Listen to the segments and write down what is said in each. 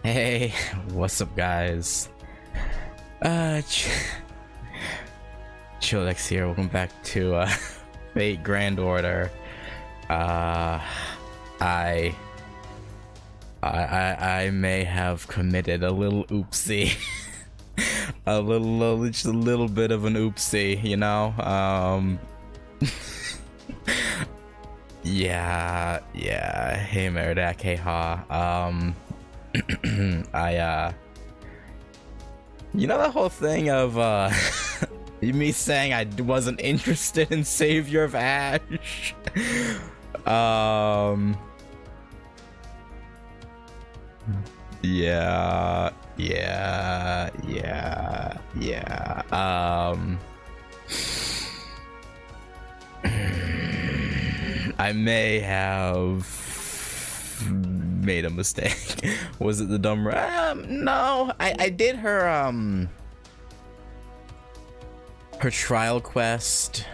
Hey, what's up, guys? Uh, Ch Chillax here. Welcome back to Fate Grand Order. I may have committed a little oopsie, just a little bit of an oopsie, you know. Yeah. Hey, Meridak. Hey, Ha. You know the whole thing of me saying I wasn't interested in Savior of Ash. Yeah. I may have made a mistake. Was it the dumb no, I did her trial quest,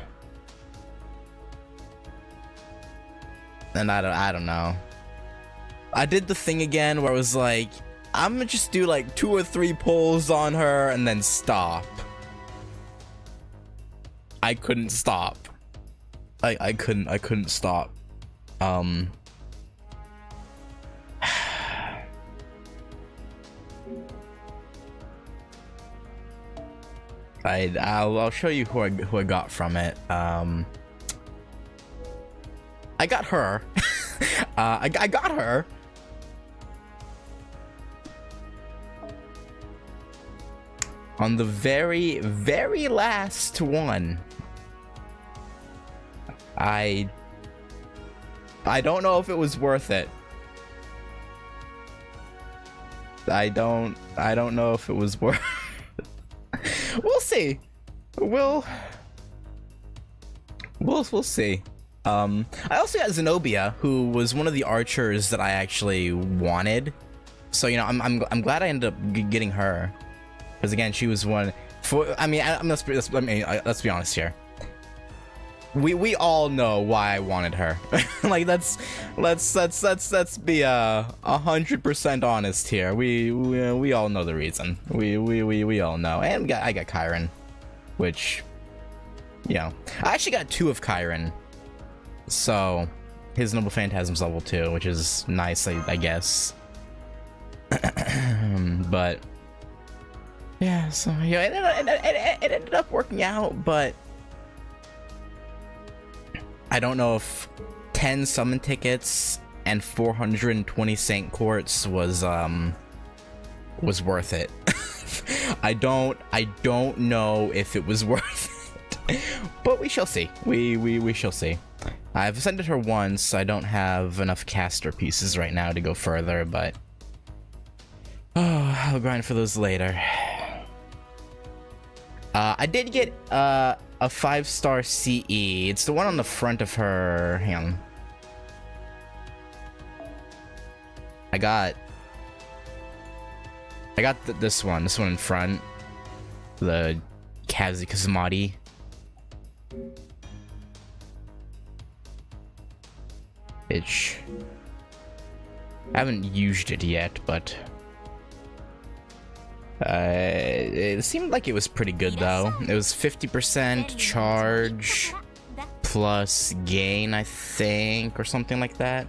and I don't know. I did the thing again where I was like, I'm gonna just do like 2 or 3 pulls on her and then stop. I couldn't stop. I couldn't stop. I'll show you who I got from it. I got her. I got her. On the very last one. I don't know if it was worth it. I don't know if it was worth. We'll see. We'll see. I also got Zenobia, who was one of the archers that I actually wanted. So, you know, I'm glad I ended up getting her, because again, she was one. Let's be honest here. We all know why I wanted her. Like, let's be 100% honest here. We all know the reason. We all know. And I got Chiron, which, you know, I actually got 2 of Chiron. So his Noble Phantasm's level 2, which is nice, I guess. But yeah, so yeah, it ended up working out, but I don't know if 10 summon tickets and 420 Saint Courts was worth it. I don't know if it was worth it, but we shall see. We shall see. I've ascended her once. I don't have enough caster pieces right now to go further, but I'll grind for those later. I did get a 5-star CE. It's the one on the front of her. Hang on. I got this one in front. The Kazikazumati. Bitch. I haven't used it yet, but it seemed like it was pretty good though. It was 50% charge plus gain, I think, or something like that.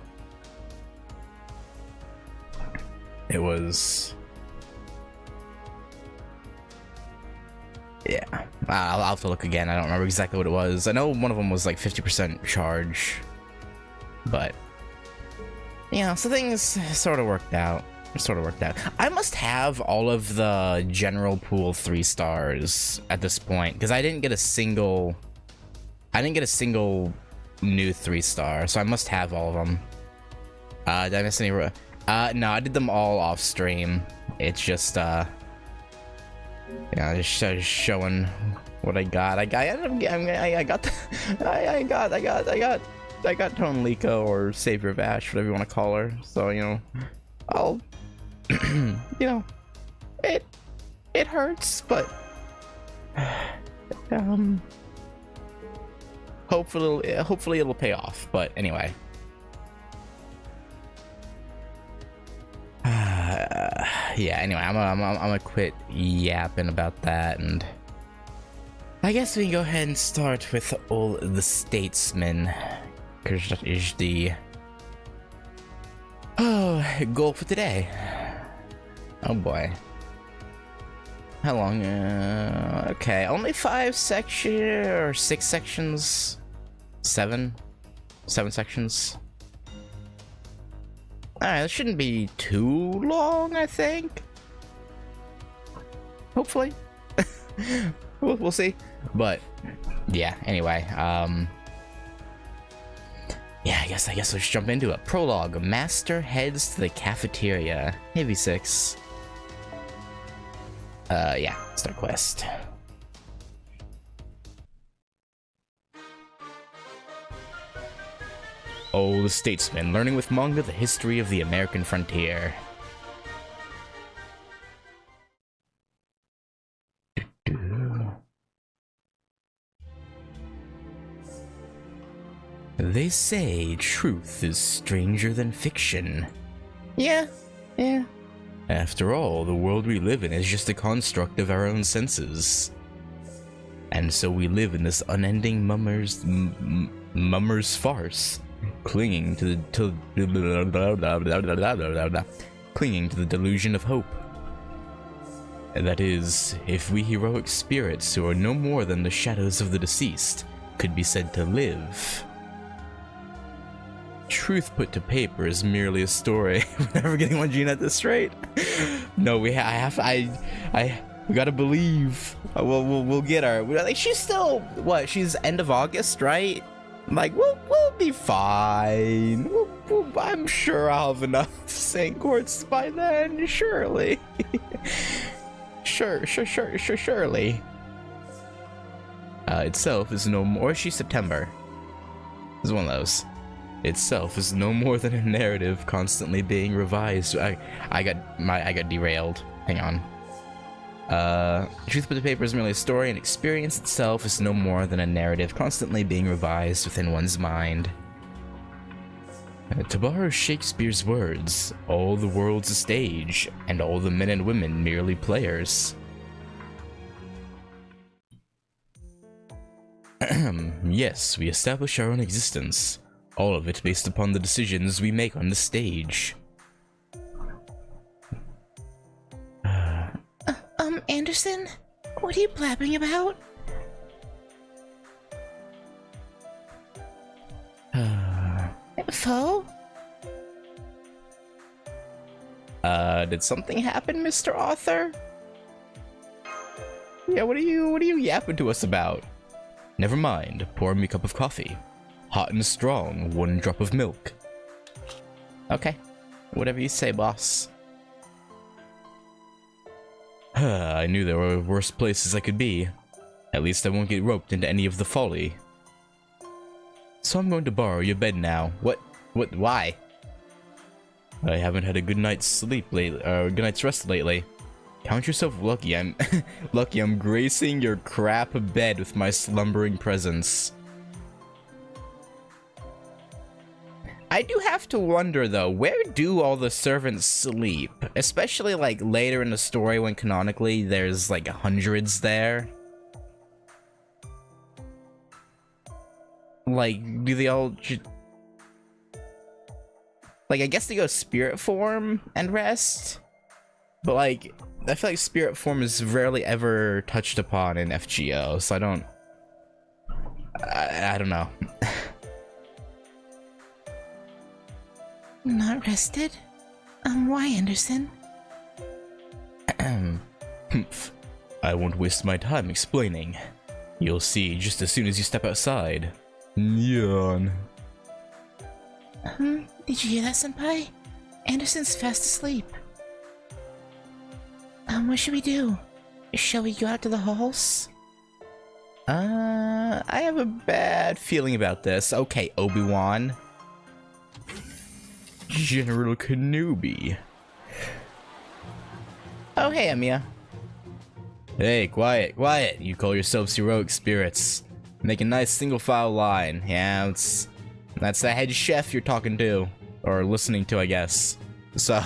It was, yeah. I'll have to look again. I don't remember exactly what it was. I know one of them was like 50% charge, but yeah, so things sort of worked out. I must have all of the general pool 3 stars at this point, because I didn't get a single new 3-star, so I must have all of them. Did I miss any? No, I did them all off stream. It's just yeah, just showing what I got. I got Tonelika, or Savior of Ash, whatever you want to call her. So, you know, I'll you know, it hurts, but hopefully it'll pay off. But anyway, yeah, anyway, I'm gonna quit yapping about that, and I guess we can go ahead and start with all the Statesmen, because that is the goal for today. Oh boy. How long? Okay, only 5 sections or 6 sections? 7 sections. Alright, that shouldn't be too long, I think. Hopefully. we'll see. But yeah, anyway, yeah, I guess let's jump into it. Prologue. Master heads to the cafeteria. Maybe 6. Yeah, start quest. Oh, the Statesmen, learning with manga the history of the American frontier. They say truth is stranger than fiction. Yeah. After all, the world we live in is just a construct of our own senses. And so we live in this unending mummer's farce, clinging to the delusion of hope. And that is, if we heroic spirits who are no more than the shadows of the deceased could be said to live. Truth put to paper is merely a story. We're never getting one gene at this straight. No, we gotta believe. We'll get her. Like, she's still what? She's end of August, right? Like, we'll be fine. I'm sure I'll have enough Saint Quartz by then. Surely. Surely. Itself is no more. She's September. This is one of those. Itself is no more than a narrative constantly being revised. I got derailed. Hang on. Truth put to paper is merely a story, and experience itself is no more than a narrative constantly being revised within one's mind. To borrow Shakespeare's words, all the world's a stage, and all the men and women merely players. Yes, we establish our own existence. All of it based upon the decisions we make on the stage. Anderson? What are you blabbing about? Foe? Did something happen, Mr. Author? Yeah, what are you yapping to us about? Never mind, pour me a cup of coffee. Hot and strong, 1 drop of milk. Okay, whatever you say, boss. I knew there were worse places I could be. At least I won't get roped into any of the folly. So I'm going to borrow your bed now. Why? I haven't had a good night's sleep lately, good night's rest lately. Count yourself lucky. I'm gracing your crap bed with my slumbering presence. I do have to wonder though, where do all the servants sleep? Especially like later in the story when canonically there's like hundreds there. Like, do they all like, I guess they go spirit form and rest? But like, I feel like spirit form is rarely ever touched upon in FGO, so I don't know. Not rested? Why, Anderson? I won't waste my time explaining. You'll see just as soon as you step outside. Yawn. Did you hear that, Senpai? Anderson's fast asleep. What should we do? Shall we go out to the halls? I have a bad feeling about this. Okay, Obi-Wan. General Kenobi. Oh, hey, Emiya. Hey, quiet. You call yourselves heroic spirits. Make a nice single file line. Yeah, that's the head chef you're talking to. Or listening to, I guess. So,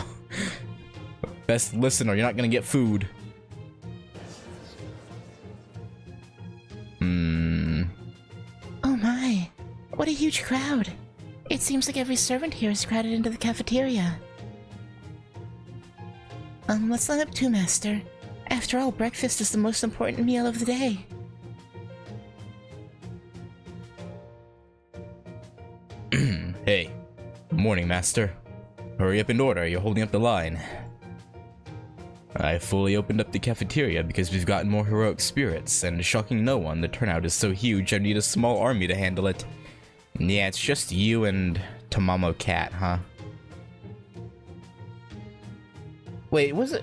Best listen or you're not gonna get food. Oh my, what a huge crowd. It seems like every servant here is crowded into the cafeteria. Let's line up too, Master. After all, breakfast is the most important meal of the day. Hey. Morning, Master. Hurry up and order, you're holding up the line. I fully opened up the cafeteria because we've gotten more heroic spirits, and shocking no one, the turnout is so huge I need a small army to handle it. Yeah, it's just you and Tamamo Cat, huh? Wait, was it...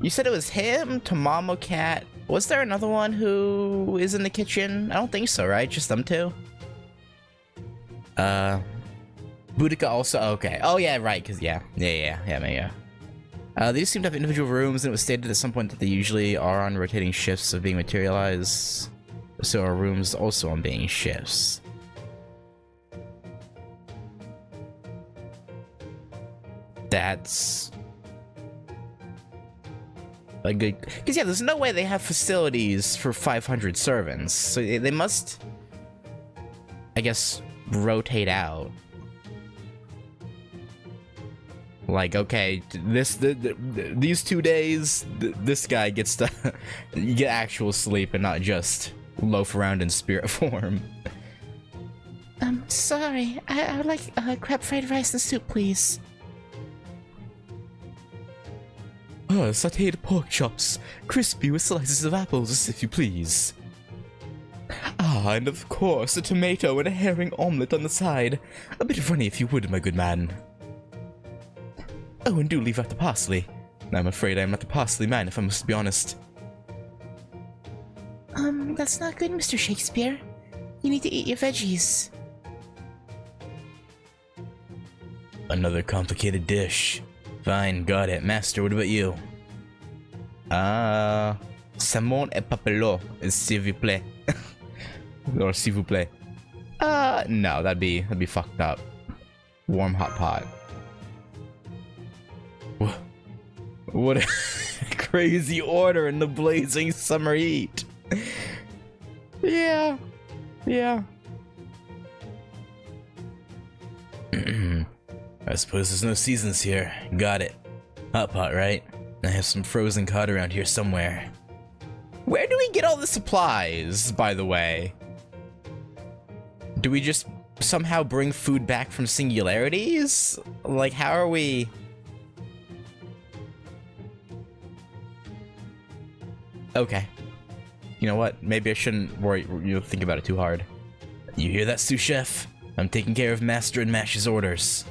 You said it was him, Tamamo Cat. Was there another one who is in the kitchen? I don't think so, right? Just them two? Boudica also... Okay. Oh, yeah, right, because, yeah. Yeah. These seem to have individual rooms, and it was stated at some point that they usually are on rotating shifts of being materialized. So our rooms also on being shifts. That's... a good... Because, yeah, there's no way they have facilities for 500 servants. So they must, I guess, rotate out. Like, okay, these 2 days, this guy gets to get actual sleep and not just loaf around in spirit form. Sorry. I would like crab fried rice and soup, please. Sauteed pork chops, crispy with slices of apples, if you please. And of course, a tomato and a herring omelette on the side. A bit runny if you would, my good man. Oh, and do leave out the parsley. I'm afraid I'm not the parsley man, if I must be honest. That's not good, Mr. Shakespeare. You need to eat your veggies. Another complicated dish. Fine, got it. Master, what about you? Salmon et papillon, s'il vous plaît. Or s'il vous plaît. No, that'd be fucked up. Warm hot pot. What a crazy order in the blazing summer heat. Yeah. I suppose there's no seasons here. Got it. Hot pot, right? I have some frozen cod around here somewhere. Where do we get all the supplies, by the way? Do we just somehow bring food back from singularities? Like, how are we... Okay. You know what? Maybe I shouldn't think about it too hard. You hear that, sous chef? I'm taking care of Master and Mash's orders.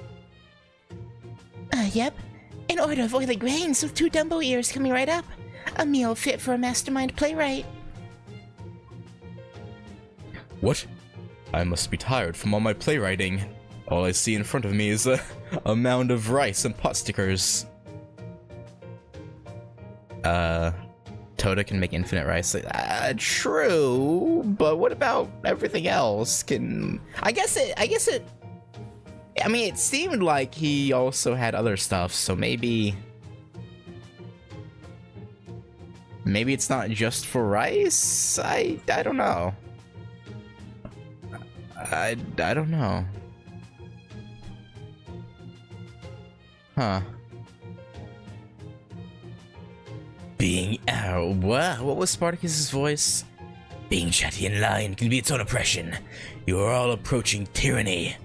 Yep. An order of oily grains with 2 Dumbo ears coming right up. A meal fit for a mastermind playwright. What? I must be tired from all my playwriting. All I see in front of me is a mound of rice and pot stickers. Toda can make infinite rice. True, but what about everything else? I guess it. I mean, it seemed like he also had other stuff, so maybe it's not just for rice? I don't know. I don't know. Huh. What was Spartacus's voice? Being chatty and lying can be its own oppression. You are all approaching tyranny.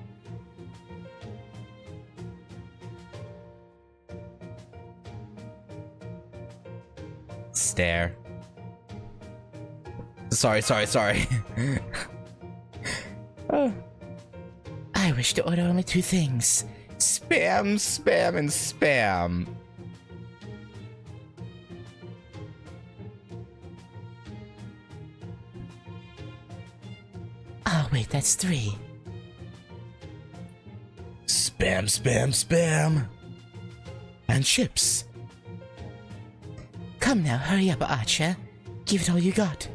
Stare. Sorry. I wish to order only 2 things. Spam, and spam. Oh, wait, that's 3. Spam. And chips. Come now, hurry up, Archer. Give it all you got.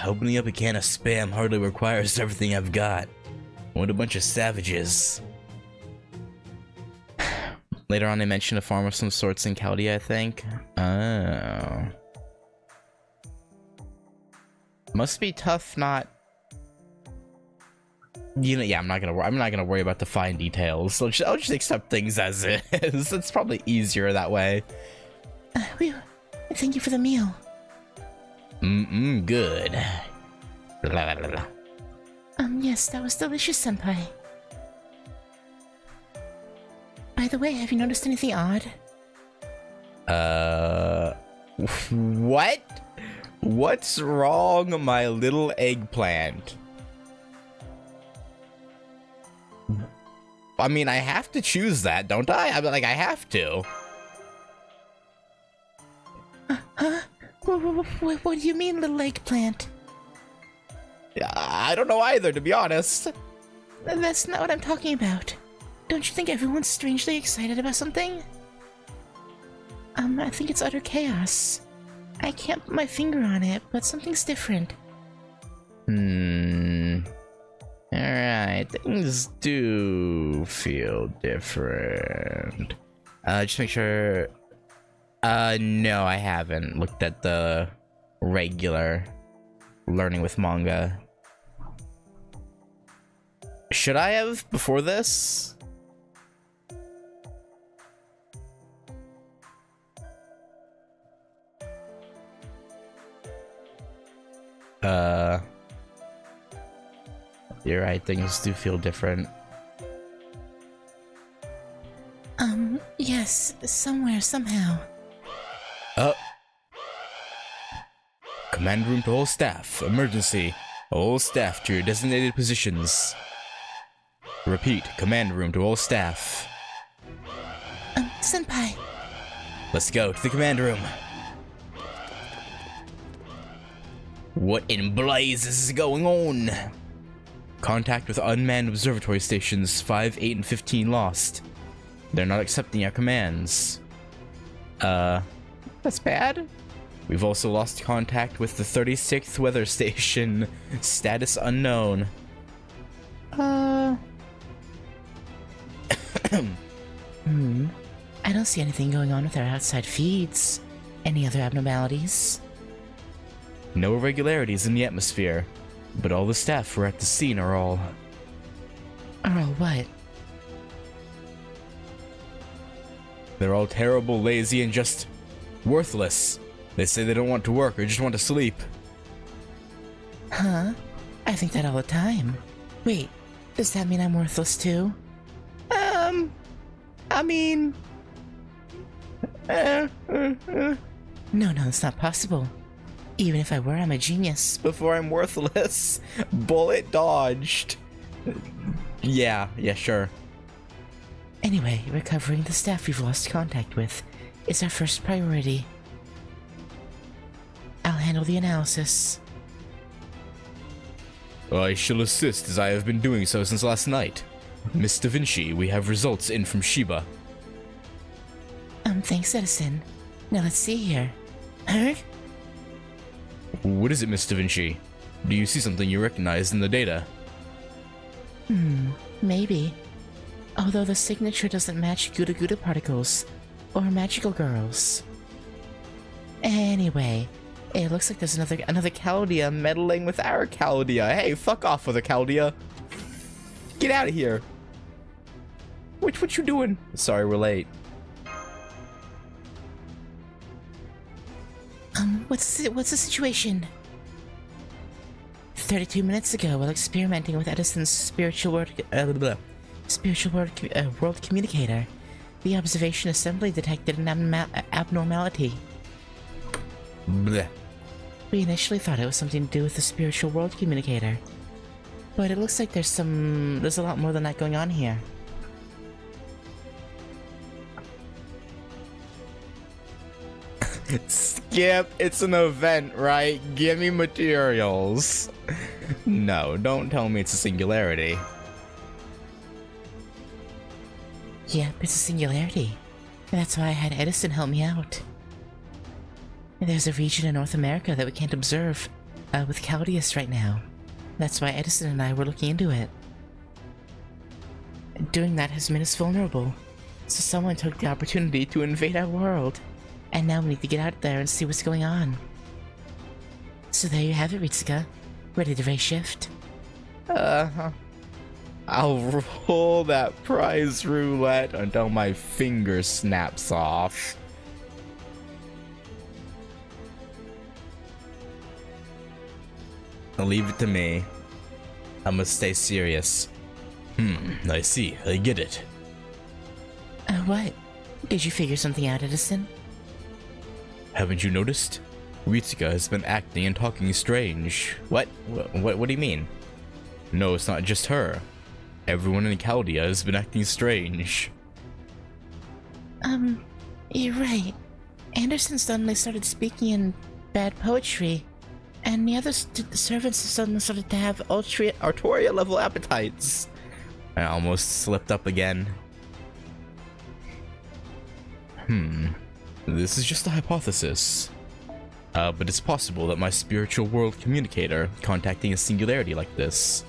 Opening up a can of spam hardly requires everything I've got. What a bunch of savages. Later on, they mentioned a farm of some sorts in Chaldea, I think. Oh. Must be tough not... You know, yeah, I'm not gonna worry about the fine details. I'll just accept things as is. It's probably easier that way. Thank you for the meal. Good. Blah, blah, blah. Yes, that was delicious, Senpai. By the way, have you noticed anything odd? What? What's wrong, my little eggplant? I mean, I have to choose that, don't I? I mean, like, I have to. Huh? What do you mean, little eggplant? I don't know either, to be honest. That's not what I'm talking about. Don't you think everyone's strangely excited about something? I think it's utter chaos. I can't put my finger on it, but something's different. Alright, things do feel different. Just make sure... no, I haven't looked at the regular learning with manga. Should I have before this? You're right, things do feel different. Yes, somewhere, somehow. Command room to all staff. Emergency. All staff to your designated positions. Repeat, command room to all staff. Senpai. Let's go to the command room. What in blazes is going on? Contact with unmanned observatory stations 5, 8, and 15 lost. They're not accepting our commands. That's bad. We've also lost contact with the 36th weather station. Status unknown. I don't see anything going on with our outside feeds. Any other abnormalities? No irregularities in the atmosphere, but all the staff who are at the scene are all... Are all what? They're all terrible, lazy, and just worthless. They say they don't want to work or just want to sleep. Huh? I think that all the time. Wait, does that mean I'm worthless too? I mean... No, it's not possible. Even if I were, I'm a genius. Before I'm worthless. Bullet dodged. Yeah, sure. Anyway, recovering the staff we've lost contact with is our first priority. I'll handle the analysis. I shall assist as I have been doing so since last night. Miss Da Vinci, we have results in from Shiba. Thanks, Edison. Now let's see here. Huh? What is it, Miss Da Vinci? Do you see something you recognize in the data? Maybe. Although the signature doesn't match Gouda Gouda particles or magical girls. Anyway, it looks like there's another Chaldea meddling with our Chaldea. Hey, fuck off with the Chaldea. Get out of here. What you doing? Sorry, we're late. What's the situation? 32 minutes ago, while experimenting with Edison's spiritual world communicator, the observation assembly detected an abnormality. Bleh. We initially thought it was something to do with the spiritual world communicator, but it looks like there's a lot more than that going on here. Skip, it's an event, right? Give me materials. No, don't tell me it's a singularity. Yep, it's a singularity. That's why I had Edison help me out. There's a region in North America that we can't observe with Chaldeus right now. That's why Edison and I were looking into it. Doing that has made us vulnerable. So someone took the opportunity to invade our world. And now we need to get out there and see what's going on. So there you have it, Ritsuka. Ready to race shift? I'll roll that prize roulette until my finger snaps off. Leave it to me. I must stay serious. I see. I get it. What? Did you figure something out, Edison? Haven't you noticed? Ritsuka has been acting and talking strange. What? What do you mean? No, it's not just her. Everyone in Chaldea has been acting strange. You're right. Anderson suddenly started speaking in bad poetry, and the other servants suddenly started to have Artoria level appetites. I almost slipped up again. This is just a hypothesis. But it's possible that my spiritual world communicator contacting a singularity like this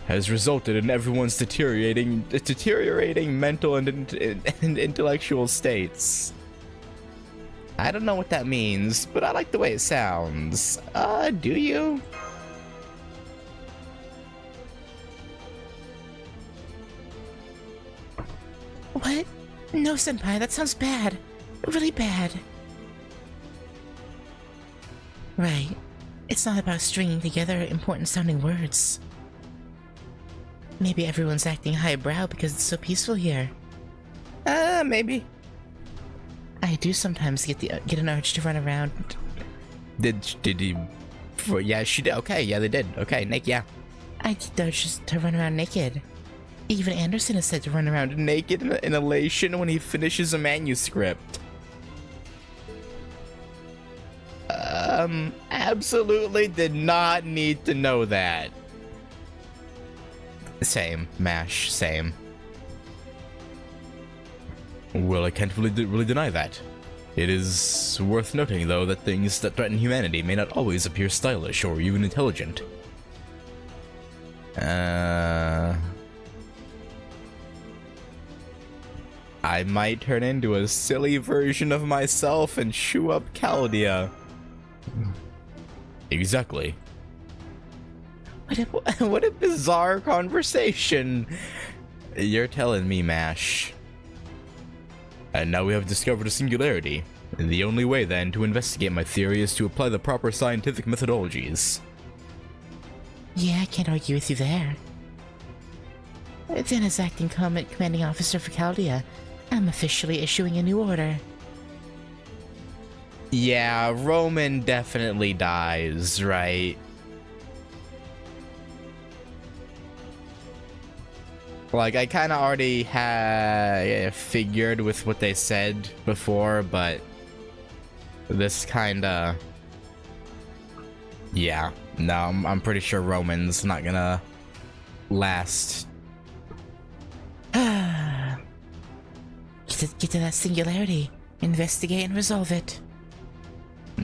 has resulted in everyone's deteriorating mental and intellectual states. I don't know what that means, but I like the way it sounds. Do you? What? No, Senpai, that sounds bad. Really bad. Right. It's not about stringing together important sounding words. Maybe everyone's acting highbrow because it's so peaceful here. Maybe. I do sometimes get an urge to run around. Did he? Yeah, she did. Okay, yeah, they did. Okay, Nick, yeah. I get the urge to run around naked. Even Anderson is said to run around Naked in elation when he finishes a manuscript. Absolutely did not need to know that. Same, MASH, same. Well, I can't really deny that. It is worth noting, though, that things that threaten humanity may not always appear stylish or even intelligent. I might turn into a silly version of myself and chew up Chaldea. Exactly. What a bizarre conversation. You're telling me, MASH. And now we have discovered a singularity. The only way, then, to investigate my theory is to apply the proper scientific methodologies. Yeah, I can't argue with you there. Then as acting commanding officer for Chaldea, I'm officially issuing a new order. Yeah, Roman definitely dies, right? Like, I kind of already had figured with what they said before, but this kind of... Yeah, no, I'm pretty sure Roman's not gonna last. Get to that singularity. Investigate and resolve it.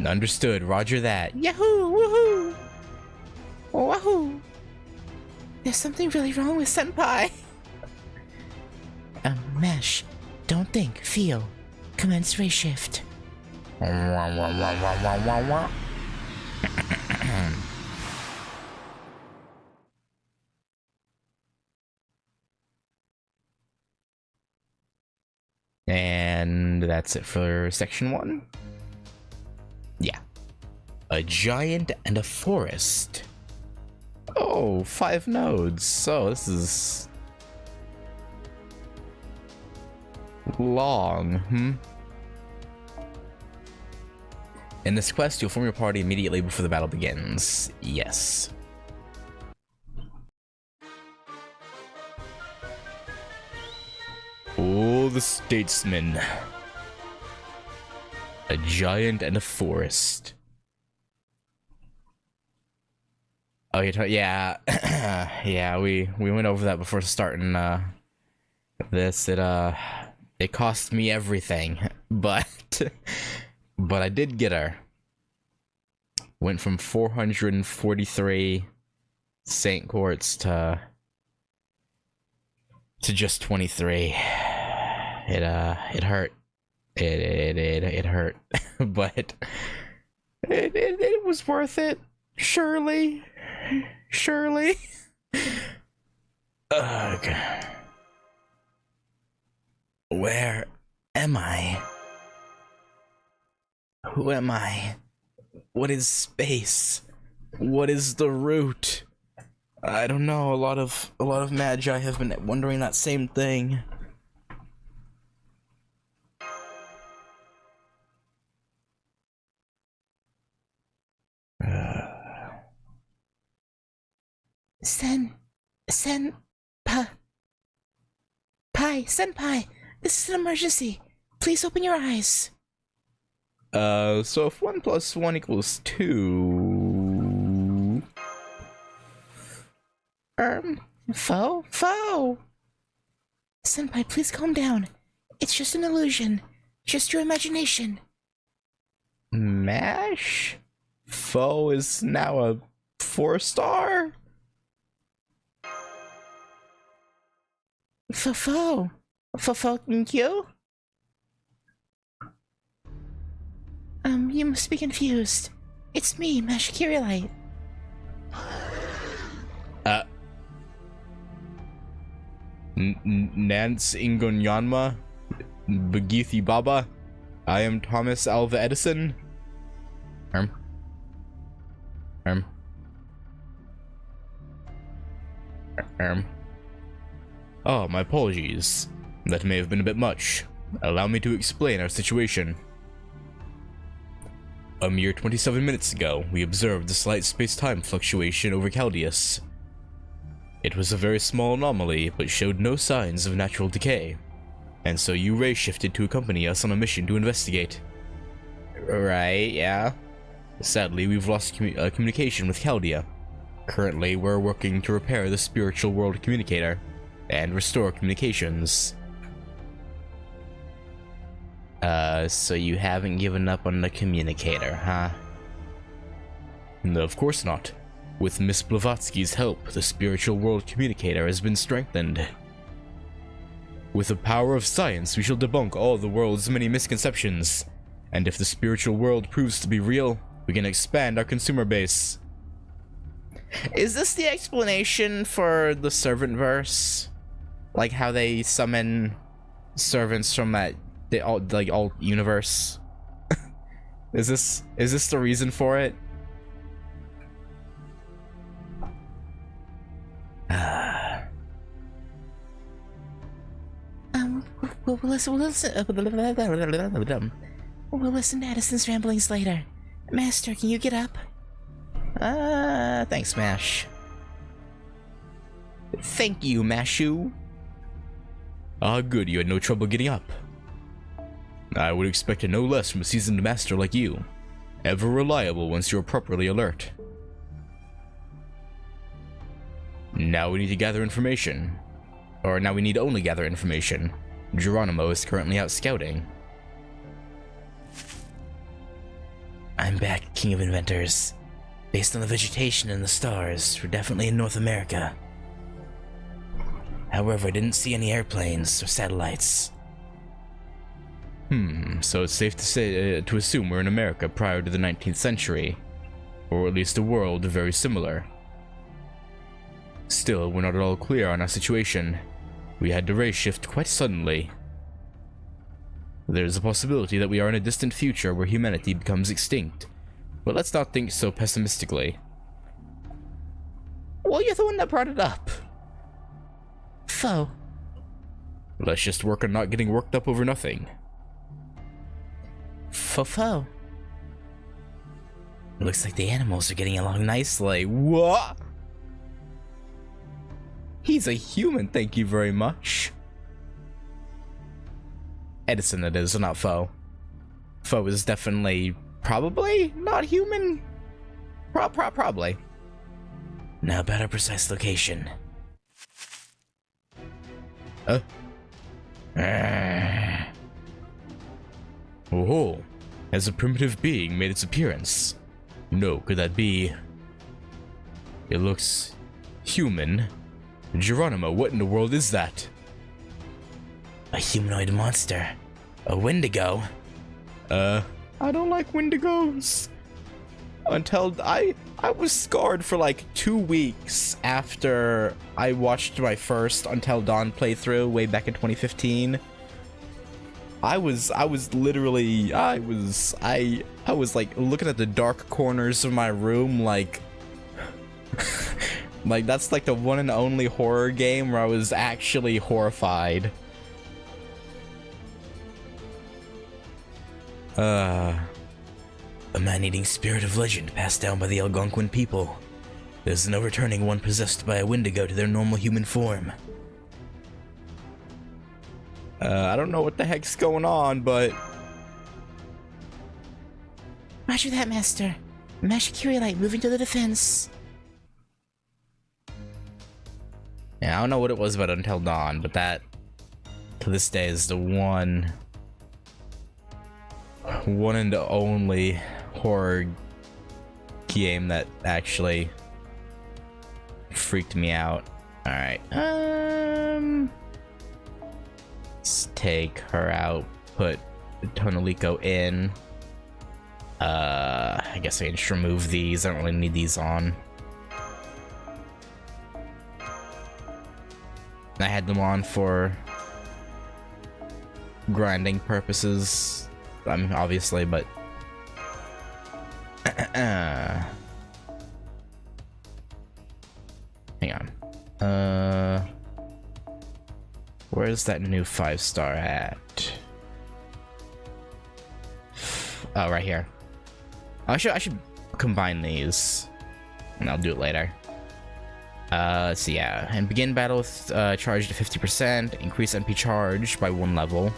Understood, roger that. Yahoo! Woohoo! Wahoo! There's something really wrong with Senpai. Mesh. Don't think, feel. Commence race shift. And that's it for section 1. Yeah. A giant and a forest. Oh, 5 nodes. So this is long, In this quest, you'll form your party immediately before the battle begins. Yes. Oh, the Statesmen. A giant and a forest. Oh, yeah. Yeah, we went over that before starting this. It cost me everything, but I did get her. Went from 443 Saint Quartz to just 23. it hurt. It hurt, but it was worth it. Surely. Ugh. Where am I? Who am I? What is space? What is the root? I don't know. A lot of magi have been wondering that same thing. Senpai, this is an emergency. Please open your eyes. So if 1 + 1 = 2... Foe? Senpai, please calm down. It's just an illusion. Just your imagination. Mash? Foe is now a 4-star? Foe? Thank you? You must be confused. It's me, Mash Kirilite. Nance Ingonyanma, Bagithi Baba. I am Thomas Alva Edison. Oh, my apologies. That may have been a bit much. Allow me to explain our situation. A mere 27 minutes ago, we observed a slight space-time fluctuation over Chaldeus. It was a very small anomaly, but showed no signs of natural decay, and so you ray-shifted to accompany us on a mission to investigate. Right, yeah. Sadly, we've lost communication with Chaldea. Currently, we're working to repair the spiritual world communicator and restore communications. So you haven't given up on the communicator, huh? No, of course not. With Miss Blavatsky's help, the spiritual world communicator has been strengthened. With the power of science, we shall debunk all the world's many misconceptions. And if the spiritual world proves to be real, we can expand our consumer base. Is this the explanation for the servant verse? Like how they summon servants from that alt universe? Is this the reason for it? We'll listen to Edison's ramblings later. Master, can you get up? Thanks, Mash. Thank you, Mashu. Good, you had no trouble getting up. I would expect no less from a seasoned master like you. Ever reliable once you're properly alert. Now we need to gather information. Or now we need to only gather information. Geronimo is currently out scouting. I'm back, King of Inventors. Based on the vegetation and the stars, we're definitely in North America. However, I didn't see any airplanes or satellites. So it's safe to say, to assume we're in America prior to the 19th century. Or at least a world very similar. Still, we're not at all clear on our situation. We had to race shift quite suddenly. There's a possibility that we are in a distant future where humanity becomes extinct. But let's not think so pessimistically. Well, you're the one that brought it up. Foe. Let's just work on not getting worked up over nothing. Foe. Looks like the animals are getting along nicely. What? He's a human, thank you very much. Edison, that is, not Foe. Foe is definitely, probably, not human. Probably. Now about our precise location. Oh, has a primitive being made its appearance? No, could that be? It looks human. Geronimo, what in the world is that? A humanoid monster. A Wendigo. I don't like Wendigos. Until I was scarred for like 2 weeks after I watched my first Until Dawn playthrough way back in 2015. I was literally I was like looking at the dark corners of my room like like that's like the one and only horror game where I was actually horrified. A man-eating spirit of legend passed down by the Algonquin people. There's no returning one possessed by a Wendigo to their normal human form. I don't know what the heck's going on, but... Roger that, Master. Magic Curie Light moving to the defense. Yeah, I don't know what it was about Until Dawn, but that, to this day, is the one and only horror game that actually freaked me out. Alright, let's take her out, put Tonalico in. I guess I can just remove these. I don't really need these on. I had them on for grinding purposes. I mean, obviously, but hang on. Where's that new 5-star at? Oh, right here. I should combine these, and I'll do it later. So yeah, and begin battle with charge to 50%, increase MP charge by 1 level,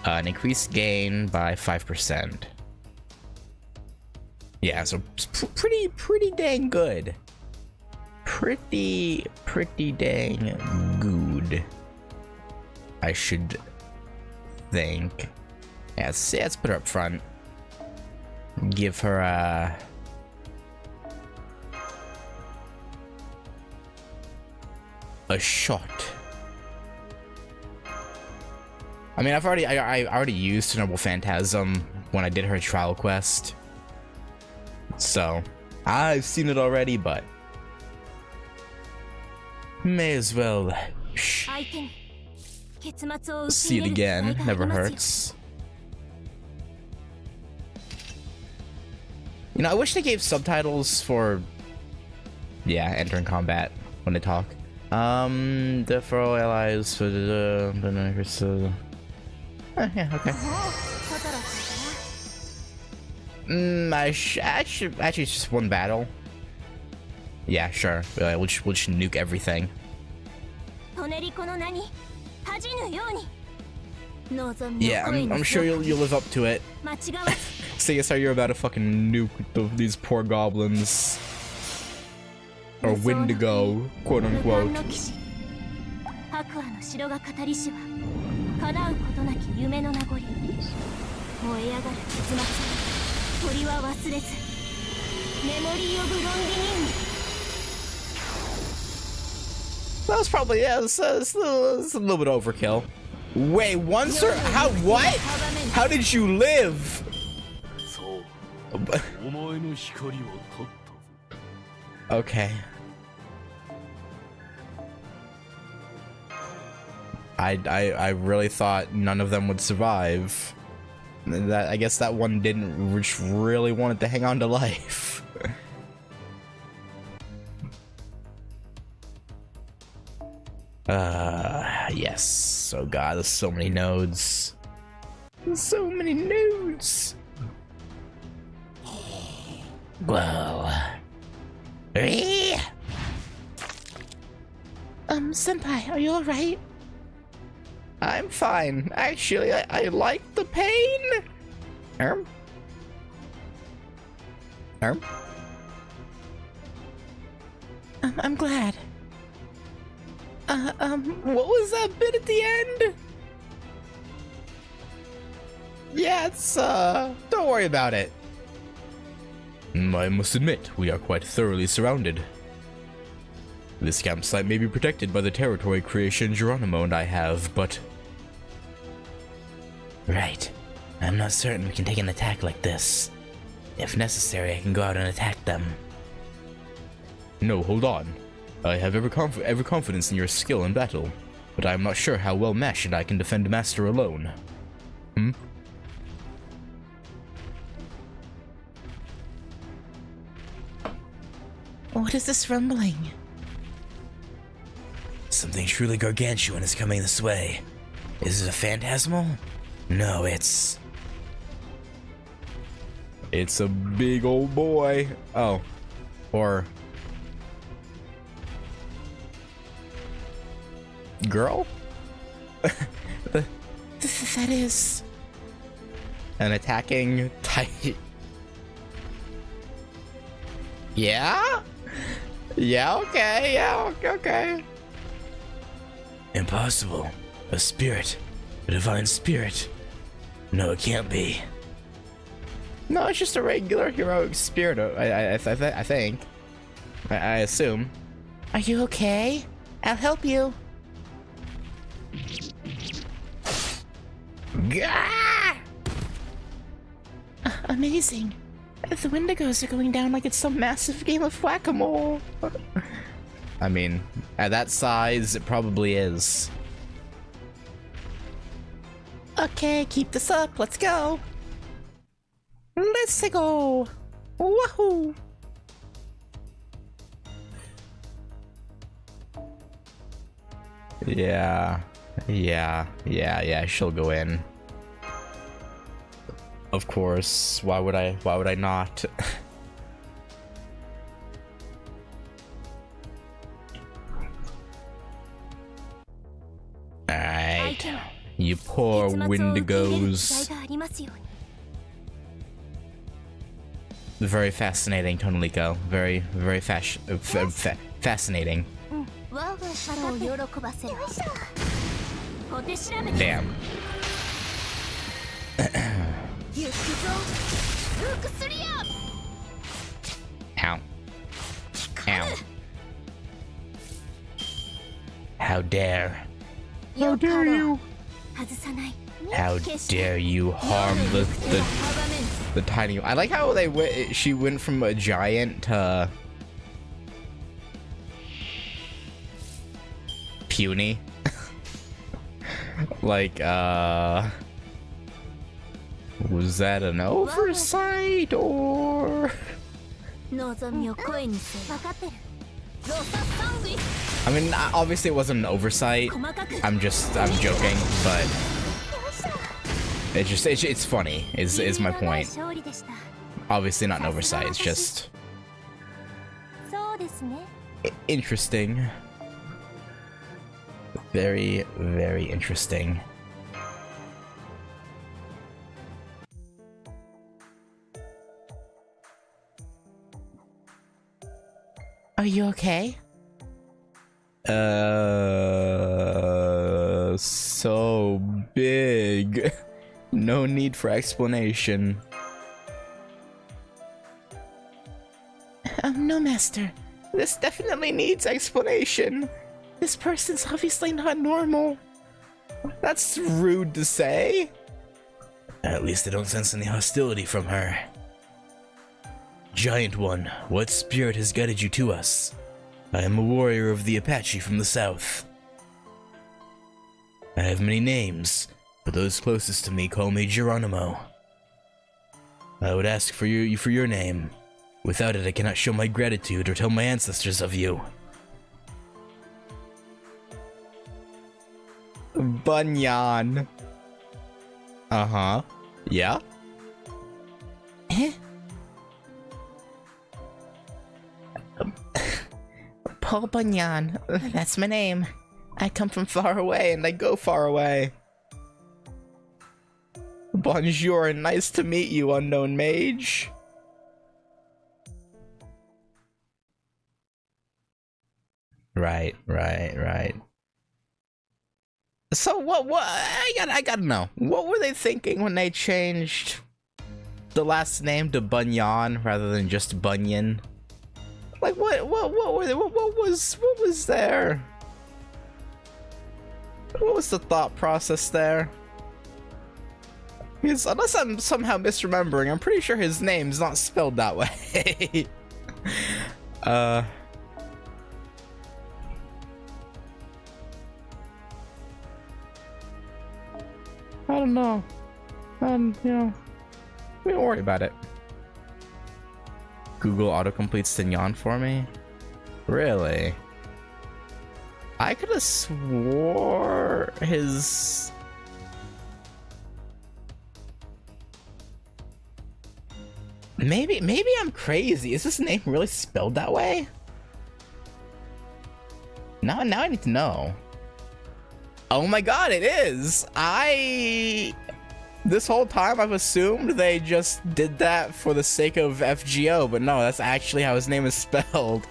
and increase gain by 5%. Yeah, so pretty dang good. Pretty dang good, I should think. Yeah, let's put her up front. Give her a shot. I mean, I already used Noble Phantasm when I did her trial quest, so I've seen it already, but may as well see it again. Never hurts. You know, I wish they gave subtitles for, yeah, entering combat when they talk. For all allies for the yeah, okay. Actually, it's just one battle. Yeah, sure. We'll just nuke everything. Yeah, I'm sure you'll live up to it. Seeing as how you're about to fucking nuke these poor goblins. Or Wendigo, quote unquote. That was probably, yeah, it's a little bit overkill. Wait, once or how? What? How did you live? Okay. I really thought none of them would survive. That, I guess that one didn't, which really wanted to hang on to life. Yes. Oh god, there's so many nodes. There's so many nodes. Whoa. Senpai, are you alright? I'm fine. Actually, I like the pain. I'm glad. What was that bit at the end? Yeah, it's, don't worry about it. I must admit, we are quite thoroughly surrounded. This campsite may be protected by the territory creation Geronimo and I have, but Right. I'm not certain we can take an attack like this. If necessary, I can go out and attack them. No, hold on. I have every confidence in your skill in battle, but I am not sure how well matched I can defend Master alone. What is this rumbling? Something truly gargantuan is coming this way. Is it a phantasmal? No, it's a big old boy. Oh. Or girl? That is... An attacking type. Yeah? Yeah, okay, okay. Impossible. A spirit. A divine spirit. No, it can't be. No, it's just a regular heroic spirit, I think. I assume. Are you okay? I'll help you. Gah! Amazing. The Wendigos are going down like it's some massive game of whack-a-mole. I mean, at that size, it probably is. Okay, keep this up. Let's go. Let's go. Woohoo! Yeah, she'll go in. Of course, why would I not? Alright, you poor Wendigos. Very fascinating, Tonalico. Very fascinating. Damn. Ow. Ow. How dare. How dare you? How dare you harm the tiny... I like how she went from a giant to... puny. Like, was that an oversight, or... I mean, obviously it wasn't an oversight. I'm joking, but it's funny, is my point. Obviously not an oversight, it's just interesting. Very, very interesting. Are you okay? So big. No need for explanation. No, Master. This definitely needs explanation. This person's obviously not normal. That's rude to say. At least I don't sense any hostility from her. Giant One, what spirit has guided you to us? I am a warrior of the Apache from the south. I have many names, but those closest to me call me Geronimo. I would ask for your name. Without it, I cannot show my gratitude or tell my ancestors of you. Bunyan. Uh-huh. Yeah? Eh? Paul Bunyan. That's my name. I come from far away and I go far away. Bonjour and nice to meet you, unknown mage. Right. So what I gotta know. What were they thinking when they changed the last name to Bunyan rather than just Bunyan? Like what was there? What was the thought process there? Unless I'm somehow misremembering, I'm pretty sure his name's not spelled that way. I don't know. Don't worry about it. Google autocompletes Signon for me? Really? I could have swore his... Maybe I'm crazy. Is his name really spelled that way? Now I need to know. Oh my god, it is! This whole time I've assumed they just did that for the sake of FGO, but no, that's actually how his name is spelled.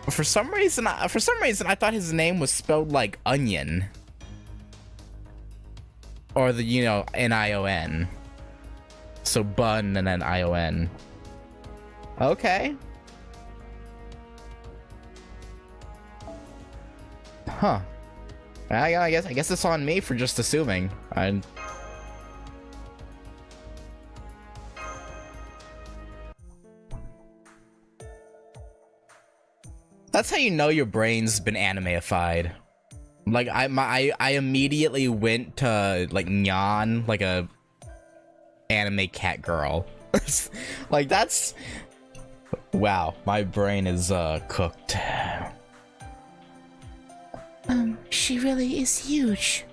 For some reason I thought his name was spelled like onion. Or the, N-I-O-N. So bun and then I-O-N. Okay. Huh. I guess it's on me for just assuming. That's how you know your brain's been animeified. Like I immediately went to like Nyan, like a anime cat girl. Like that's wow, my brain is cooked. She really is huge.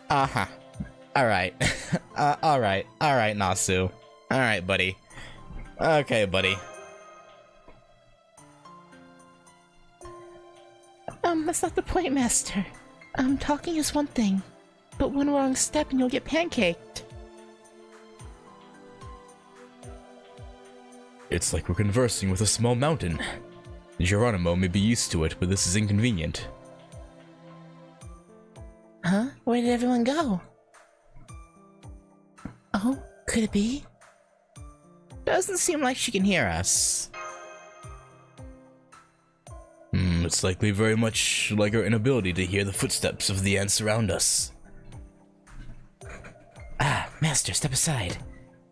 Uh-huh. Alright. Alright, Nasu. Alright, buddy. Okay, buddy. That's not the point, Master. Talking is one thing, but one wrong step and you'll get pancaked. It's like we're conversing with a small mountain. Geronimo may be used to it, but this is inconvenient. Huh? Where did everyone go? Oh, could it be? Doesn't seem like she can hear us. It's likely very much like our inability to hear the footsteps of the ants around us. Ah, Master, step aside.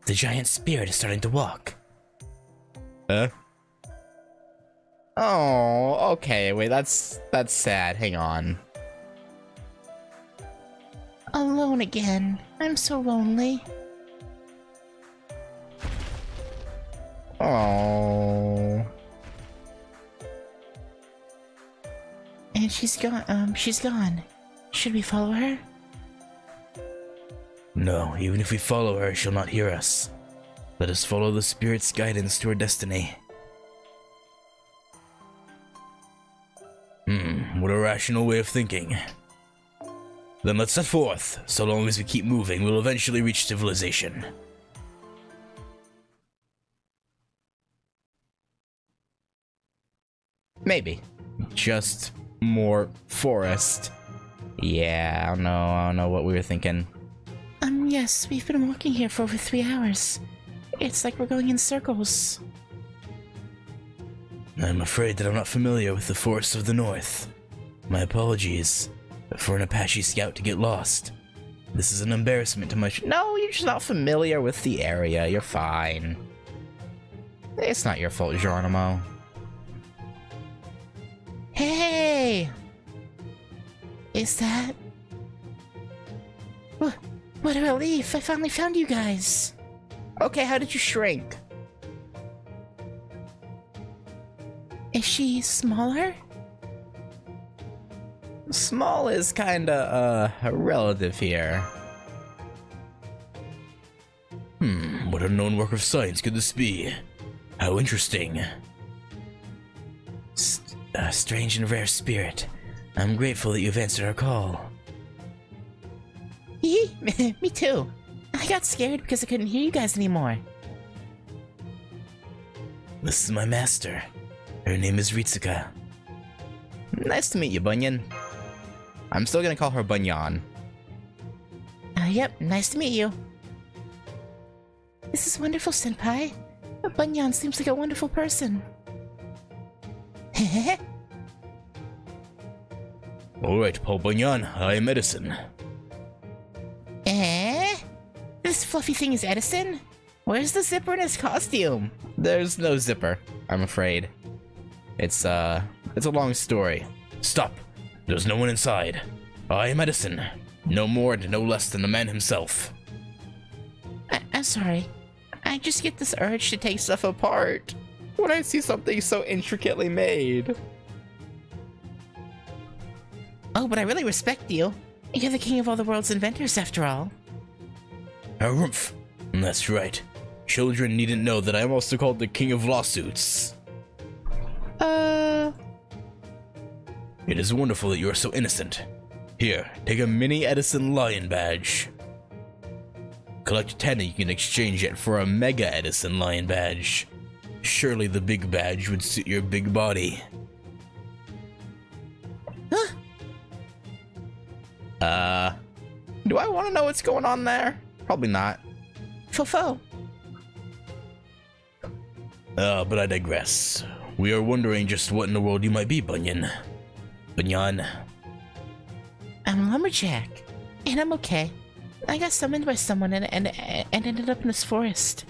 The giant spirit is starting to walk. Huh? Oh, okay, wait, that's sad. Hang on. Alone again. I'm so lonely. Oh. And she's gone. Should we follow her? No, even if we follow her, she'll not hear us. Let us follow the spirit's guidance to our destiny. What a rational way of thinking. Then let's set forth. So long as we keep moving, we'll eventually reach civilization. Maybe. Just more forest. Yeah, I don't know what we were thinking. Yes, we've been walking here for over 3 hours. It's like we're going in circles. I'm afraid that I'm not familiar with the forests of the north. My apologies. For an Apache scout to get lost. This is an embarrassment to my No, you're just not familiar with the area. You're fine. It's not your fault, Geronimo. Hey! Is that... What a relief! I finally found you guys! Okay, how did you shrink? Is she smaller? Small is kinda, relative here. What unknown work of science could this be? How interesting. A strange and rare spirit. I'm grateful that you've answered our call. Me too. I got scared because I couldn't hear you guys anymore. This is my master. Her name is Ritsuka. Nice to meet you, Bunyan. I'm still gonna call her Bunyan. Yep, nice to meet you. This is wonderful, Senpai. Bunyan seems like a wonderful person. Alright, Paul Bunyan, I am Edison. Eh? This fluffy thing is Edison? Where's the zipper in his costume? There's no zipper, I'm afraid. It's a long story. Stop! There's no one inside. I am Edison. No more and no less than the man himself. I'm sorry. I just get this urge to take stuff apart when I see something so intricately made. Oh, but I really respect you. You're the king of all the world's inventors, after all. Harumph. That's right. Children needn't know that I'm also called the king of lawsuits. It is wonderful that you are so innocent. Here, take a mini Edison Lion badge. Collect 10 and you can exchange it for a Mega Edison Lion badge. Surely the big badge would suit your big body. Do I want to know what's going on there? Probably not. Fofo. But I digress. We are wondering just what in the world you might be, Bunyan. Bunyan. I'm a lumberjack, and I'm okay. I got summoned by someone and ended up in this forest.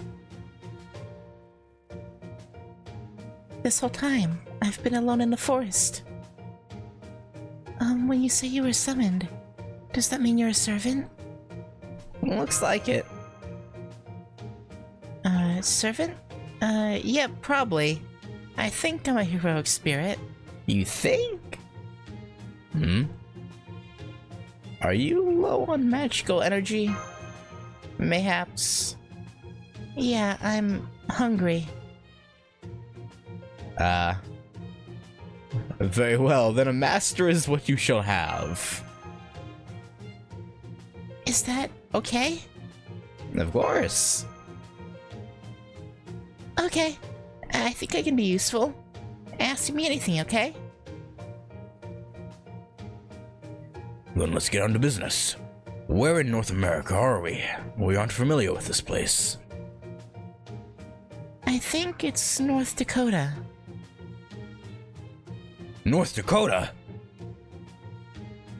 This whole time, I've been alone in the forest. When you say you were summoned, does that mean you're a servant? Looks like it. Servant? Yeah, probably. I think I'm a heroic spirit. You think? Hmm? Are you low on magical energy? Mayhaps? Yeah, I'm hungry. Very well, then a master is what you shall have. Is that okay? Of course. Okay. I think I can be useful. Ask me anything, okay? Then let's get on to business. Where in North America are we? We aren't familiar with this place. I think it's North Dakota. North Dakota?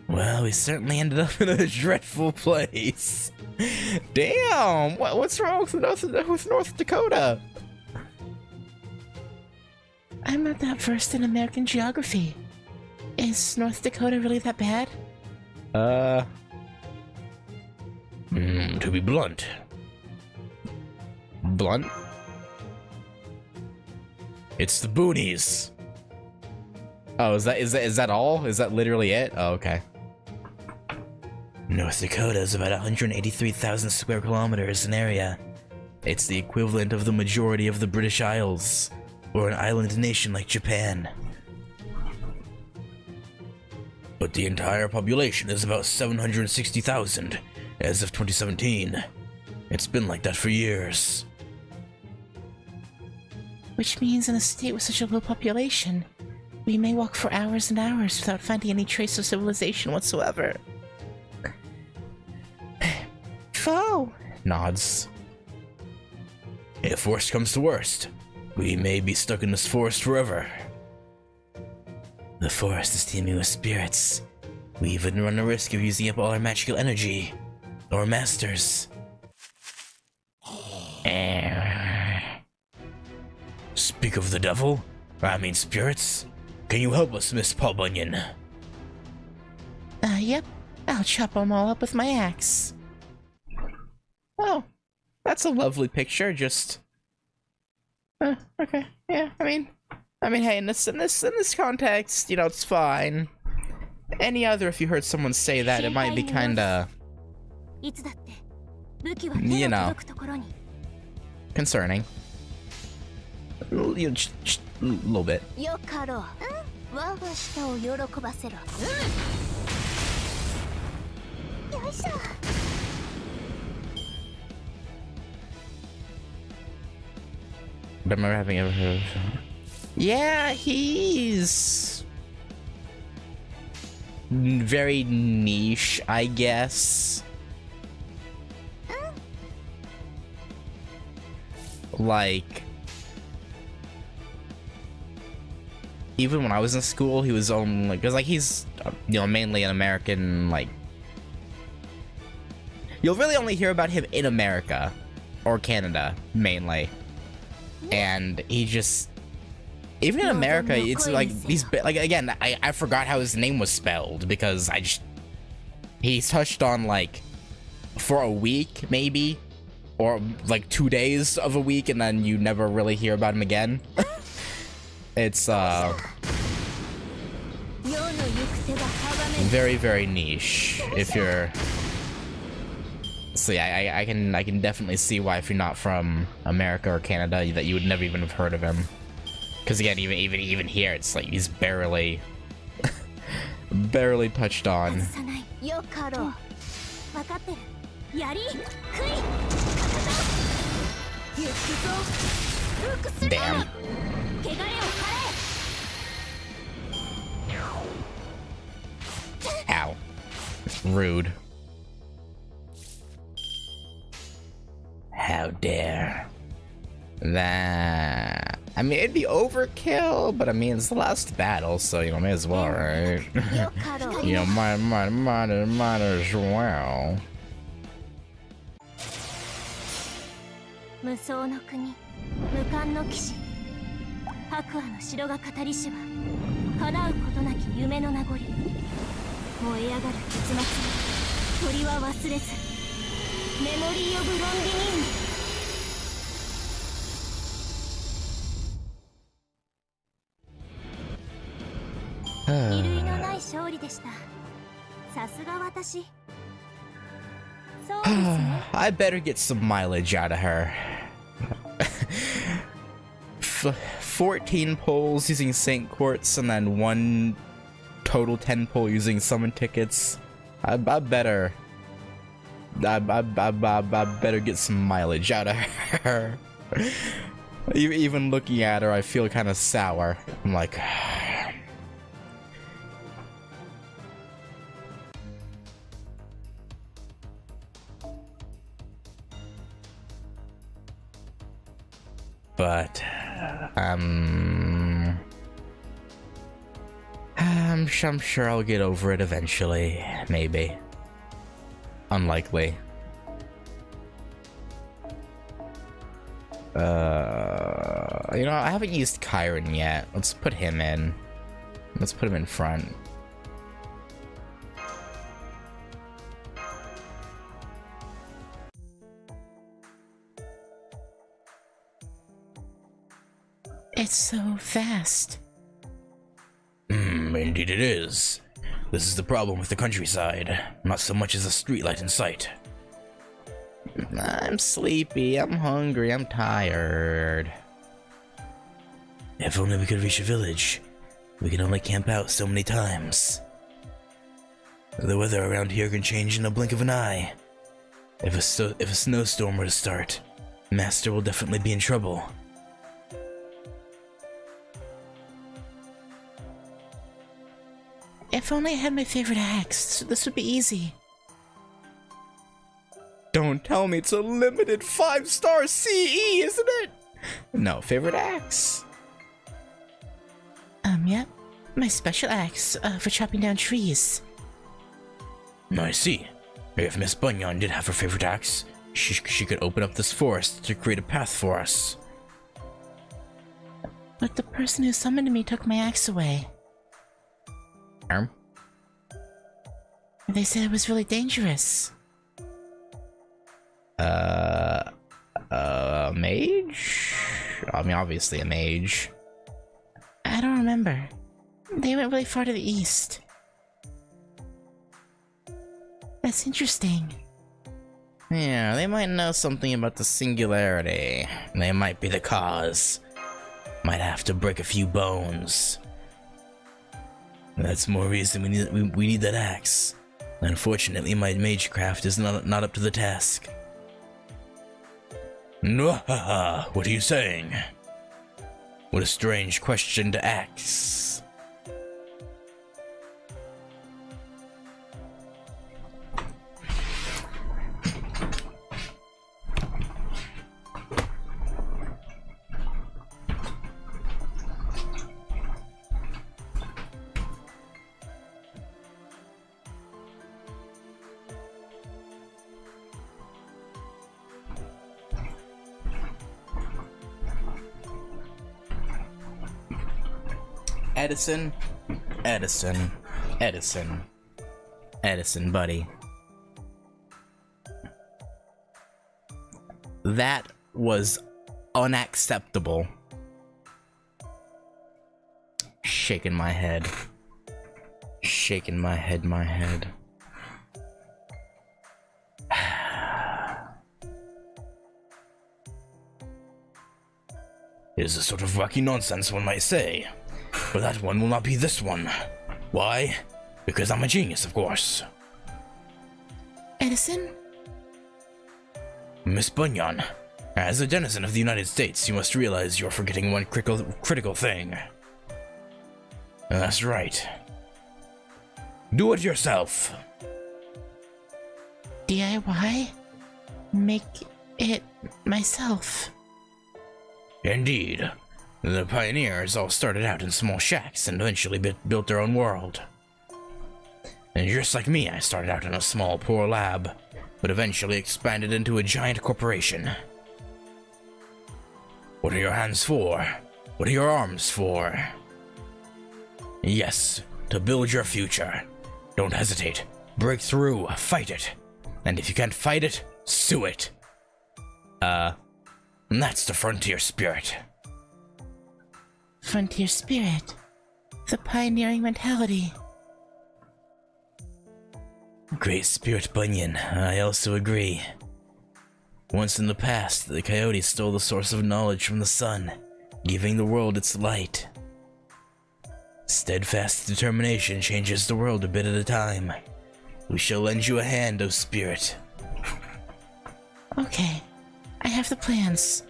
Well, we certainly ended up in a dreadful place. Damn! What's wrong with North Dakota? I'm not that versed in American geography. Is North Dakota really that bad? To be blunt. Blunt? It's the boonies. Oh, is that all? Is that literally it? Oh, okay. North Dakota is about 183,000 square kilometers in area. It's the equivalent of the majority of the British Isles, or an island nation like Japan. But the entire population is about 760,000 as of 2017. It's been like that for years. Which means in a state with such a low population, we may walk for hours and hours without finding any trace of civilization whatsoever. Foe! Nods. If worst comes to worst, we may be stuck in this forest forever. The forest is teeming with spirits. We even run the risk of using up all our magical energy. Or masters. Speak of the devil? I mean spirits? Can you help us, Miss Paul Bunyan? Yep. I'll chop them all up with my axe. Oh, that's a lovely picture, just... okay, yeah, I mean, hey, in this context, you know, it's fine. Any other, if you heard someone say that, it might be kinda... you know, concerning. A little bit. But am I having ever heard of... Yeah, he's... very niche, I guess. like, even when I was in school, he was only, because like he's, you know, mainly an American, like, you'll really only hear about him in America or Canada mainly, and he just, even in America, it's like these, like, again, I forgot how his name was spelled because he's touched on like for a week maybe, or like 2 days of a week, and then you never really hear about him again. It's very, very niche if you're, so yeah, I can definitely see why if you're not from America or Canada that you would never even have heard of him. Because again, even here, it's like he's barely touched on. Damn. Ow. Rude. How dare. That, I mean, it'd be overkill, but I mean, it's the last battle, so, you know, may as well, right? You know, might as well. 無双の国、無冠の騎士、白亜の城が語りしは、叶うことなき夢の名残、燃え上がる結末を鳥は忘れず、メモリー・オブ・ロンディニーヌ。 二類のない勝利でした。さすが私。そうですね。I better get some mileage out of her. 14 pulls using Saint Quartz and then 1 total 10 pull using summon tickets. I better get some mileage out of her. Even looking at her, I feel kind of sour. I'm like, but I'm sure I'll get over it eventually. Maybe. Unlikely. You know, I haven't used Kyron yet. Let's put him in. Let's put him in front. It's so fast. Indeed it is. This is the problem with the countryside. Not so much as a streetlight in sight. I'm sleepy, I'm hungry, I'm tired. If only we could reach a village. We can only camp out so many times. The weather around here can change in a blink of an eye. If a snowstorm were to start, Master will definitely be in trouble. If only I had my favorite axe, this would be easy. Don't tell me it's a limited 5-star CE, isn't it? No, favorite axe. Yep. My special axe, for chopping down trees. I see. If Miss Bunyan did have her favorite axe, she could open up this forest to create a path for us. But the person who summoned me took my axe away. They said it was really dangerous. Mage? I mean, obviously a mage. I don't remember. They went really far to the east. That's interesting. Yeah, they might know something about the singularity. They might be the cause. Might have to break a few bones. That's more reason we need that axe. Unfortunately, my magecraft is not up to the task. Mwahaha, what are you saying? What a strange question to ask. Edison, Edison, Edison, Edison, buddy. That was unacceptable. Shaking my head. Shaking my head, my head. It is a sort of wacky nonsense, one might say. But that one will not be this one. Why? Because I'm a genius, of course. Edison? Miss Bunyan, as a denizen of the United States, you must realize you're forgetting one critical thing. That's right. Do it yourself. DIY? Make it myself. Indeed. The pioneers all started out in small shacks and eventually built their own world. And just like me, I started out in a small, poor lab, but eventually expanded into a giant corporation. What are your hands for? What are your arms for? Yes, to build your future. Don't hesitate. Break through, fight it. And if you can't fight it, sue it. And that's the frontier spirit. Frontier spirit. The pioneering mentality. Great spirit, Bunyan. I also agree. Once in the past, the coyote stole the source of knowledge from the sun, giving the world its light. Steadfast determination changes the world a bit at a time. We shall lend you a hand, O spirit. Okay, I have the plans.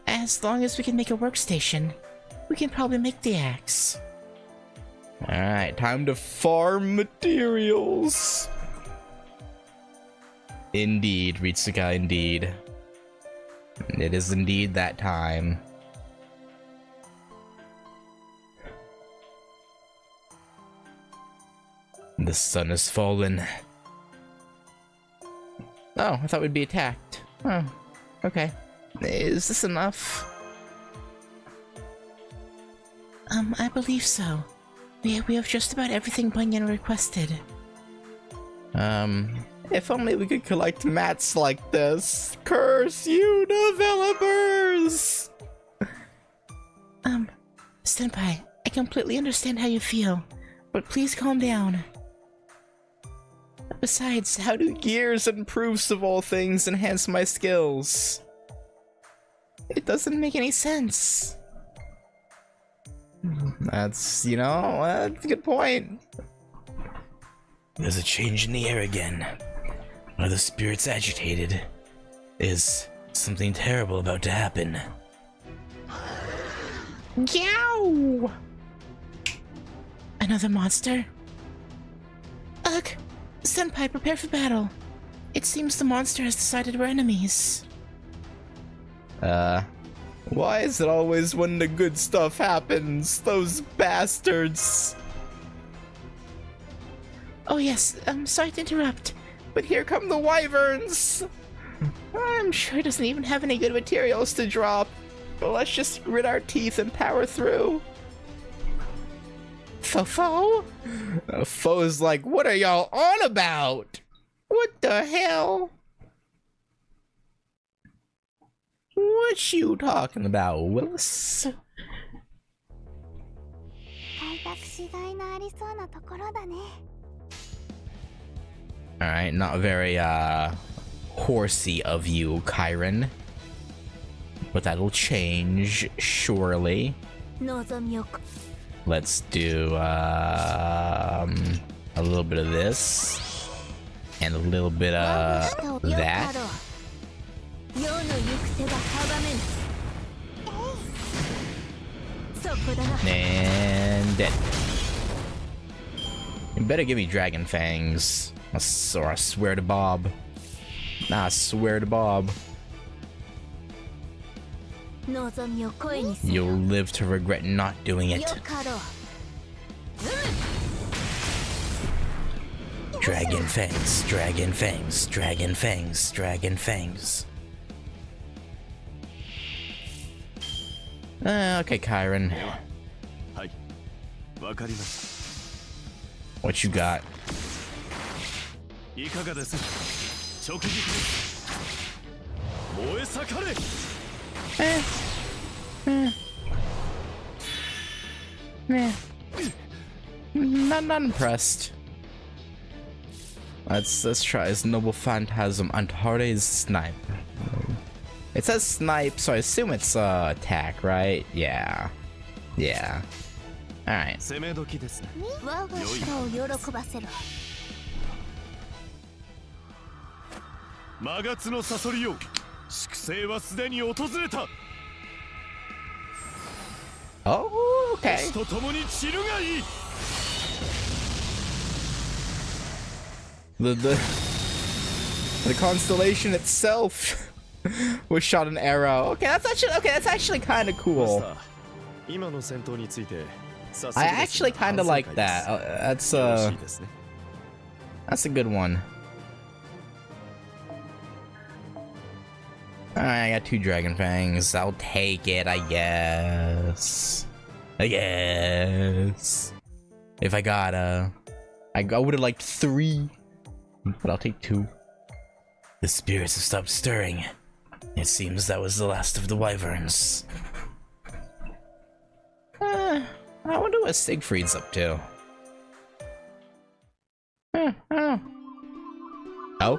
As long as we can make a workstation, we can probably make the axe. Alright, time to farm materials. Indeed, Ritsuka, indeed. It is indeed that time. The sun has fallen. Oh, I thought we'd be attacked. Oh, okay. Is this enough? I believe so. We have just about everything Bunyan requested. If only we could collect mats like this. Curse you, developers! Senpai, I completely understand how you feel, but please calm down. Besides, How do gears and proofs of all things enhance my skills? it doesn't make any sense. That's, you know, that's a good point. There's a change in the air again. Are the spirits agitated? Is something terrible about to happen? Yow! Another monster? Ugh! Senpai, prepare for battle. It seems the monster has decided we're enemies. Why is it always when the good stuff happens? Those bastards. Oh yes, I'm sorry to interrupt. But here come the wyverns. I'm sure it doesn't even have any good materials to drop. But let's just grit our teeth and power through. Fofo? Foe's like, what are y'all on about? What the hell? What you talking about, Willis? Alright, not very, horsey of you, Kyron. But that'll change, surely. Let's do, a little bit of this. And a little bit of that. And dead. You better give me dragon fangs. Or I swear to Bob. Nah, I swear to Bob. You'll live to regret not doing it. Dragon fangs, dragon fangs, dragon fangs, dragon fangs. Okay, Kyron. わかりまし What you got? た。いかがです。直撃です。燃え盛れ。Not impressed. Let's try his noble phantasm Antares snipe. It says snipe, so I assume it's attack, right? Yeah. Yeah. Alright. 攻め時ですね。我が舌を喜ばせろ。魔月のサソリよ。粛清はすでに訪れた。 Oh, okay. 星と共に散るがいい。 The constellation itself was shot an arrow. Okay, that's actually kind of cool. 今の戦闘について。 I actually kind of like that. That's a good one. Alright, I got 2 dragon fangs. I'll take it, I guess. If I gotta. I would have liked 3, but I'll take 2. The spirits have stopped stirring. It seems that was the last of the wyverns. I wonder what Siegfried's up to. I don't know. Oh?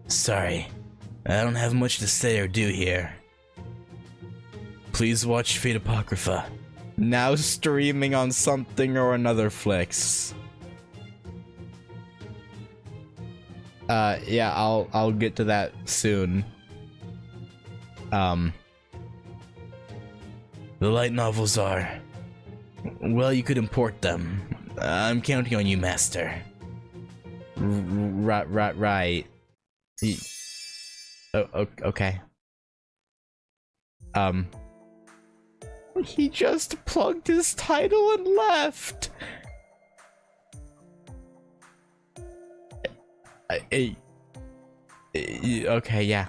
Sorry, I don't have much to say or do here. Please watch Fate Apocrypha. Now streaming on something or another flicks. Yeah, I'll get to that soon. The light novels are... well, you could import them. I'm counting on you, Master. Right. Oh, okay. He just plugged his title and left. Okay, yeah.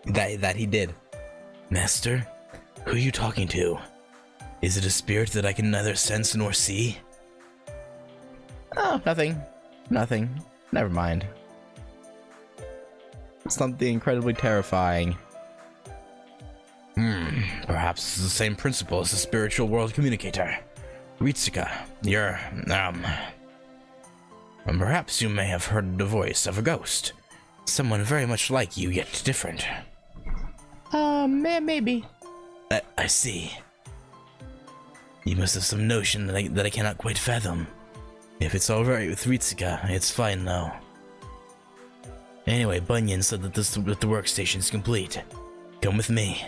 That he did. Master? Who are you talking to? Is it a spirit that I can neither sense nor see? Oh, nothing. Never mind. Something incredibly terrifying. Perhaps it's the same principle as the spiritual world communicator. Ritsuka, you're, and perhaps you may have heard the voice of a ghost. Someone very much like you, yet different. Maybe. I see. You must have some notion that I cannot quite fathom. If it's alright with Ritsuka, it's fine though. Anyway, Bunyan said that the workstation's complete. Come with me.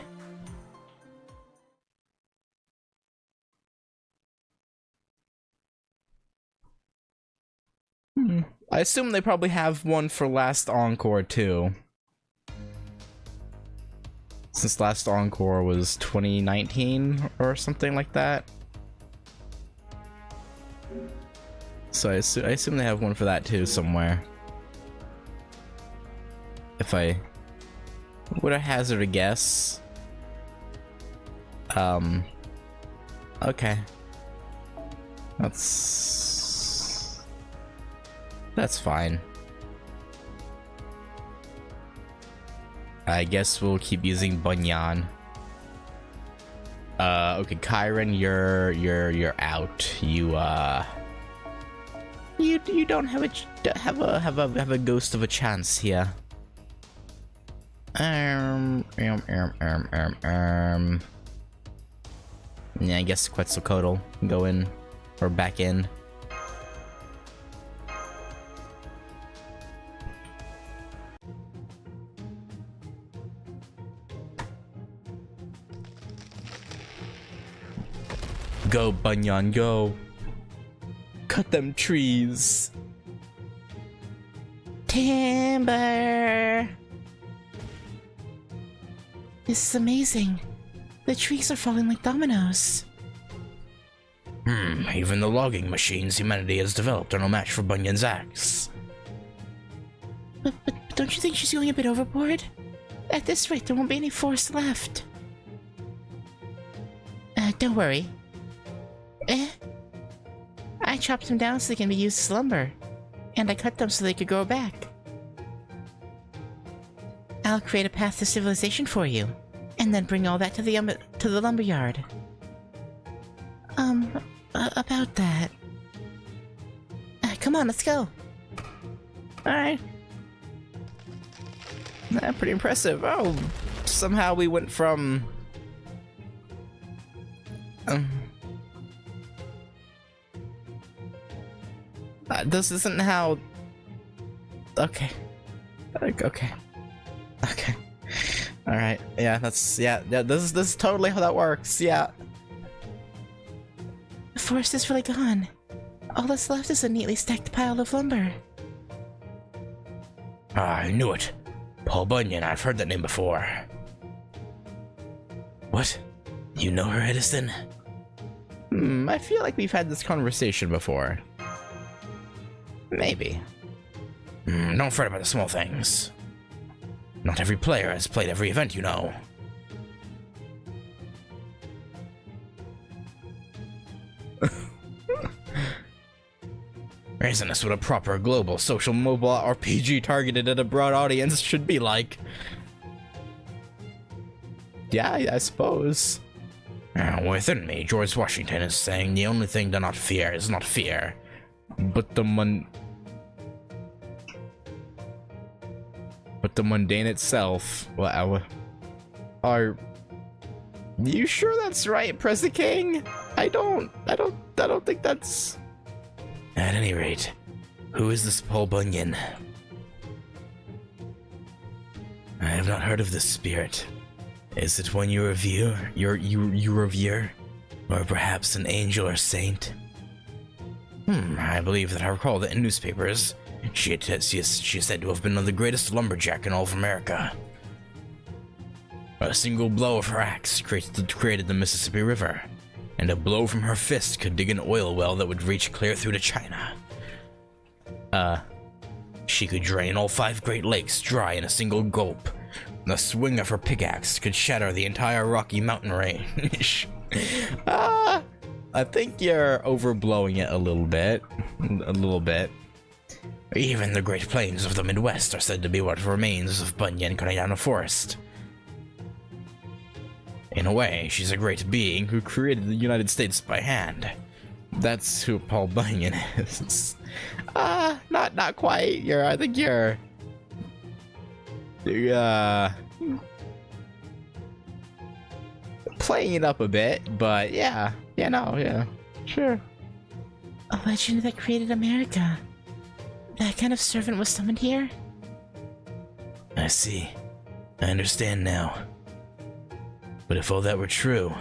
I assume they probably have one for Last Encore too. Since Last Encore was 2019 or something like that. So I assume they have one for that too somewhere. If I would I hazard a guess. Okay. That's fine. I guess we'll keep using Bunyan. Okay, Kyron, you're out. You don't have a ghost of a chance here. Yeah, I guess Quetzalcoatl can go in or back in. Go, Bunyan, go. Cut them trees. Timber! This is amazing. The trees are falling like dominoes. Even the logging machines humanity has developed are no match for Bunyan's axe. don't you think she's going a bit overboard? At this rate, there won't be any forest left. Don't worry. I chopped them down so they can be used as lumber. And I cut them so they could grow back. I'll create a path to civilization for you. And then bring all that to the lumberyard. About that. Come on, let's go. Alright. Pretty impressive. Oh, somehow we went from... this isn't how... Okay. Okay. Alright, yeah, this is totally how that works, yeah. The forest is really gone. All that's left is a neatly stacked pile of lumber. I knew it. Paul Bunyan, I've heard that name before. What? You know her, Edison? I feel like we've had this conversation before. Maybe. Don't fret about the small things. Not every player has played every event, you know. Isn't this what a proper global social mobile RPG targeted at a broad audience should be like? Yeah, I suppose. Within me, George Washington is saying the only thing to not fear is not fear, but the mundane itself. Wow. Are you sure that's right, President King? I don't think that's... At any rate, who is this Paul Bunyan? I have not heard of this spirit. Is it one you revere? You revere? Or perhaps an angel or saint? I believe that I recall that in newspapers, she is said to have been the greatest lumberjack in all of America. A single blow of her axe created the Mississippi River, and a blow from her fist could dig an oil well that would reach clear through to China. She could drain all 5 Great Lakes dry in a single gulp. The swing of her pickaxe could shatter the entire Rocky Mountain range. I think you're overblowing it a little bit. Even the Great Plains of the Midwest are said to be what remains of Bunyan cutting down a forest. In a way, she's a great being who created the United States by hand. That's who Paul Bunyan is. Not quite. I think you're playing it up a bit, but yeah, sure. A legend that created America. That kind of servant was summoned here? I see. I understand now. But if all that were true,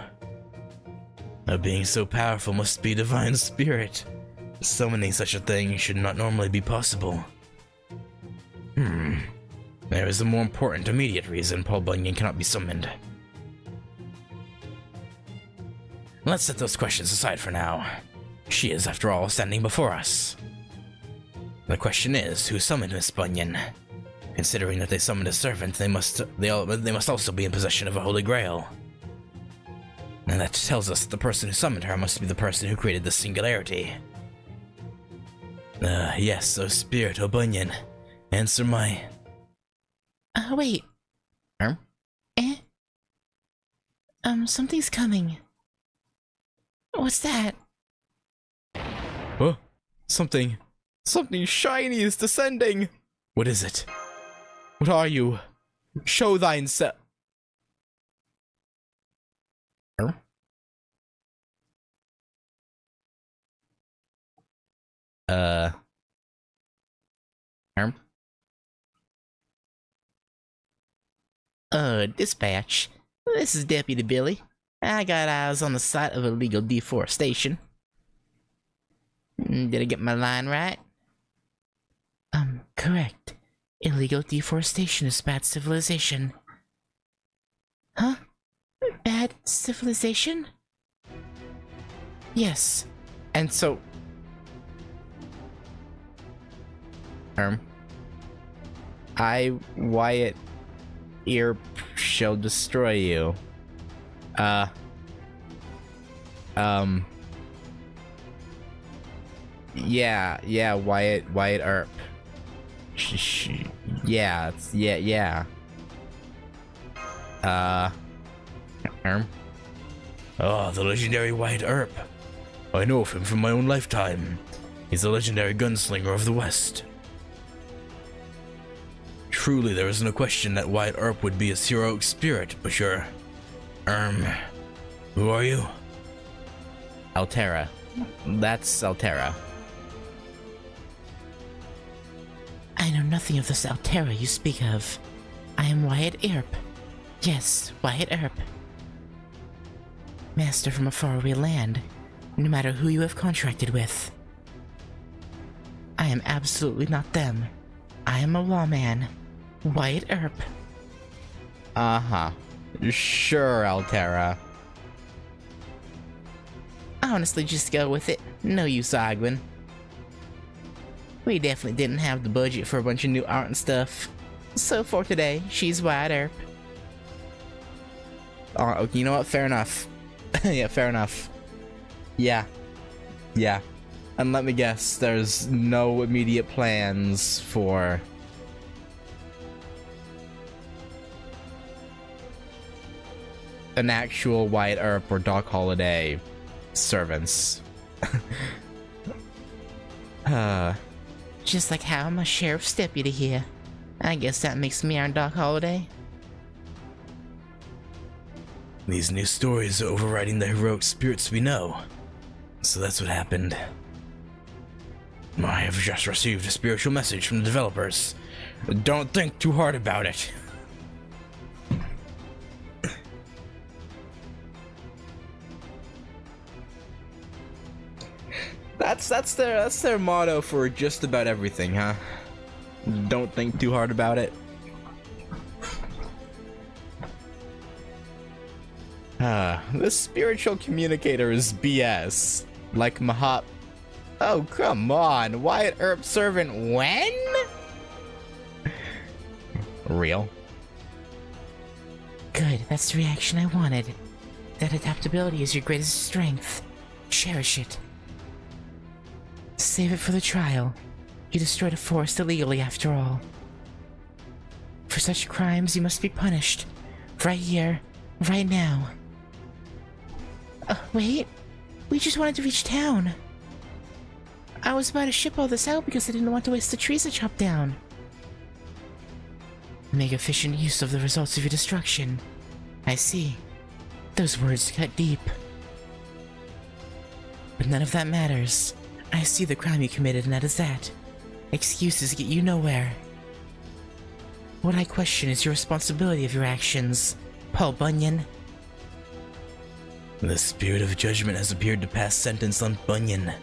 a being so powerful must be a divine spirit. Summoning such a thing should not normally be possible. There is a more important, immediate reason Paul Bunyan cannot be summoned. Let's set those questions aside for now. She is, after all, standing before us. The question is, who summoned Miss Bunyan? Considering that they summoned a servant, they must also be in possession of a Holy Grail. And that tells us that the person who summoned her must be the person who created the singularity. Yes, O Spirit, O Bunyan. Answer my... Wait. Huh? Something's coming. What's that? Oh, something shiny is descending. What is it? What are you? Show thyself. Huh? Dispatch. This is Deputy Billy. I got eyes on the site of illegal deforestation. Did I get my line right? Correct. Illegal deforestation is bad civilization. Huh? Bad civilization? Yes. And so... I, Wyatt Earp, shall destroy you. Yeah, Wyatt Earp. Yeah, yeah. Ah, the legendary Wyatt Earp. I know of him from my own lifetime. He's the legendary gunslinger of the West. Truly, there is no question that Wyatt Earp would be his heroic spirit, but you're... who are you? Altera. That's Altera. I know nothing of this Altera you speak of. I am Wyatt Earp. Yes, Wyatt Earp. Master from a faraway land, no matter who you have contracted with. I am absolutely not them. I am a lawman, Wyatt Earp. Uh-huh. Sure, Altera. Honestly, just go with it. No use arguing. We definitely didn't have the budget for a bunch of new art and stuff. So for today, she's Wyatt Earp. Okay, you know what? Fair enough. Yeah, fair enough. Yeah. And let me guess, there's no immediate plans for... an actual Wyatt Earp or Doc Holliday servants. Just like how I'm a sheriff's deputy here. I guess that makes me our Doc Holliday. These new stories are overriding the heroic spirits we know. So that's what happened. I have just received a spiritual message from the developers. Don't think too hard about it. That's their motto for just about everything, huh? Don't think too hard about it. This spiritual communicator is BS. Like Mahop. Oh, come on. Wyatt Earp servant when? Real. Good, that's the reaction I wanted. That adaptability is your greatest strength. Cherish it. Save it for the trial. You destroyed a forest illegally after all. For such crimes, you must be punished. Right here, right now. Wait. We just wanted to reach town. I was about to ship all this out because I didn't want to waste the trees I chopped down. Make efficient use of the results of your destruction. I see. Those words cut deep. But none of that matters. I see the crime you committed, and that is that. Excuses get you nowhere. What I question is your responsibility of your actions, Paul Bunyan. The spirit of judgment has appeared to pass sentence on Bunyan.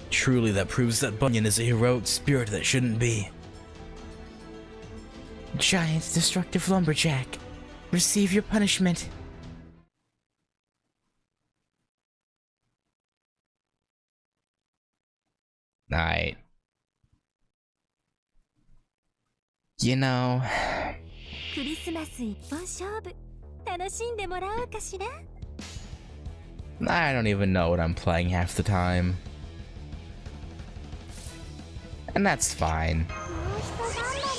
Truly, that proves that Bunyan is a heroic spirit that shouldn't be. Giant destructive lumberjack. Receive your punishment. Alright. You know... クリスマス一本勝負楽しんでもらおうかしら I don't even know what I'm playing half the time. And that's fine. もう一頑張り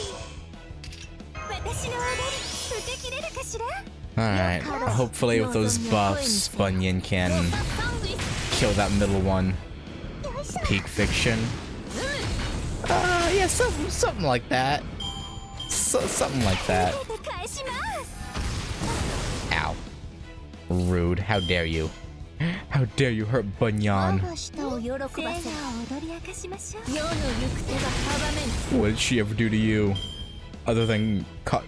私の踊り受け切れるかしら Alright, hopefully with those buffs, Bunyan can kill that middle one. Peak Fiction. Yeah, something like that. Something like that. Ow. Rude. How dare you. How dare you hurt Bunyan. What did she ever do to you? Other than cut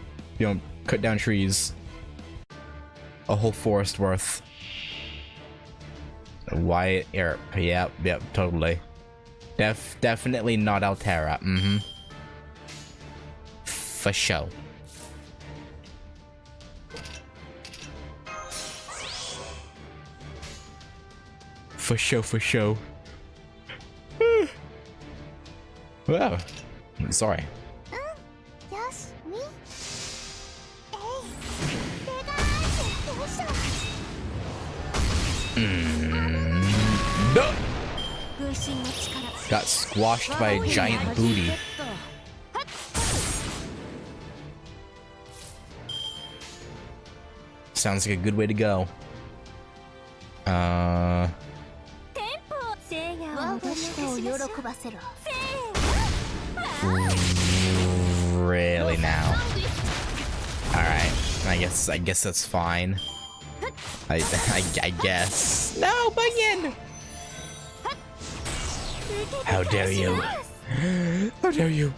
down trees. A whole forest worth. Wyatt Earp. Yep, totally. Definitely not Altera. For sure. For sure. Wow. Sorry. よし Duh! 分身の力 Got squashed by a giant booty. Sounds like a good way to go. 聖夜を戻してを喜ばせろ Really now? Alright, I guess that's fine. I guess. No, Bunyan! How dare you? How dare you?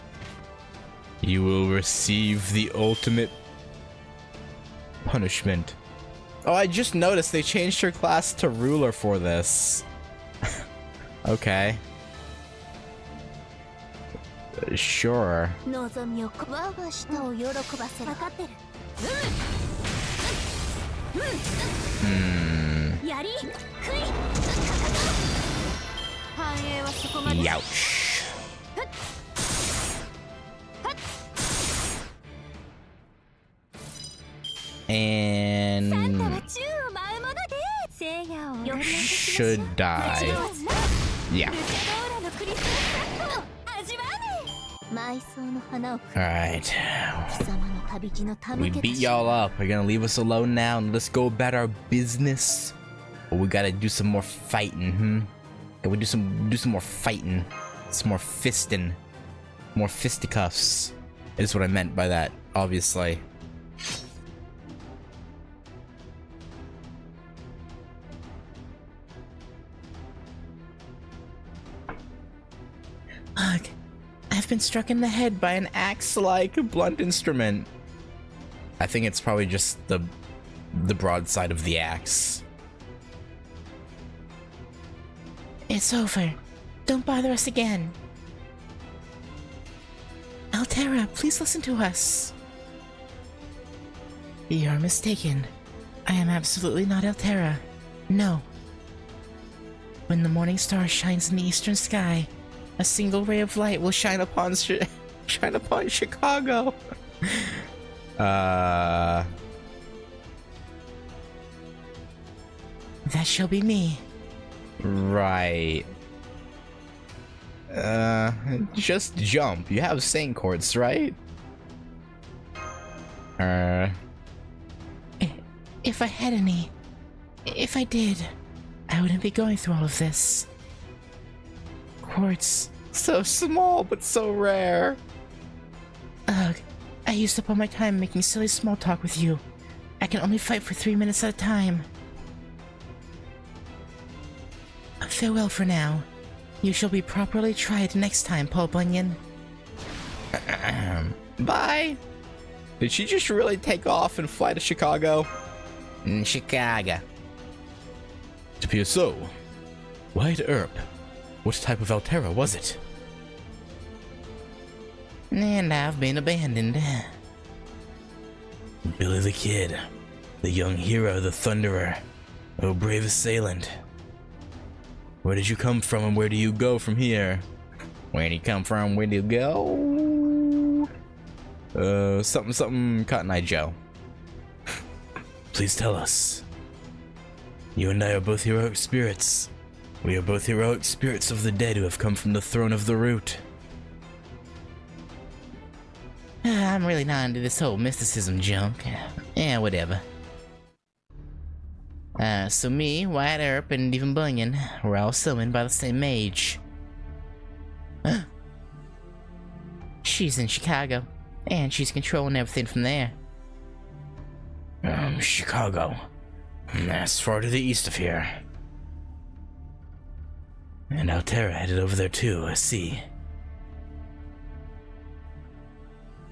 You will receive the ultimate punishment. Oh, I just noticed they changed her class to ruler for this. Okay. Sure. 望みを我が舌を喜ばせろ分かってるやり食い繁栄はそこまで Youch. And 宙を舞うもので聖夜を呼び should die. Yeah. ルチャドーラのクリスマスサットを味わうね埋葬の花を Alright. 貴様の旅路のた We めけ beat y'all up. You're gonna leave us alone now and let's go about our business. Or we gotta do some more fighting, Can we do some more fighting? Some more fisting. More fisticuffs. Is what I meant by that, obviously. Ugh. I've been struck in the head by an Axe-like blunt instrument. I think it's probably just the broadside of the axe. It's over. Don't bother us again. Altera, please listen to us. You're mistaken. I am absolutely not Altera. No. When the morning star shines in the eastern sky, a single ray of light will shine upon Chicago. That shall be me. Right. Just jump. You have Saint chords, right? If I had any, if I did, I wouldn't be going through all of this. Quartz. So small, but so rare. Ugh, I used up all my time making silly small talk with you. I can only fight for 3 minutes at a time. Farewell for now. You shall be properly tried next time, Paul Bunyan. Bye. Did she just really take off and fly to Chicago? Chicago. To appear so. White Earp. What type of Altera was it? And I've been abandoned. Billy the Kid. The young hero, the Thunderer. Oh, brave assailant. Where did you come from and where do you go from here? Where do you come from? Where do you go? Something Cotton Eye Joe. Please tell us. You and I are both heroic spirits. We are both heroic spirits of the dead who have come from the throne of the root. I'm really not into this whole mysticism junk. Yeah, whatever. So me, White Earp, and even Bunyan were all summoned by the same mage. She's in Chicago, and she's controlling everything from there. Chicago. That's far to the east of here. And Altera headed over there too, I see.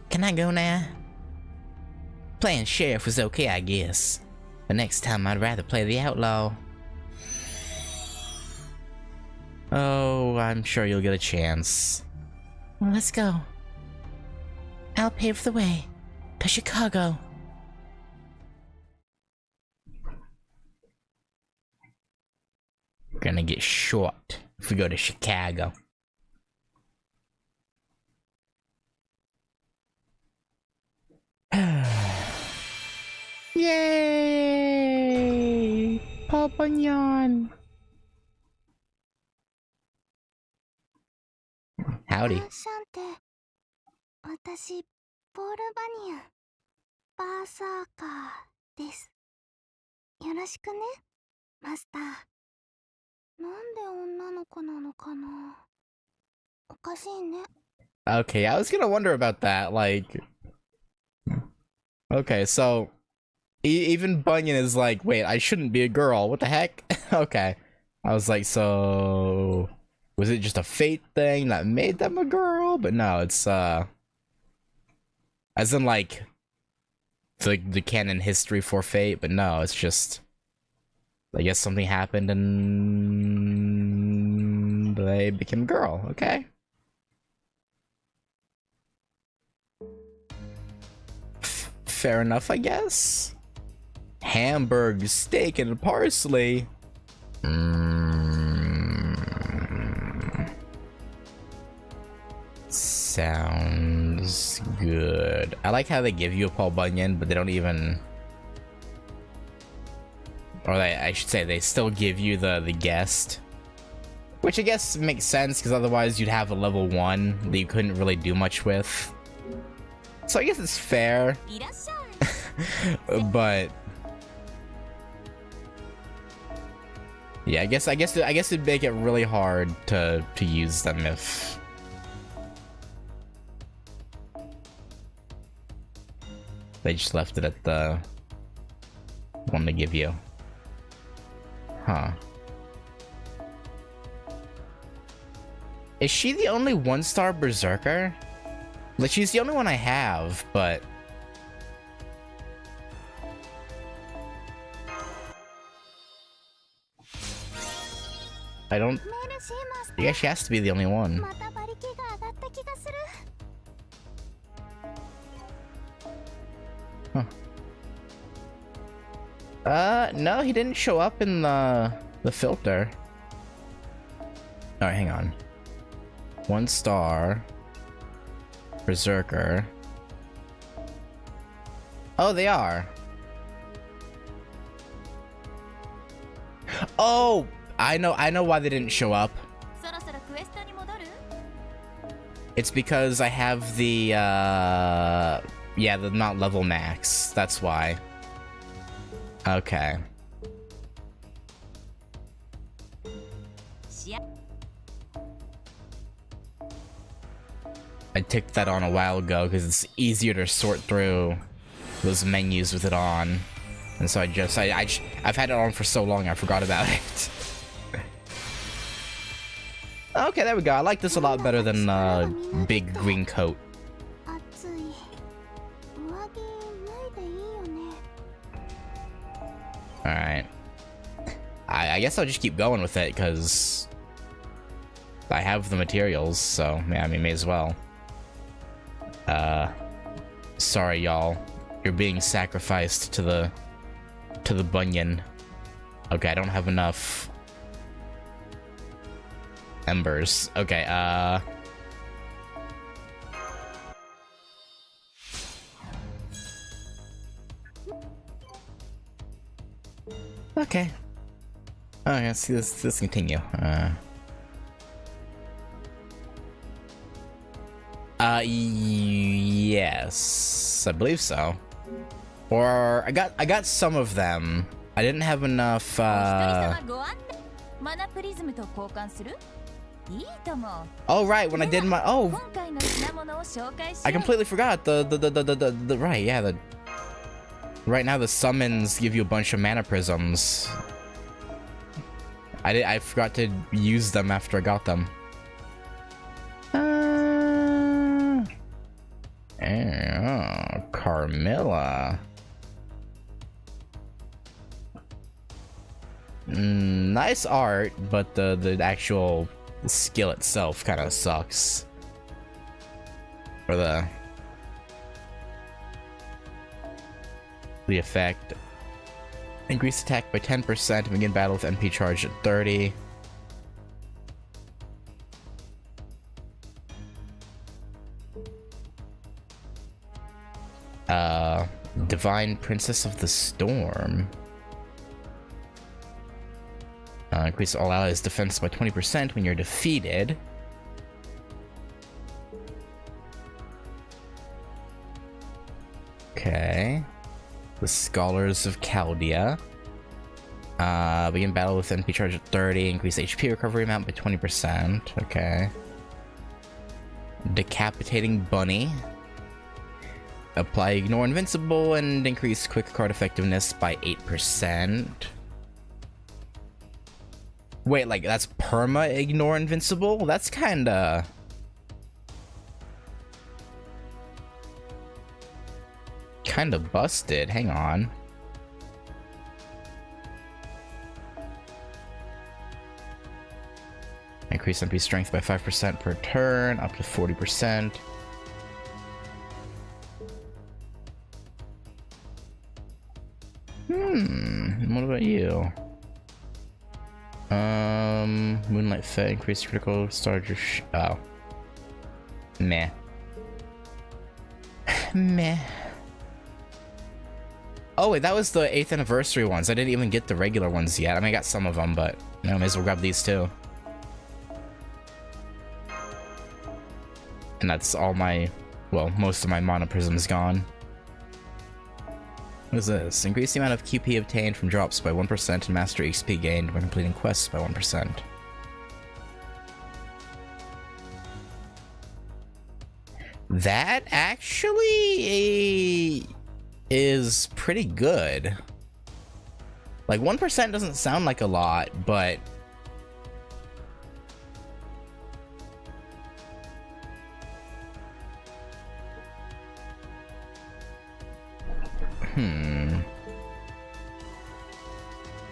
Can I go now? Playing sheriff was okay, I guess. But next time I'd rather play the outlaw. Oh, I'm sure you'll get a chance. Well, let's go. I'll pave the way to Chicago. We're gonna get short if we go to Chicago. Yay! Paul Paul Bunyan. Howdy. シャンテ、私、ポール・バニアン、バーサーカーです。よろしくね、マスター。なんで女の子なのかな。おかしいね。 Okay, I was gonna wonder about that. Like, okay, so even Bunyan is like, wait, I shouldn't be a girl. What the heck? Okay, I was like, so was it just a fate thing that made them a girl? But no, it's as in like the canon history for fate. But no, it's just, I guess something happened and they became a girl. Okay. Fair enough, I guess. Hamburg, steak, and parsley. Sounds good. I like how they give you a Paul Bunyan, but they don't even... Or I should say, they still give you the guest. Which I guess makes sense, because otherwise you'd have a level 1 that you couldn't really do much with. So I guess it's fair. But yeah, I guess it'd make it really hard to use them if they just left it at the one to give you. Huh. Is she the only 1-star berserker? Like, she's the only one I have, but I don't... Yeah, she has to be the only one. Huh. No, he didn't show up in the filter. Alright, hang on. 1-star. Berserker. Oh, they are. Oh! I know why they didn't show up. It's because I have the, yeah, the not level max. That's why. Okay. I ticked that on a while ago because it's easier to sort through those menus with it on. And so I've had it on for so long I forgot about it. Okay, there we go. I like this a lot better than big green coat. Alright. I guess I'll just keep going with it, because I have the materials, so yeah, I mean, may as well. Sorry, y'all. You're being sacrificed to the Bunyan. Okay, I don't have enough embers. Okay, okay. Oh, yeah, see, let's continue. Yes, I believe so. Or I got some of them. I didn't have enough. Oh right, when I did my I completely forgot the right, yeah, the right now the summons give you a bunch of mana prisms. I forgot to use them after I got them. Oh, Carmilla. Nice art, but the actual skill itself kind of sucks. For the effect. Increase attack by 10%, begin battle with MP charge at 30. Divine Princess of the Storm. Increase all allies' defense by 20% when you're defeated. Okay. The Scholars of Chaldea. Begin battle with NP charge at 30. Increase HP recovery amount by 20%. Okay. Decapitating Bunny. Apply Ignore Invincible and increase quick card effectiveness by 8%. Wait, like that's perma Ignore Invincible? That's kinda... kinda busted. Hang on. Increase MP strength by 5% per turn, up to 40%. What about you? Moonlight Fate, increase critical starter oh. Meh. Meh. Oh wait, that was the 8th anniversary ones. I didn't even get the regular ones yet. I mean, I got some of them, but I may as well grab these too. And that's all my, well, most of my mana prisms gone. What is this? Increase the amount of QP obtained from drops by 1% and master XP gained when completing quests by 1%. That actually is pretty good. Like 1% doesn't sound like a lot, but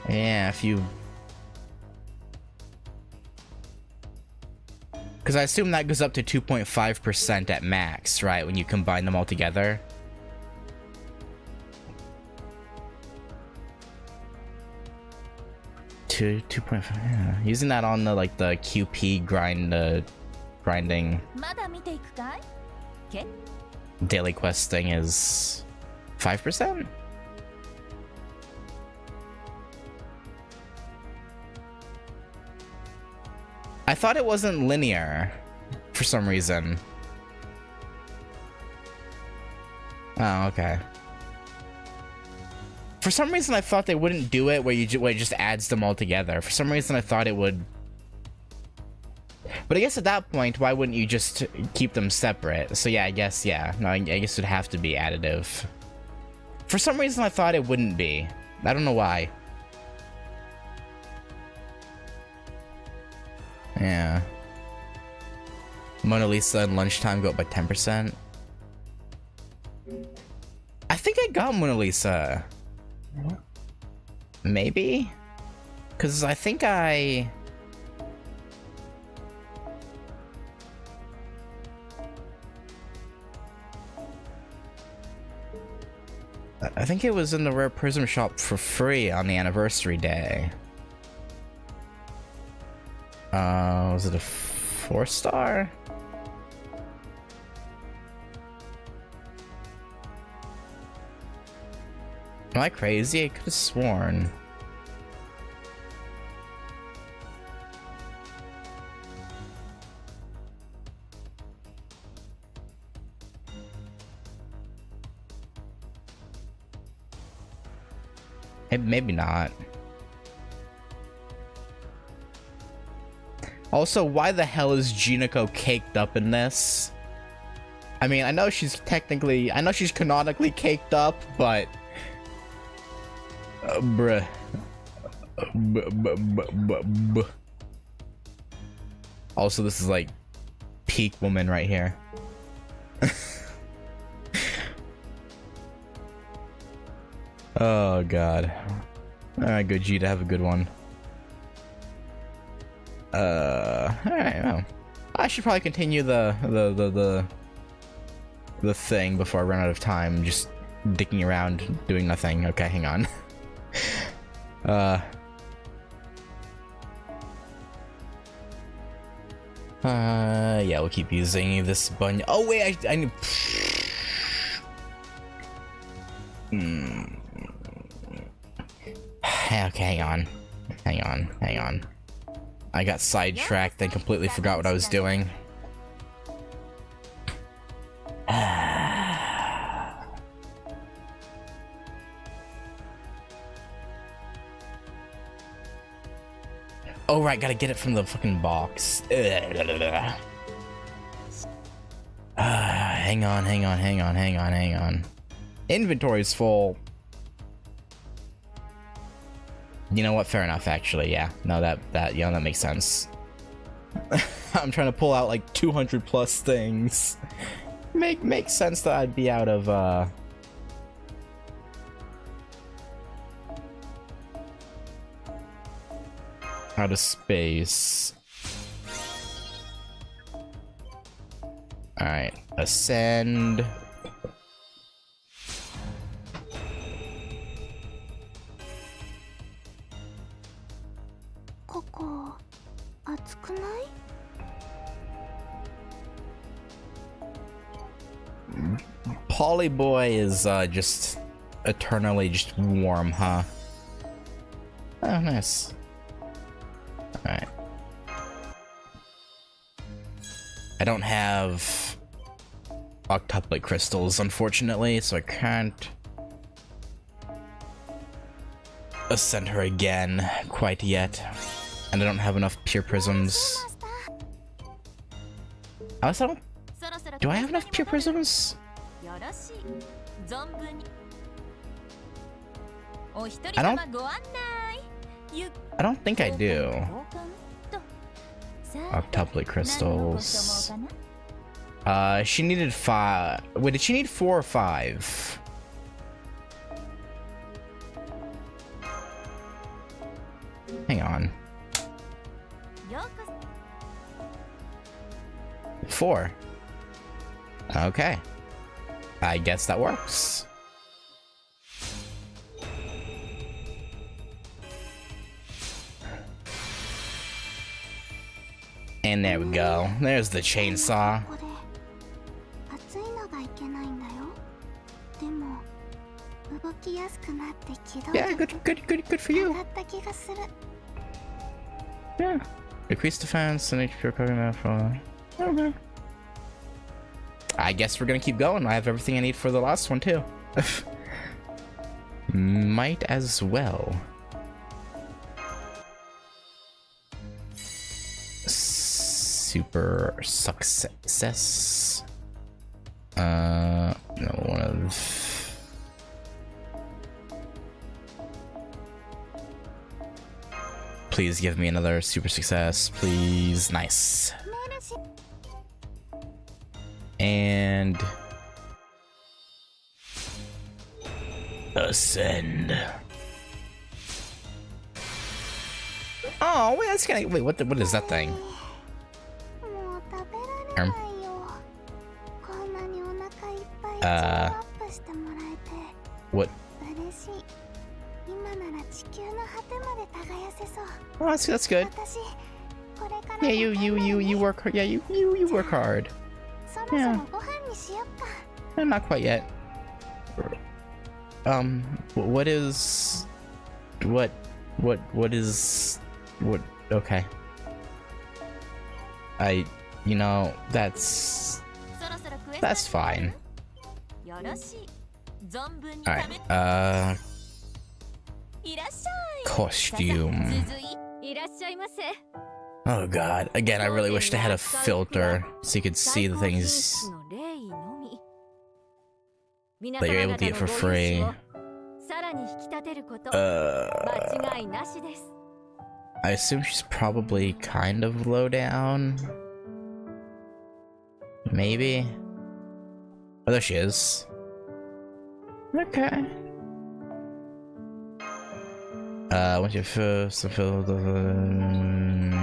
yeah, if you... Because I assume that goes up to 2.5% at max, right? When you combine them all together. To 2.5, yeah. Using that on the, like, the QP grinding daily quest thing is 5%? I thought it wasn't linear for some reason. Oh, okay. For some reason, I thought they wouldn't do it where where it just adds them all together. For some reason, I thought it would. But I guess at that point, why wouldn't you just keep them separate? So yeah, I guess, yeah. No, I guess it'd have to be additive. For some reason, I thought it wouldn't be. I don't know why. Yeah. Mona Lisa and lunchtime go up by 10%. I think I got Mona Lisa. Maybe? Because I think I think it was in the Rare Prism shop for free on the anniversary day. Was it a 4-star? Am I crazy? I could have sworn. Maybe not. Also, why the hell is Jinako caked up in this? I mean, I know she's canonically caked up, but... bruh. Also, this is like peak woman right here. Oh god. Alright, Gogeta, have a good one. Alright, well. I should probably continue the thing before I run out of time, just dicking around, doing nothing. Okay, hang on. Yeah, we'll keep using this button. Oh wait, I need... Okay, hang on. hang on. I got sidetracked and completely forgot what I was doing. Oh right, gotta get it from the fucking box. Hang on. Inventory's full. You know what? Fair enough, actually. Yeah. No, that makes sense. I'm trying to pull out like 200 plus things. Makes sense that I'd be out of space. All right, ascend. Polly Boy is just eternally just warm, huh? Oh, nice. Alright. I don't have octuplate crystals, unfortunately, so I can't ascend her again quite yet. And I don't have enough pure prisms. Also, do I have enough pure prisms? I don't think I do. Octuplate crystals. She needed 5. Wait, did she need 4 or 5? Hang on. 4. Okay. I guess that works. And there we go. There's the chainsaw. Yeah, good for you. Yeah. Increase defense and HP recovery now for... Okay. I guess we're gonna keep going. I have everything I need for the last one too. Might as well. Super success. No, one of... Please give me another super success, please. Nice. And ascend. Oh, wait, that's gonna wait. What is that thing? What? Oh, that's good. Yeah, you work hard. Yeah, you work hard. Yeah. No, not quite yet. What is... Okay. That's fine. Alright, costume. Oh god, again, I really wished I had a filter so you could see the things that you're able to get for free. I assume she's probably kind of low down. Maybe. Oh, there she is. Okay. Once you first fill the...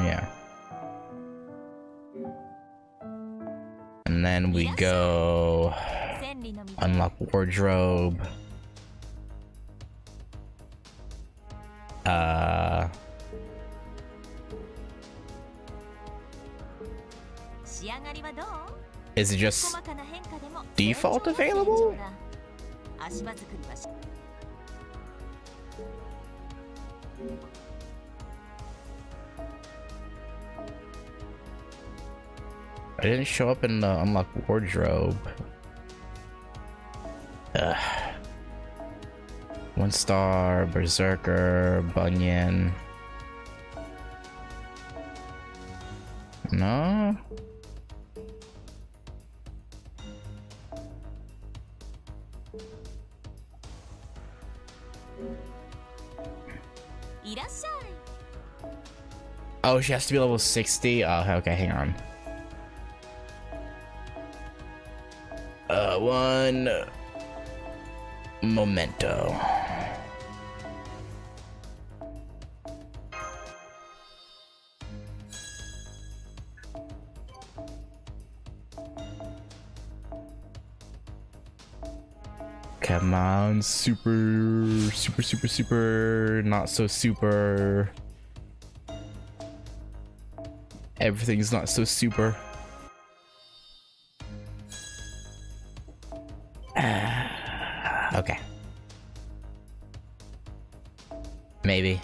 yeah. And then we go... unlock wardrobe. Is it just default available? I didn't show up in the unlock wardrobe. Ugh. 1 star, Berserker, Bunyan. No? Oh, she has to be level 60? Oh, okay, hang on. 1 memento. Come on, super, not so super. Everything's not so super. Okay. Maybe.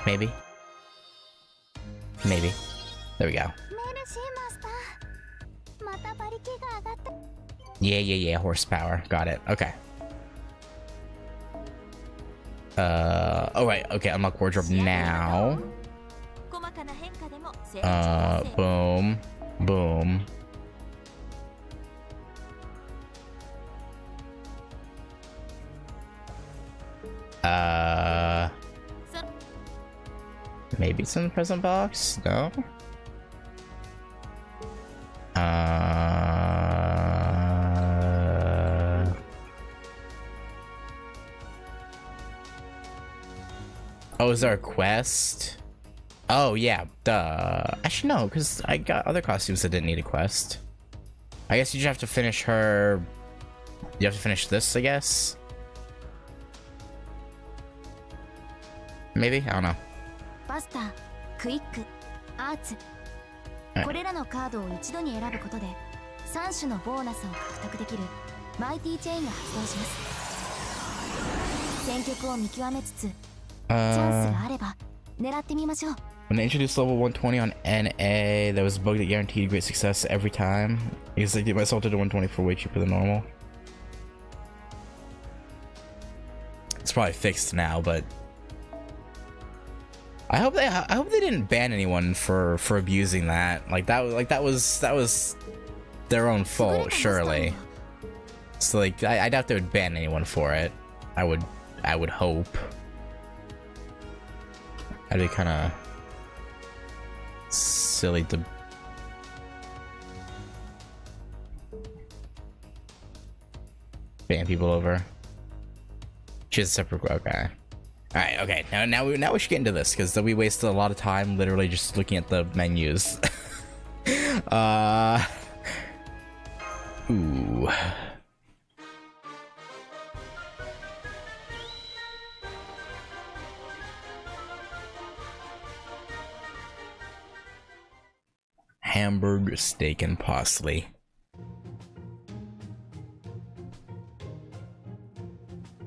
There we go. Yeah, horsepower. Got it. Okay. Oh right, okay, unlock wardrobe now. Boom. Maybe it's in the present box? No? Oh, is there a quest? Oh, yeah, duh. Actually, no, because I got other costumes that didn't need a quest. I guess you just have to finish her... You have to finish this, I guess? Maybe? I don't know. Buster, Quick, Arts. これらのカードを一度に選ぶことで3種のボーナスを獲得できるマイティチェーンが発動します。戦局を見極めつつチャンスがあれば狙ってみましょう。When they introduced level 120 on NA, there was a bug that guaranteed great success every time. Because they did myself to the 124 way cheaper than normal. It's probably fixed now, but I hope they didn't ban anyone for abusing that. That was their own fault, surely. So like I doubt they would ban anyone for it. I would hope. That'd be kind of silly to ban people over. She has a separate. Okay. All right. Okay. Now we should get into this because we wasted a lot of time literally just looking at the menus. Ooh. Hamburger, steak, and parsley.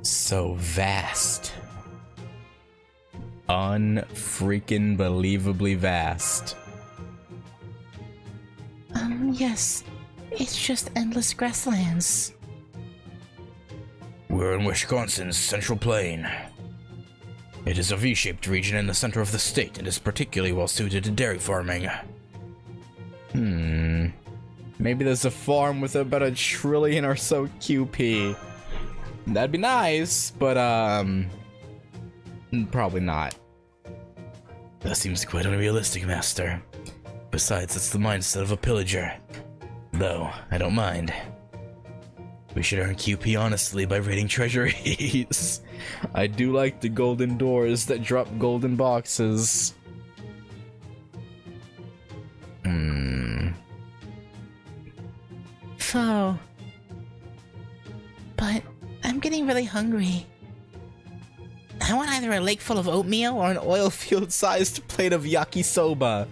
So vast. Unfreaking believably vast. Yes. It's just endless grasslands. We're in Wisconsin's Central Plain. It is a V-shaped region in the center of the state and is particularly well suited to dairy farming. Maybe there's a farm with about 1 trillion or so QP. That'd be nice, but probably not. That seems quite unrealistic, Master. Besides, it's the mindset of a pillager. Though, I don't mind. We should earn QP honestly by raiding treasuries. I do like the golden doors that drop golden boxes. Pho. But I'm getting really hungry. I want either a lake full of oatmeal Or an oil field sized plate of yakisoba.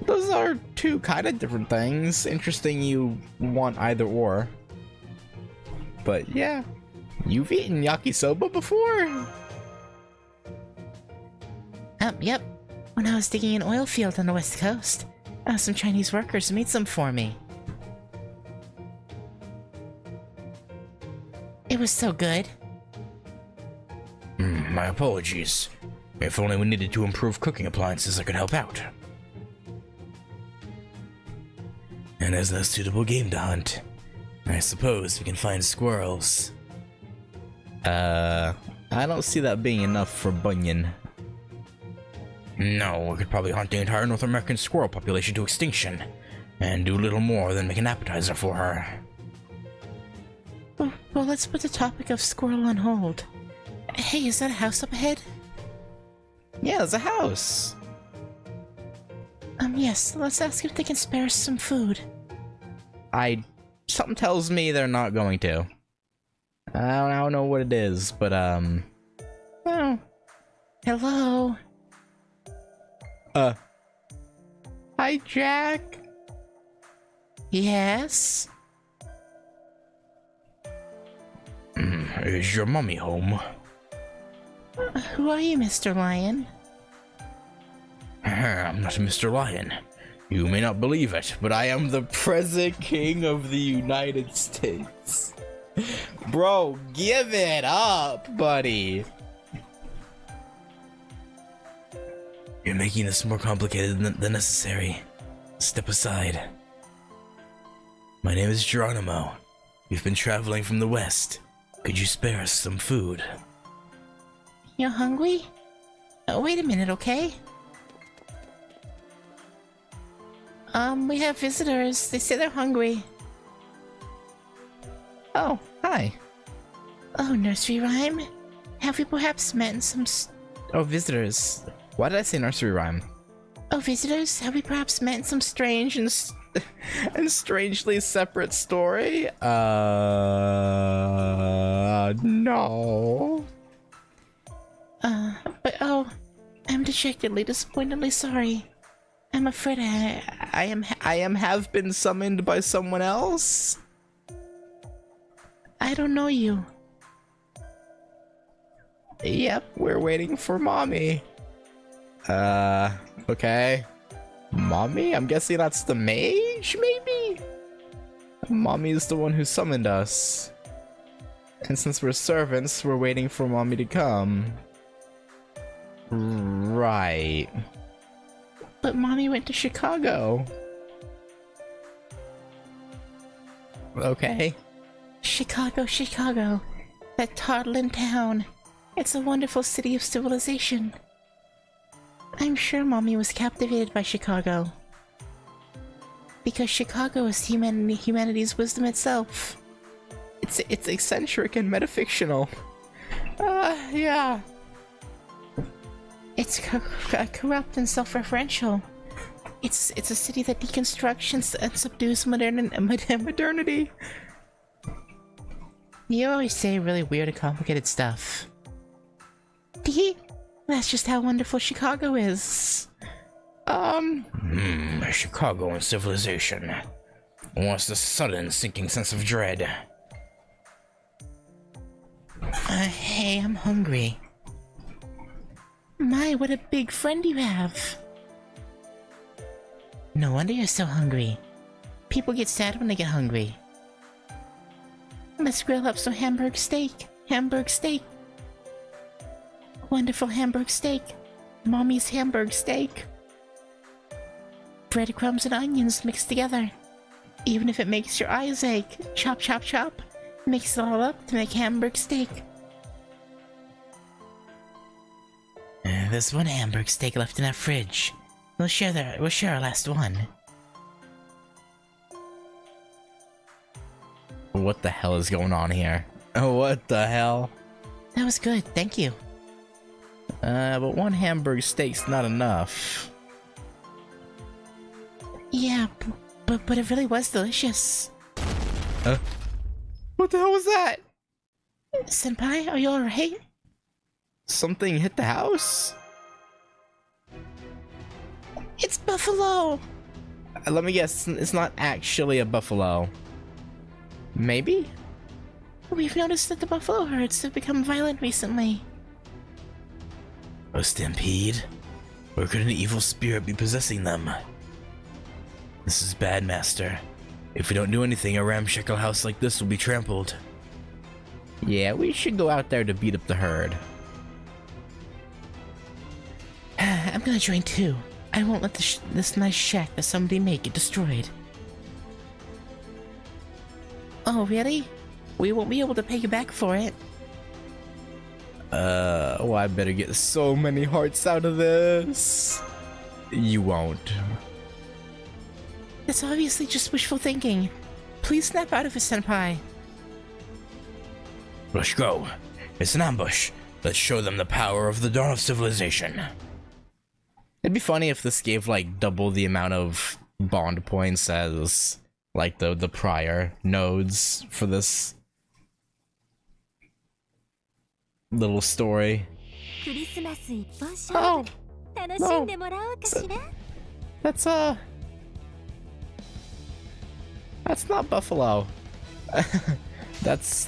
Those are 2 kind of different things. Interesting you want either or. But yeah, you've eaten yakisoba before? Yep. When I was digging an oil field on the west coast, some Chinese workers made some for me. It was so good. My apologies. If only we needed to improve cooking appliances, I could help out. And there's no suitable game to hunt. I suppose we can find squirrels. I don't see that being enough for Bunyan. No, we could probably hunt the entire North American squirrel population to extinction, and do little more than make an appetizer for her. Well, let's put the topic of squirrel on hold. Hey, is that a house up ahead? Yeah, there's a house. Yes, let's ask if they can spare us some food. Something tells me they're not going to. I don't know what it is, but Oh. Hello? Hi, Jack. Yes? Is your mummy home? Who are you, Mr. Lion? I'm not Mr. Lion. You may not believe it, but I am the Present King of the United States. Bro, give it up, buddy. You're making this more complicated than necessary. Step aside. My name is Geronimo. We've been traveling from the west. Could you spare us some food? You're hungry? Wait a minute, okay? We have visitors. They say they're hungry. Oh, hi. Oh, nursery rhyme? Have we perhaps met in some Oh, visitors. Why did I say nursery rhyme? Oh, visitors? Have we perhaps met in some Strange and strangely separate story? No. But oh, I'm dejectedly, disappointedly sorry. I'm afraid I have been summoned by someone else? I don't know you. Yep, we're waiting for mommy. Okay. Mommy? I'm guessing that's the mage, maybe? Mommy's the one who summoned us. And since we're servants, we're waiting for mommy to come. Right. But mommy went to Chicago. Okay. Chicago, Chicago. That toddling town. It's a wonderful city of civilization. I'm sure mommy was captivated by Chicago. Because Chicago is humanity's wisdom itself. It's eccentric and metafictional. Yeah. It's corrupt and self-referential. It's a city that deconstructs and subdues modernity. You always say really weird and complicated stuff. That's just how wonderful Chicago is. Chicago and civilization. What's the sudden sinking sense of dread? Hey, I'm hungry. My, what a big friend you have. No wonder you're so hungry. People get sad when they get hungry. Let's grill up some Hamburg steak. Hamburg steak. Wonderful Hamburg steak. Mommy's Hamburg steak. Breadcrumbs and onions mixed together. Even if it makes your eyes ache. Chop, chop, chop. Mix it all up to make Hamburg steak. There's one Hamburg steak left in our fridge. We'll share our last one. What the hell is going on here? What the hell? That was good, thank you. But one Hamburg steak's not enough. Yeah, but it really was delicious. What the hell was that? Senpai, are you alright? Something hit the house? It's buffalo! Let me guess, it's not actually a buffalo. Maybe? We've noticed that the buffalo herds have become violent recently. A stampede? Or could an evil spirit be possessing them? This is bad, Master. If we don't do anything, a ramshackle house like this will be trampled. Yeah, we should go out there to beat up the herd. I'm gonna join too. I won't let this nice shack that somebody made get destroyed. Oh, really? We won't be able to pay you back for it. Oh, I better get so many hearts out of this. You won't. That's obviously just wishful thinking. Please snap out of it, Senpai. Let's go. It's an ambush. Let's show them the power of the dawn of civilization. It'd be funny if this gave like double the amount of bond points as like the prior nodes for this little story. Oh, no. That's not buffalo. that's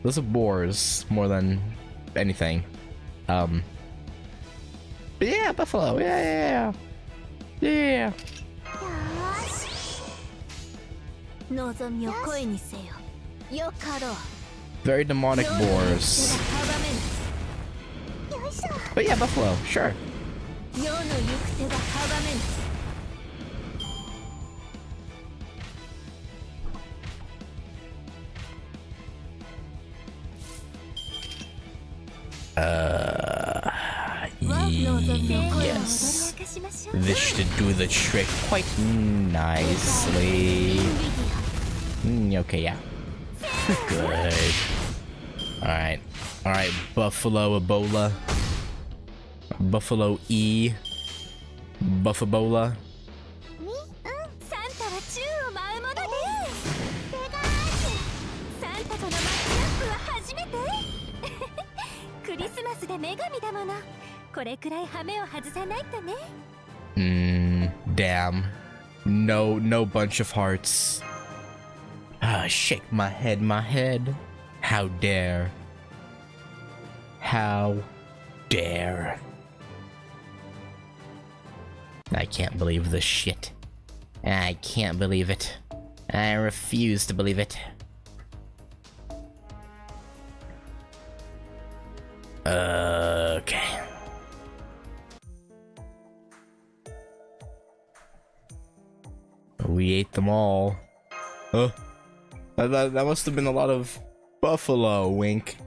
those are boars more than anything. But yeah, buffalo. Yeah. Very demonic boars. But yeah, buffalo, sure. Yes. This should do the trick quite nicely. Okay, yeah. Good. Alright, Buffalo Ebola. Buffalo E. Buffabola. Damn. No bunch of hearts. Shake my head. How dare. I can't believe this shit. I can't believe it. I refuse to believe it. Okay. We ate them all. That must have been a lot of buffalo, wink.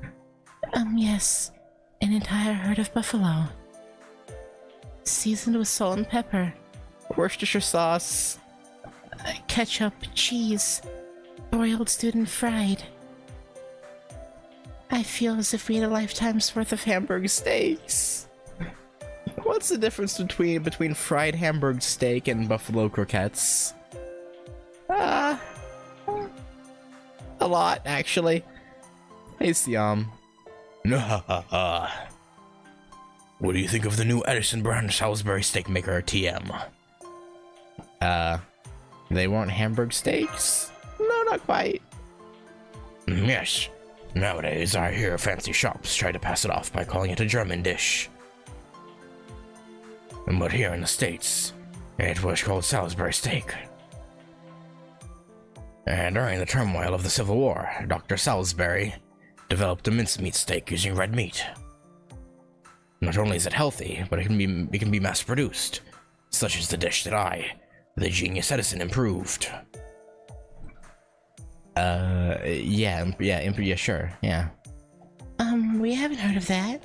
Yes. An entire herd of buffalo. Seasoned with salt and pepper. Worcestershire sauce. Ketchup, cheese. Broiled, stewed, and fried. I feel as if we ate a lifetime's worth of Hamburg steaks. What's the difference between fried Hamburg steak and buffalo croquettes? A lot, actually. Hey, Siam. What do you think of the new Edison brand Salisbury steak maker, TM? They weren't Hamburg steaks? No, not quite. Yes. Nowadays, I hear fancy shops try to pass it off by calling it a German dish. But here in the States, it was called Salisbury steak. And during the turmoil of the Civil War, Dr. Salisbury developed a mincemeat steak using red meat. Not only is it healthy, but it can be mass-produced. Such is the dish that the genius Edison, improved. Yeah, sure, yeah. We haven't heard of that.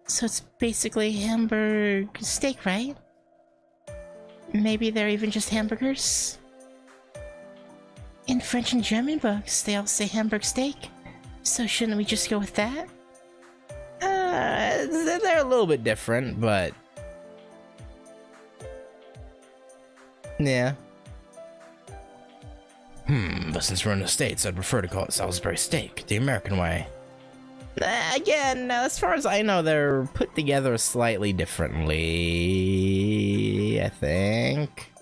So it's basically Hamburg steak, right? Maybe they're even just hamburgers? In French and German books, they all say Hamburg steak. So shouldn't we just go with that? They're a little bit different, but... yeah. But since we're in the States, I'd prefer to call it Salisbury steak, the American way. Again, as far as I know, they're put together slightly differently, I think.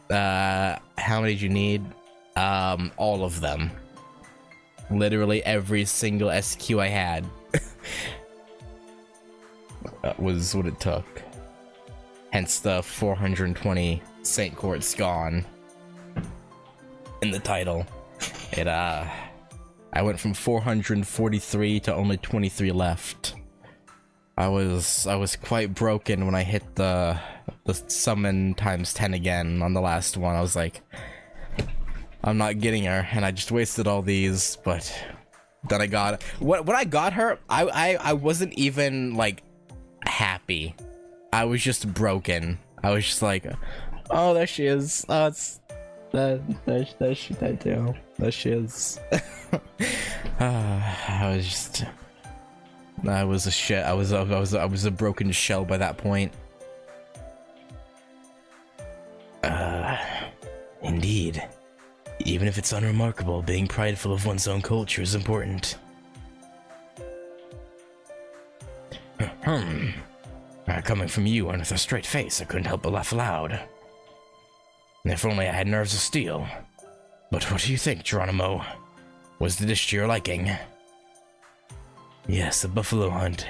How many did you need? All of them. Literally every single SQ I had. That was what it took. Hence the 420 Saint Court's gone in the title. I went from 443 to only 23 left. I was quite broken when I hit the summon times 10 again on the last one. I was like, I'm not getting her, and I just wasted all these. But then I got when I got her, I wasn't even like happy. I was just broken. I was just like, oh, there she is. Oh, it's there she is. I was a shit. I was a broken shell by that point. Indeed. Even if it's unremarkable, being prideful of one's own culture is important. Coming from you and with a straight face, I couldn't help but laugh aloud. If only I had nerves of steel. But what do you think, Geronimo? Was the dish to your liking? Yes, a buffalo hunt.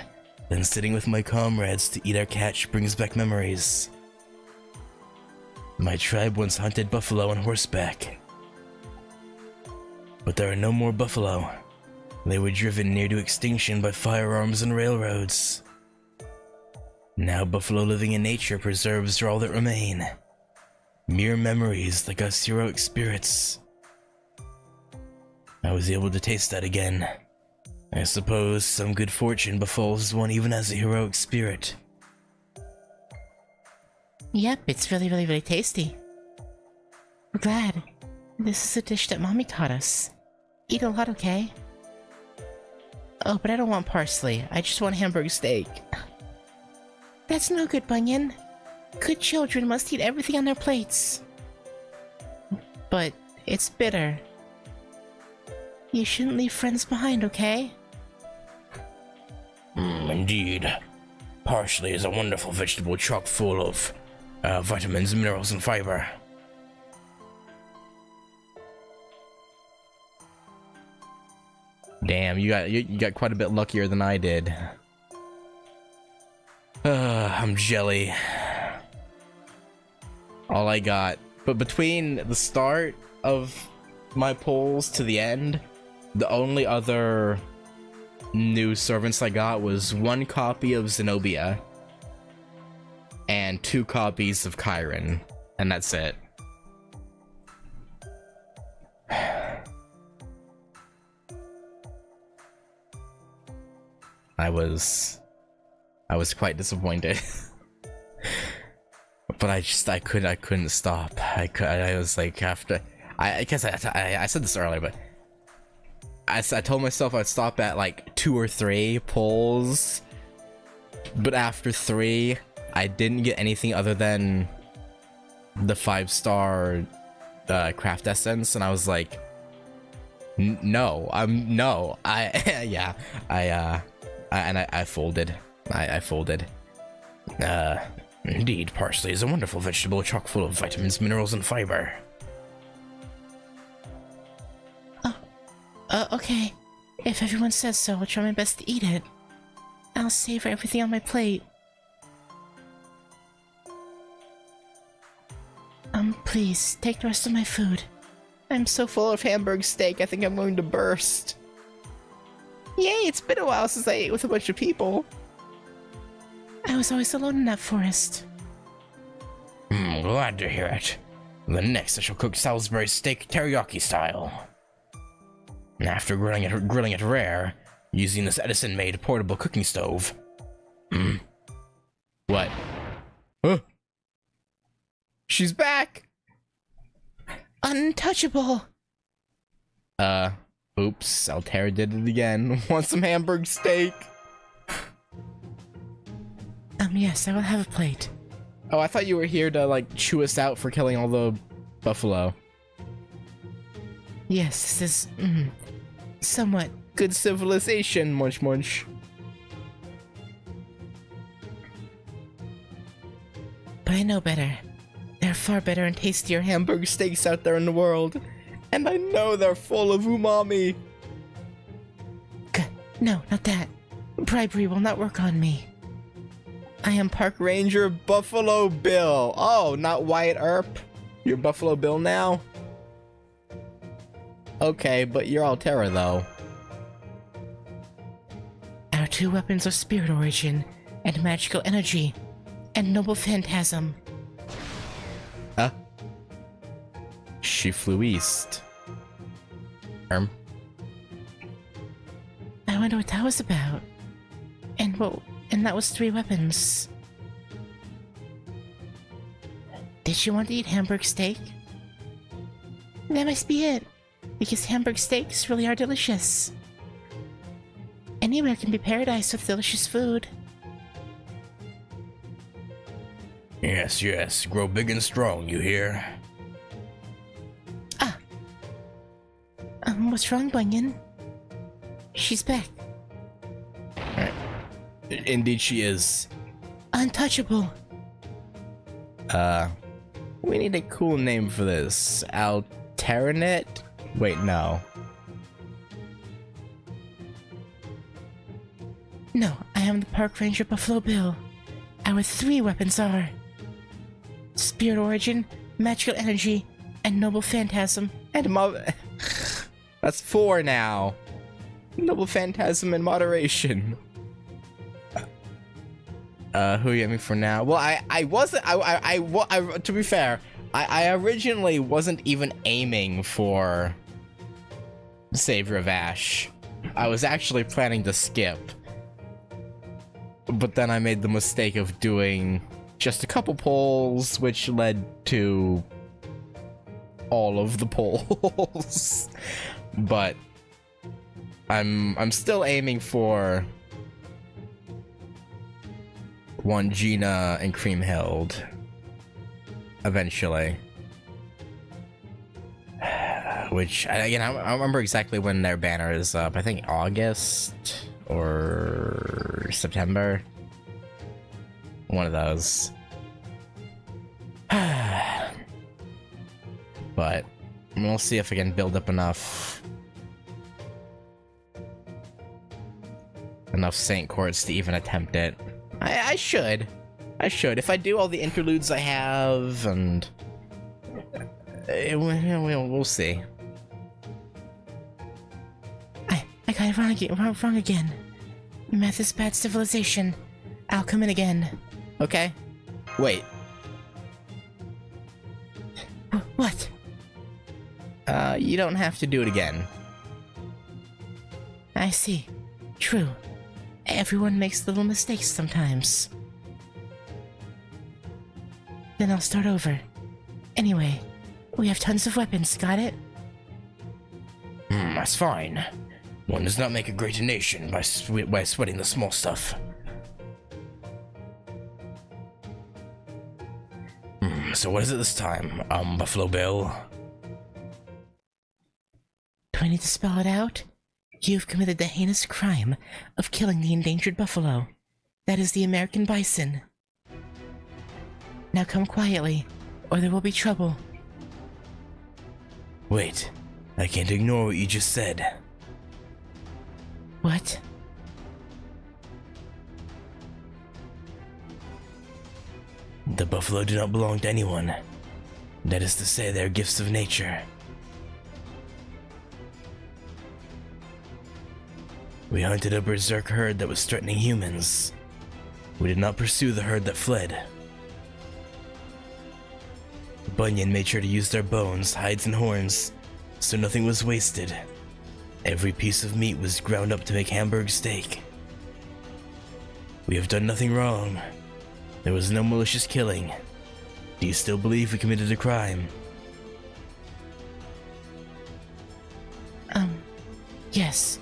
Then sitting with my comrades to eat our catch brings back memories. My tribe once hunted buffalo on horseback. But there are no more buffalo. They were driven near to extinction by firearms and railroads. Now buffalo living in nature preserves are all that remain. Mere memories like us heroic spirits. I was able to taste that again. I suppose some good fortune befalls one even as a heroic spirit. Yep, it's really tasty. We're glad. This is a dish that Mommy taught us. Eat a lot, okay? Oh, but I don't want parsley. I just want hamburger steak. That's no good, Bunyan. Good children must eat everything on their plates. But it's bitter. You shouldn't leave friends behind, okay? Indeed. Parsley is a wonderful vegetable chock full of vitamins, minerals, and fiber. Damn, you got quite a bit luckier than I did. I'm jelly. All I got. But between the start of my polls to the end, the only other new servants I got was 1 copy of Zenobia and 2 copies of Chiron, and that's it. I was quite disappointed. But I couldn't stop. I was like, after I guess I said this earlier, but I told myself I'd stop at like 2 or 3 polls, but after 3 I didn't get anything other than the 5-star craft essence, and I was like, no, I folded. I folded. Indeed, parsley is a wonderful vegetable chock full of vitamins, minerals, and fiber. Okay. If everyone says so, I'll try my best to eat it. I'll savor everything on my plate. Please, take the rest of my food. I'm so full of hamburg steak, I think I'm going to burst. Yay, it's been a while since I ate with a bunch of people. I was always alone in that forest. Glad to hear it. Then next I shall cook Salisbury steak teriyaki style. After grilling it rare, using this Edison-made portable cooking stove. What? Huh? She's back! Untouchable! Oops, Altera did it again. Want some hamburg steak? Yes, I will have a plate. Oh, I thought you were here to, like, chew us out for killing all the buffalo. Yes, this is, somewhat Good civilization, munch munch. But I know better. There are far better and tastier Hamburg steaks out there in the world. And I know they're full of umami. No, not that. Bribery will not work on me. I am Park Ranger Buffalo Bill. Oh, not Wyatt Earp. You're Buffalo Bill now? Okay, but you're Altera though. Our two weapons are spirit origin and magical energy and noble phantasm. Huh? She flew east. I wonder what that was about. And that was 3 weapons. Did she want to eat Hamburg steak? That must be it, because Hamburg steaks really are delicious. Anywhere can be paradise with delicious food. Yes, yes. Grow big and strong, you hear? What's wrong, Bunyan? She's back. Indeed she is. Untouchable. We need a cool name for this. Alteranet? Wait, no. No, I am the Park Ranger Buffalo Bill. Our 3 weapons are spirit origin, magical energy, and noble phantasm. And that's 4 now. Noble phantasm and moderation. Who you me for now? Well, I wasn't. To be fair, I originally wasn't even aiming for Savior of Ash. I was actually planning to skip, but then I made the mistake of doing just a couple polls, which led to all of the polls. But I'm still aiming for one Gina and Creamhild eventually. Which again, I don't remember exactly when their banner is up. I think August or September. One of those. But we'll see if I can build up enough Saint Courts to even attempt it. I should. If I do all the interludes I have, and we'll see. I got it wrong again. Math is bad civilization. I'll come in again. Okay. Wait. What? You don't have to do it again. I see. True. Everyone makes little mistakes sometimes. Then I'll start over. Anyway, we have tons of weapons, got it? That's fine. One does not make a great nation by sweating the small stuff. So what is it this time, Buffalo Bill? Do I need to spell it out? You've committed the heinous crime of killing the endangered buffalo. That is the American bison. Now come quietly, or there will be trouble. Wait, I can't ignore what you just said. What? The buffalo do not belong to anyone. That is to say, they are gifts of nature. We hunted a berserk herd that was threatening humans. We did not pursue the herd that fled. Bunyan made sure to use their bones, hides, and horns, so nothing was wasted. Every piece of meat was ground up to make Hamburg steak. We have done nothing wrong. There was no malicious killing. Do you still believe we committed a crime? Yes.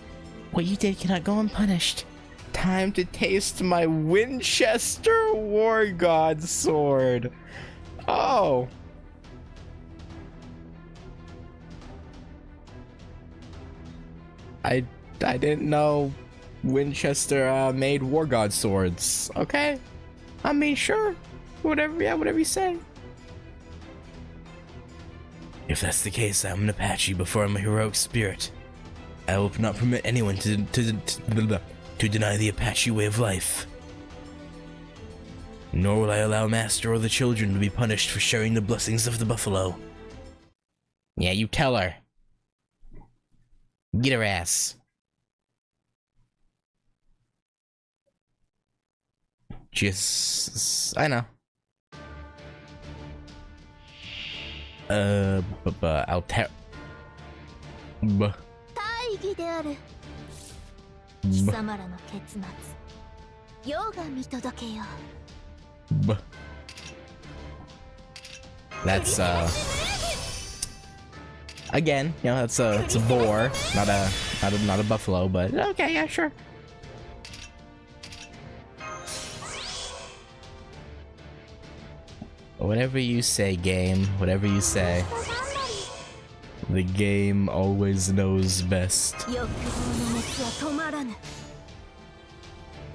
What you did cannot go unpunished. Time to taste my Winchester War God sword. Oh. I didn't know Winchester made War God swords. Okay. I mean, sure. Whatever you say. If that's the case, I'm an Apache before I'm a heroic spirit. I will not permit anyone to deny the Apache way of life. Nor will I allow Master or the children to be punished for sharing the blessings of the buffalo. Yeah, you tell her. Get her ass. Just... I know. I'll tell... 大義である貴様らの結末世が見届けよう That's again, you know, it's a boar, not a buffalo, but okay, yeah, sure. Whatever you say, game. Whatever you say. The game always knows best. 欲望の熱は止まらぬ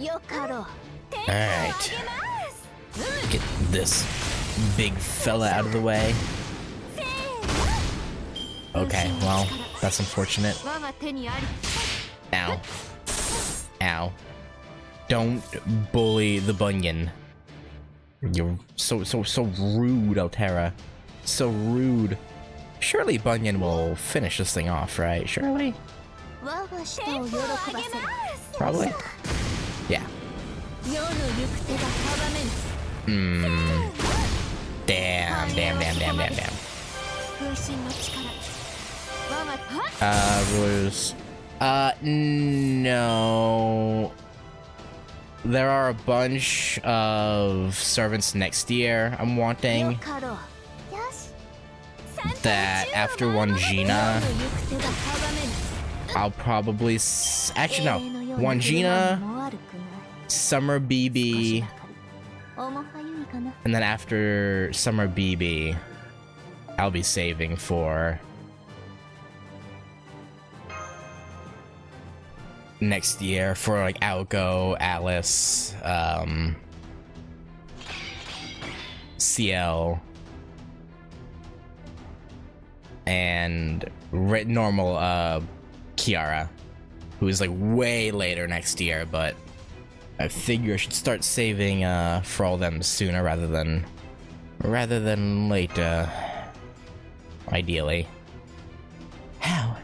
よかろう Alright. Get this big fella out of the way. Okay, well, that's unfortunate. 我が手にあり Ow. Ow. Don't bully the bunion. You're so rude, Altera. So rude. Surely Bunyan will finish this thing off, right? Surely? 我が舌を喜ばせる Probably? Yeah. 世の行く手が阻めぬ Damn. 風神の力我が Rulers. No. There are a bunch of servants next year I'm よ wanting かろうよし that after one 世 Gina, の行く手が阻めぬ I'll probably actually no. One Gina, Summer BB, and then after Summer BB, I'll be saving for next year for like Alco, Alice, CL, and normal Kiara, who's like way later next year, but I figure I should start saving for all them sooner rather than later. Ideally. How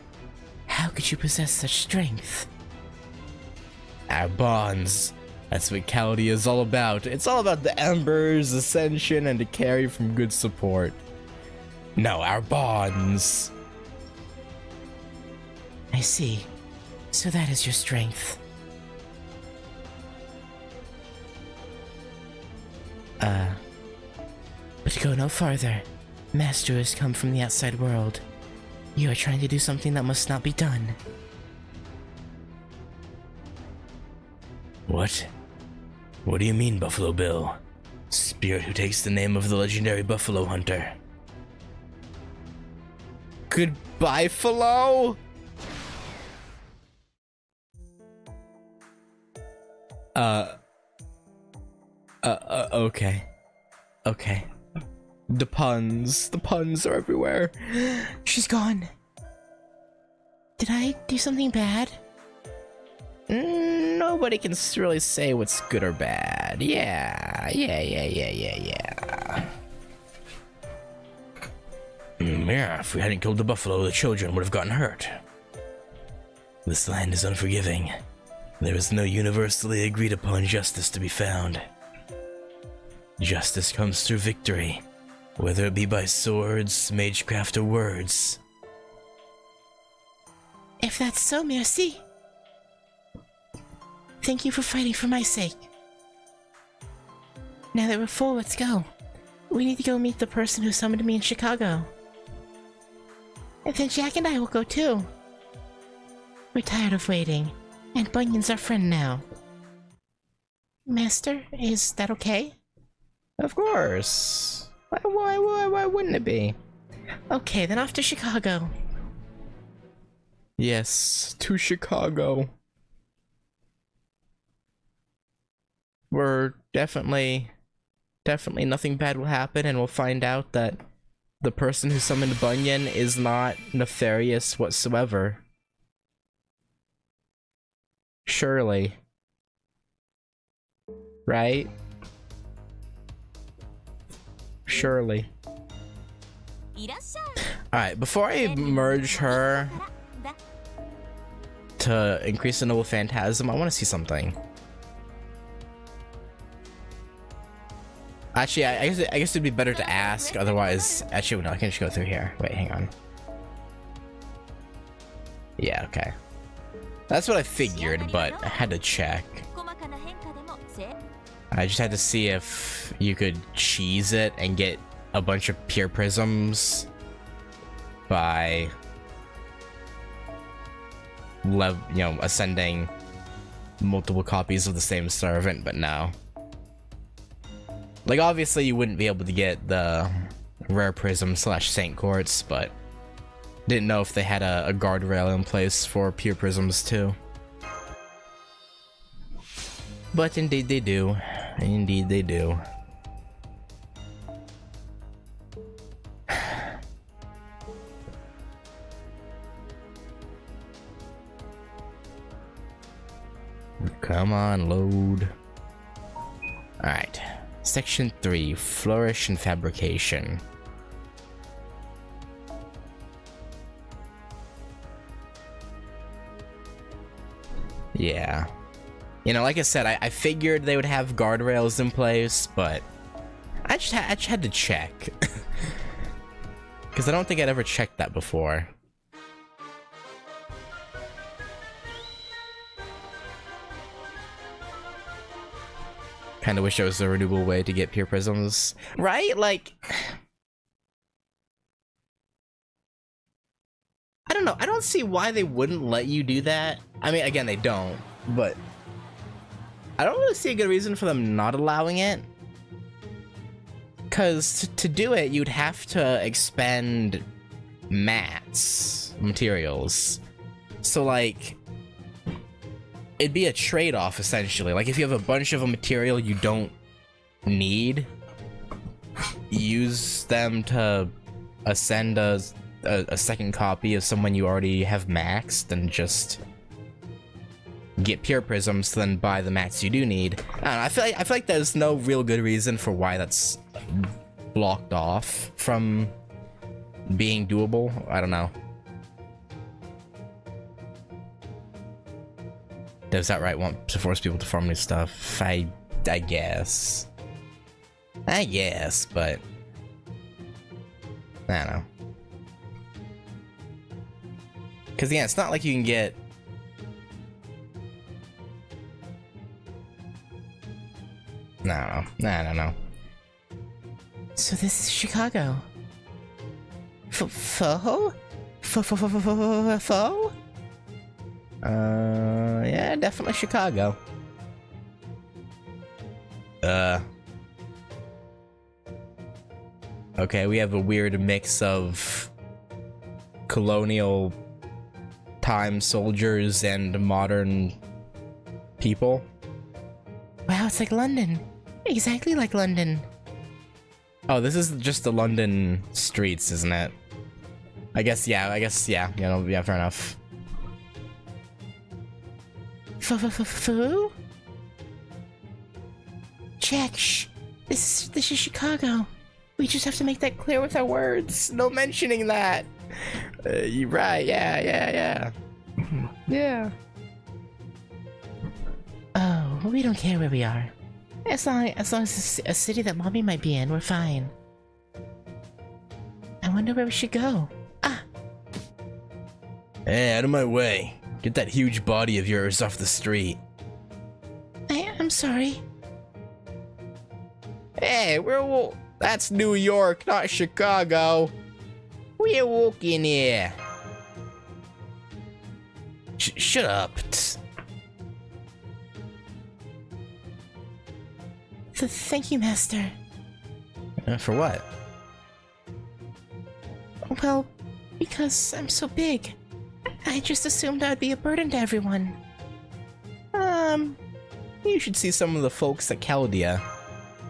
could you possess such strength? Our bonds. That's what Chaldea is all about. It's all about the Ember's ascension and to carry from good support. No, our bonds. I see. So that is your strength. But to go no farther, Master has come from the outside world. You are trying to do something that must not be done. What? What do you mean, Buffalo Bill? Spirit who takes the name of the legendary buffalo hunter. Goodbye, Philo. Okay. Okay. The puns are everywhere. She's gone. Did I do something bad? Nobody can really say what's good or bad. Yeah. Yeah, if we hadn't killed the buffalo, the children would have gotten hurt. This land is unforgiving. There is no universally agreed upon justice to be found. Justice comes through victory, whether it be by swords, magecraft, or words. If that's so, merci. Thank you for fighting for my sake. Now that we're full, let's go. We need to go meet the person who summoned me in Chicago. And then Jack and I will go too. We're tired of waiting, and Bunyan's our friend now. Master, is that okay? Of course. Why wouldn't it be? Okay, then off to Chicago. Yes, to Chicago. We're definitely nothing bad will happen, and we'll find out that the person who summoned Bunyan is not nefarious whatsoever. Surely. Right? Surely. いらっしゃい Alright, before I merge her だ to increase the Noble Phantasm, I want to see something. Actually, I guess it'd be better to ask, otherwise... Actually, no, I can just go through here. Wait, hang on. Yeah, okay. That's what I figured, but I had to check. 細かな変化でもせ I just had to see if you could cheese it and get a bunch of pure prisms by ascending multiple copies of the same servant, but no. Like, obviously you wouldn't be able to get the rare prism / Saint Quartz, but didn't know if they had a guardrail in place for pure prisms too. But indeed they do. Indeed they do. Come on, load. Alright. Section 3, Flourish and Fabrication. Yeah. You know, like I said, I figured they would have guardrails in place, but I just had to check. Because I don't think I'd ever checked that before. Kinda wish there was a renewable way to get pure prisms. Right? Like... I don't know. I don't see why they wouldn't let you do that. I mean, again, they don't, but... I don't really see a good reason for them not allowing it. Because to do it, you'd have to expend mats, materials. So, like... It'd be a trade-off, essentially. Like, if you have a bunch of a material you don't need, use them to ascend a second copy of someone you already have maxed, and just get pure prisms, then buy the mats you do need. I don't know, I feel like there's no real good reason for why that's blocked off from being doable. I don't know. Does that right want to force people to farm new stuff? I guess. I guess, but I don't know. Because yeah, it's not like you can get... No, I don't know. So this is Chicago. Foe? Foe? Yeah, definitely Chicago. Okay, we have a weird mix of colonial time soldiers and modern people. Wow, it's like London. Exactly like London. Oh, this is just the London streets, isn't it? I guess, yeah, yeah, fair enough. Foo? Jack, shh. This is Chicago. We just have to make that clear with our words. No mentioning that. You're right. Yeah. Yeah. Oh, we don't care where we are. As long as it's a city that Mommy might be in, we're fine. I wonder where we should go. Ah! Hey, out of my way. Get that huge body of yours off the street. I'm sorry. Hey, that's New York, not Chicago. We're walking here. Shut up. Thank you, Master. For what? Well, because I'm so big. I just assumed I'd be a burden to everyone. You should see some of the folks at Chaldea.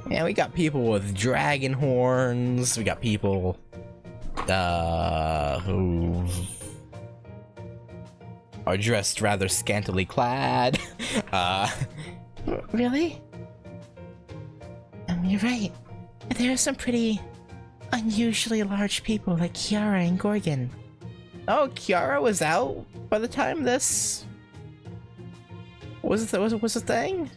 Yeah, we got people with dragon horns. We got people, who... are dressed rather scantily clad. Really? You're right. There are some pretty unusually large people like Kiara and Gorgon. Oh, Kiara was out by the time this was a thing?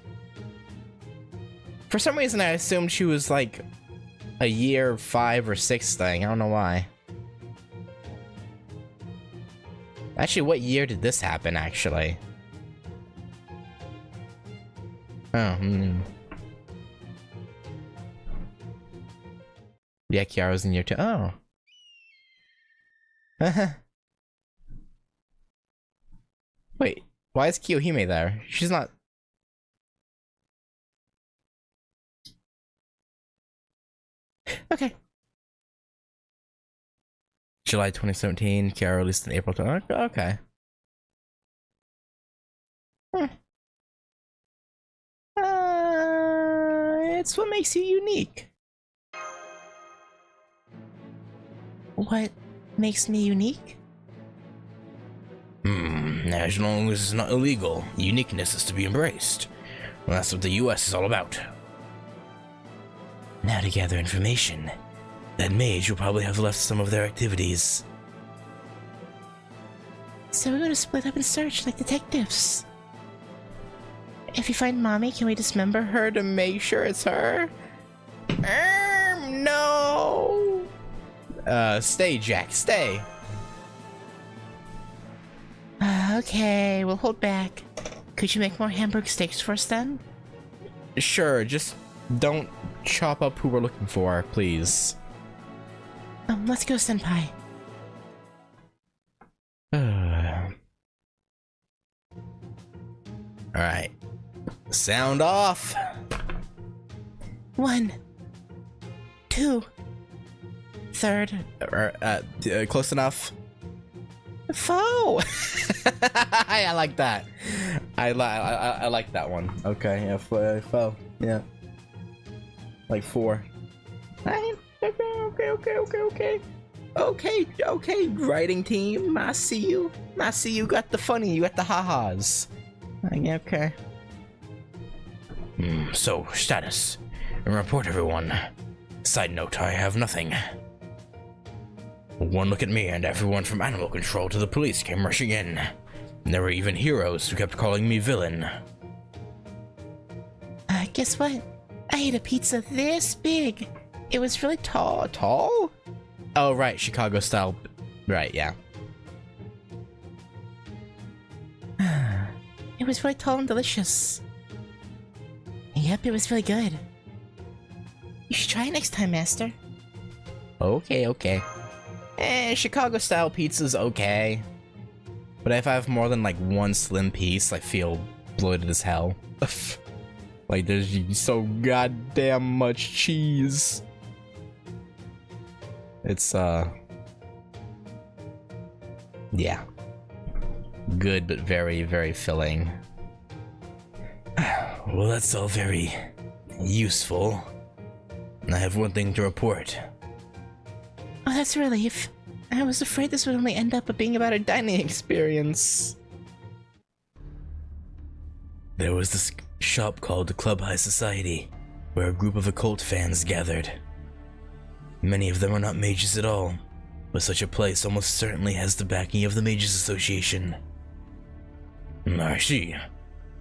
For some reason, I assumed she was like a year 5 or 6 thing. I don't know why. Actually, what year did this happen, actually? Oh, Yeah, Kiara's in year 2. Oh. Wait, why is Kiyohime there? She's not... Okay. July 2017, Kiara released in April. Okay. It's what makes you unique. What makes me unique? As long as it's not illegal, uniqueness is to be embraced. Well, that's what the US is all about. Now to gather information. That mage will probably have left some of their activities. So we're gonna split up and search like detectives. If you find Mommy, can we dismember her to make sure it's her? No! Stay, Jack, stay. Okay, we'll hold back. Could you make more hamburger steaks for us then? Sure, just don't chop up who we're looking for, please. Let's go, Senpai. Alright. Sound off! 1, 2, 3rd, Close enough. foe! I like that. I like that one. Okay, yeah, foe. Yeah. Like 4. Okay, writing team. I see you. You got the funny, you got the ha-has. Okay. So, status. Report, everyone. Side note, I have nothing. One look at me and everyone from animal control to the police came rushing in. There were even heroes who kept calling me villain. Guess what? I ate a pizza this big. It was really tall. Tall? Oh, right, Chicago style. Right, yeah. It was really tall and delicious. Yep, it was really good. You should try it next time, Master. Okay. Chicago style pizza's okay. But if I have more than like one slim piece, I feel bloated as hell. Like there's so goddamn much cheese. It's yeah. Good, but very, very filling. Well, that's all very useful. I have one thing to report. Oh, that's a relief. I was afraid this would only end up being about a dining experience. There was this shop called the Club High Society, where a group of occult fans gathered. Many of them are not mages at all, but such a place almost certainly has the backing of the Mages Association. I see.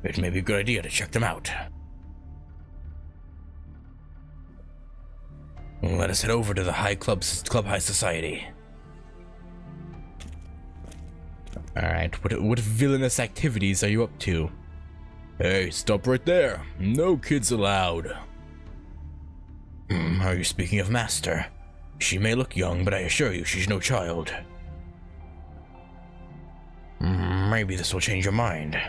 It may be a good idea to check them out. Let us head over to the Club High Society. Alright, what villainous activities are you up to? Hey, stop right there. No kids allowed. Are you speaking of Master? She may look young, but I assure you she's no child. Maybe this will change your mind.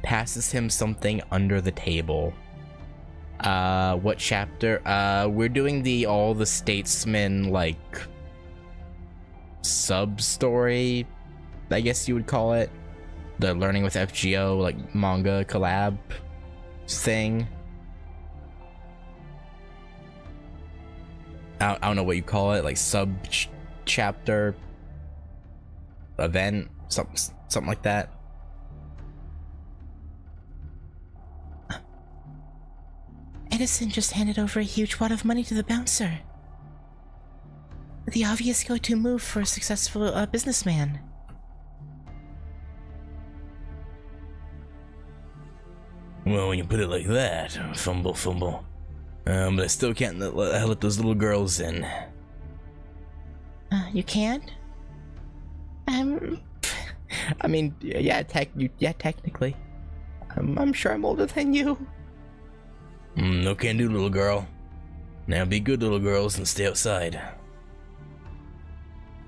Passes him something under the table. What chapter? We're doing all the Statesmen, like, sub-story, I guess you would call it. The Learning with FGO, like, manga collab thing. I don't know what you call it, like, chapter event, something like that. Edison just handed over a huge wad of money to the bouncer. The obvious go-to move for a successful businessman. Well, when you put it like that, fumble. But I still can't let those little girls in. You can't? I mean, yeah, technically. I'm sure I'm older than you. No can do, little girl. Now be good little girls and stay outside.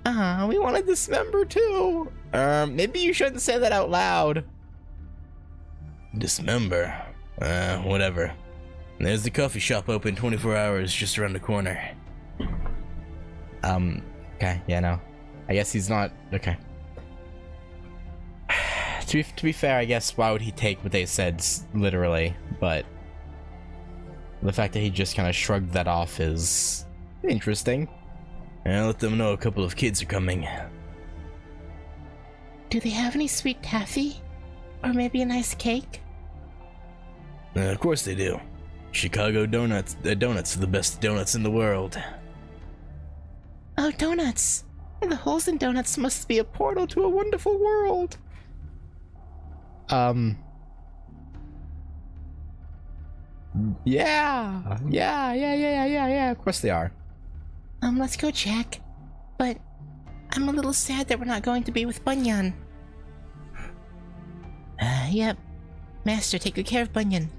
We want to dismember too. Maybe you shouldn't say that out loud. Dismember? Whatever. There's the coffee shop open 24 hours just around the corner. Okay, yeah, no. I guess he's not, okay. To be fair, I guess why would he take what they said literally, but the fact that he just kind of shrugged that off is interesting. I'll let them know a couple of kids are coming. Do they have any sweet taffy? Or maybe a nice cake? Of course they do. Chicago donuts are the best donuts in the world. Oh, donuts! And the holes in donuts must be a portal to a wonderful world. Yeah, of course they are. Let's go check. But I'm a little sad that we're not going to be with Bunyan. Yep. Master, take good care of Bunyan.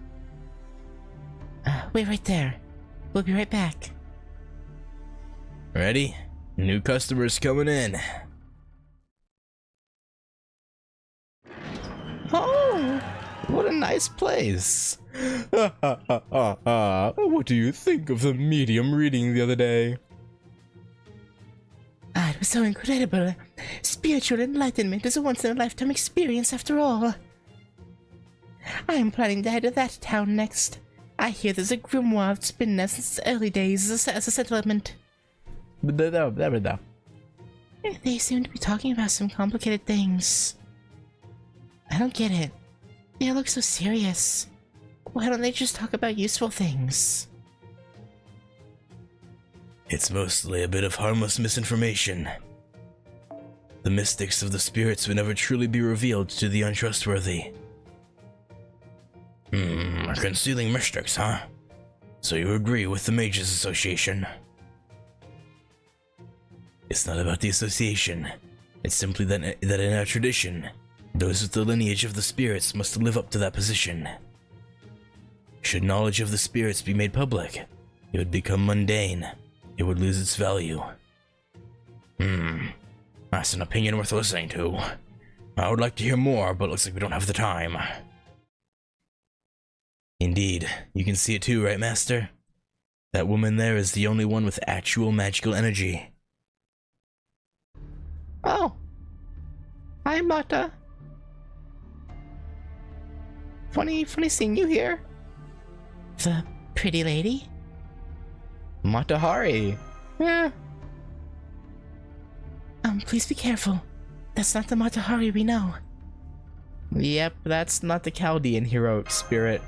Wait right there. We'll be right back. Ready? New customers coming in. Oh, what a nice place. What do you think of the medium reading the other day? It was so incredible. Spiritual enlightenment is a once-in-a-lifetime experience after all. I am planning to head to that town next. I hear there's a grimoire that's been there since the early days as a settlement. They seem to be talking about some complicated things. I don't get it. They look so serious. Why don't they just talk about useful things? It's mostly a bit of harmless misinformation. The mystics of the spirits would never truly be revealed to the untrustworthy. Concealing mystics, huh? So you agree with the Mages Association? It's not about the association. It's simply that in our tradition, those with the lineage of the spirits must live up to that position. Should knowledge of the spirits be made public, it would become mundane. It would lose its value. That's an opinion worth listening to. I would like to hear more, but looks like we don't have the time. Indeed, you can see it too, right, Master? That woman there is the only one with actual magical energy. Oh. Hi, Mata. Funny seeing you here. The pretty lady? Mata Hari. Yeah. Please be careful. That's not the Matahari we know. Yep, that's not the Chaldean hero spirit.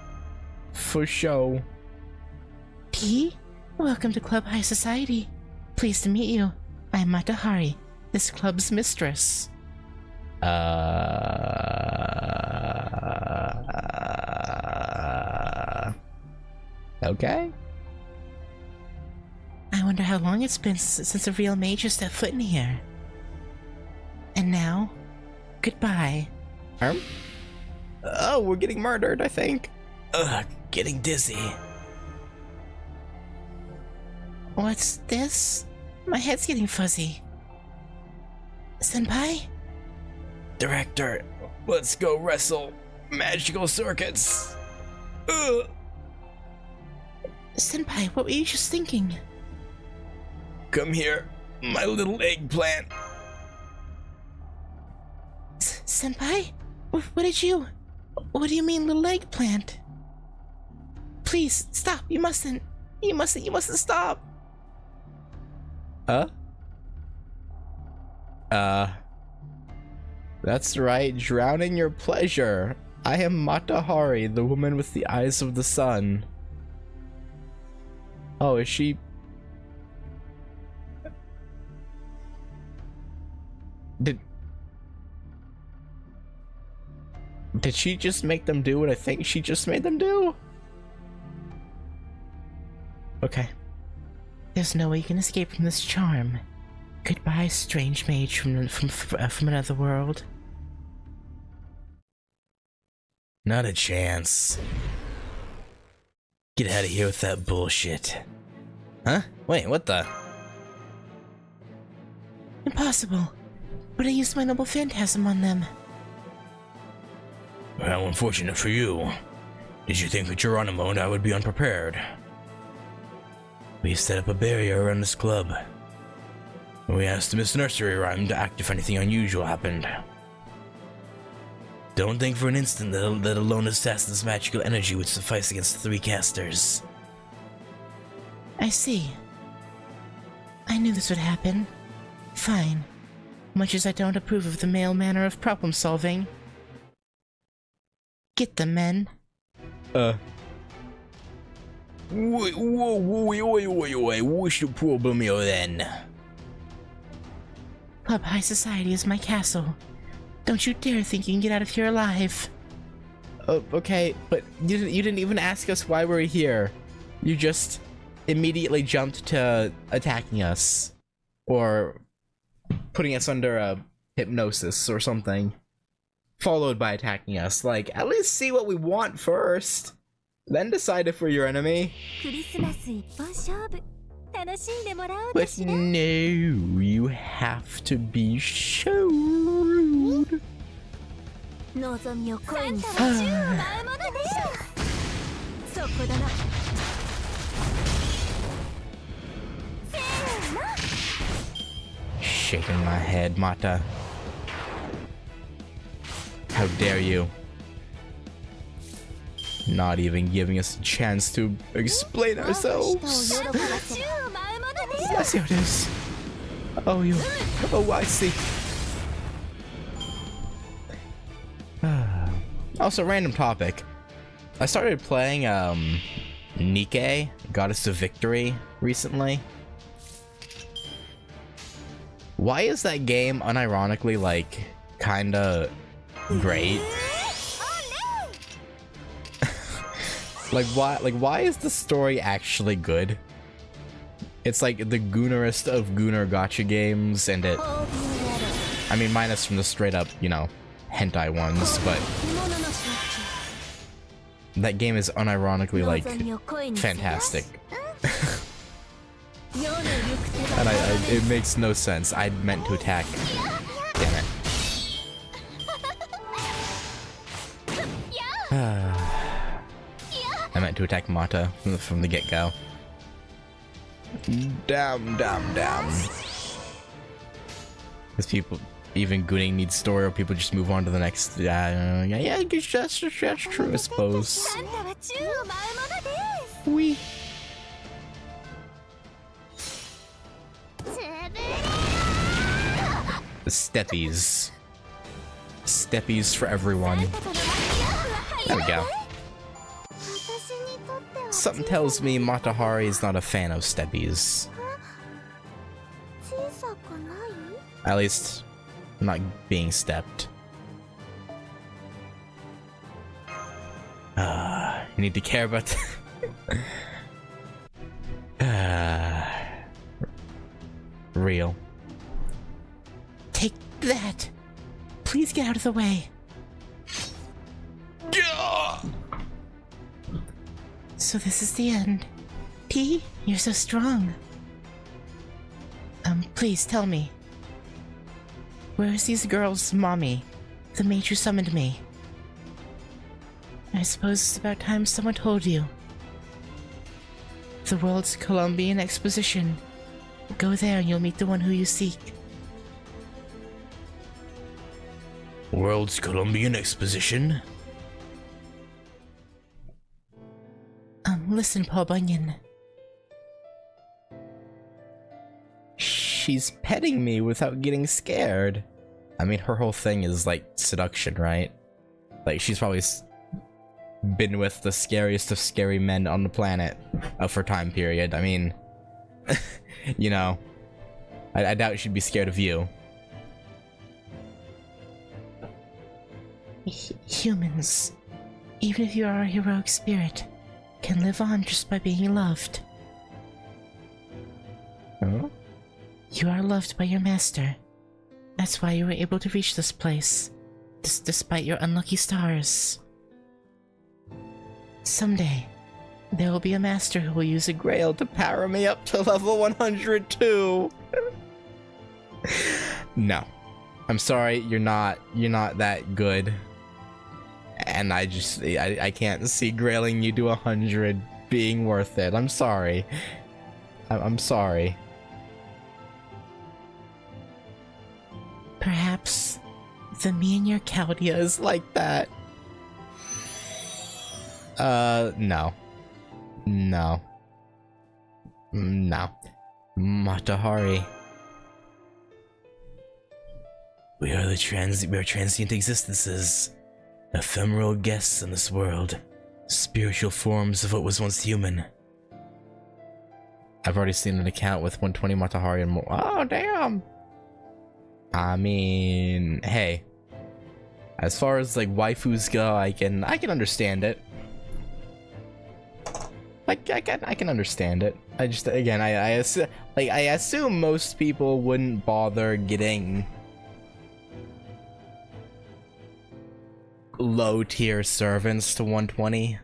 For show. P? Welcome to Club High Society. Pleased to meet you. I am Matahari, this club's mistress. Okay. I wonder how long it's been since a real mage has stepped foot in here. And now, goodbye. Oh, we're getting murdered, I think. Getting dizzy. What's this? My head's getting fuzzy. Senpai? Director, let's go wrestle magical circuits. Senpai, what were you just thinking? Come here, my little eggplant. Senpai? What do you mean, little eggplant? Please, stop, you mustn't stop. Huh? That's right, drowning your pleasure. I am Matahari, the woman with the eyes of the sun. Oh, is she... Did she just make them do what I think she just made them do? Okay. There's no way you can escape from this charm. Goodbye, strange mage from another world. Not a chance. Get out of here with that bullshit. Huh? Wait, what the? Impossible. But I used my noble phantasm on them. How unfortunate for you. Did you think with Geronimo and I would be unprepared? We set up a barrier around this club. We asked Miss Nursery Rhyme to act if anything unusual happened. Don't think for an instant that a lone assassin's magical energy would suffice against 3 casters. I see. I knew this would happen. Fine. Much as I don't approve of the male manner of problem solving. Get them, men. Wait, what's the problem here then? Club High Society is my castle. Don't you dare think you can get out of here alive. Oh, okay, but you didn't even ask us why we're here. You just immediately jumped to attacking us. Or putting us under a hypnosis or something. Followed by attacking us. Like, at least see what we want first. Then decide if we're your enemy. クリスマス一本勝負楽しんでもらおうと But しな no, you have to be so rude. 望みを恋にサンタは宙を舞うものでしょそこだなせーの Shaking my head, Mata. How dare you? Not even giving us a chance to explain ourselves. 宙を舞うものでしょ That's how it is. Oh, you. Oh, I see. Also, random topic. I started playing Nike, Goddess of Victory, recently. Why is that game unironically like kinda great? Why is the story actually good? It's like the goonerest of gooner gacha games, and it... I mean, minus from the straight up, you know, hentai ones, but... That game is unironically, like, fantastic. And it makes no sense. I meant to attack. Damn it. I meant to attack Mata from the get-go. Damn. Because people, even gooning needs story, or people just move on to the next. Yeah, I guess that's true, I suppose. サンタは宙を舞うものです We. つぶれ The steppies. Steppies for everyone. There we go. Something tells me Matahari is not a fan of steppies. At least, not being stepped. You need to care about real. Take that! Please get out of the way. So this is the end. P, you're so strong. Please tell me. Where is these girls' mommy? The mage who summoned me. I suppose it's about time someone told you. The World's Columbian Exposition. Go there and you'll meet the one who you seek. World's Columbian Exposition? Listen, Paul Bunyan. Shh. she's petting me without getting scared. I mean, her whole thing is like seduction, right? Like, she's probably been with the scariest of scary men on the planet of her time period. I mean, you know, I doubt she'd be scared of you. Humans, even if you are a heroic spirit, can live on just by being loved. Huh? You are loved by your master. That's why you were able to reach this place, despite your unlucky stars. Someday, there will be a master who will use a Grail to power me up to level 102. No, I'm sorry, you're not that good, and I can't see grailing you to 100 being worth it. I'm sorry. I'm sorry. Perhaps the me in your Chaldea Is like that. No. No. No. Matahari. We are transient existences, ephemeral guests in this world, spiritual forms of what was once human. I've already seen an account with 120 Matahari and more. Oh, damn! I mean, hey. As far as, like, waifus go, I can understand it. Like, I can understand it. I just, again, I assume most people wouldn't bother getting low tier servants to 120.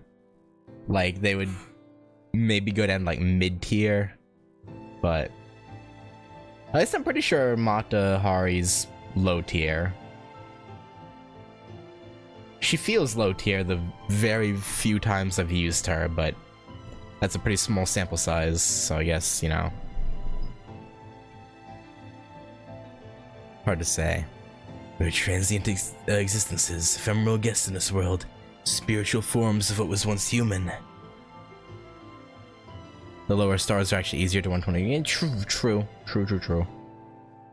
Like, they would maybe go down like mid tier, but at least I'm pretty sure Mata Hari's low tier. She feels low tier the very few times I've used her, but that's a pretty small sample size, so I guess, you know. Hard to say. We're transient existences, ephemeral guests in this world, spiritual forms of what was once human. The lower stars are actually easier to 120. True.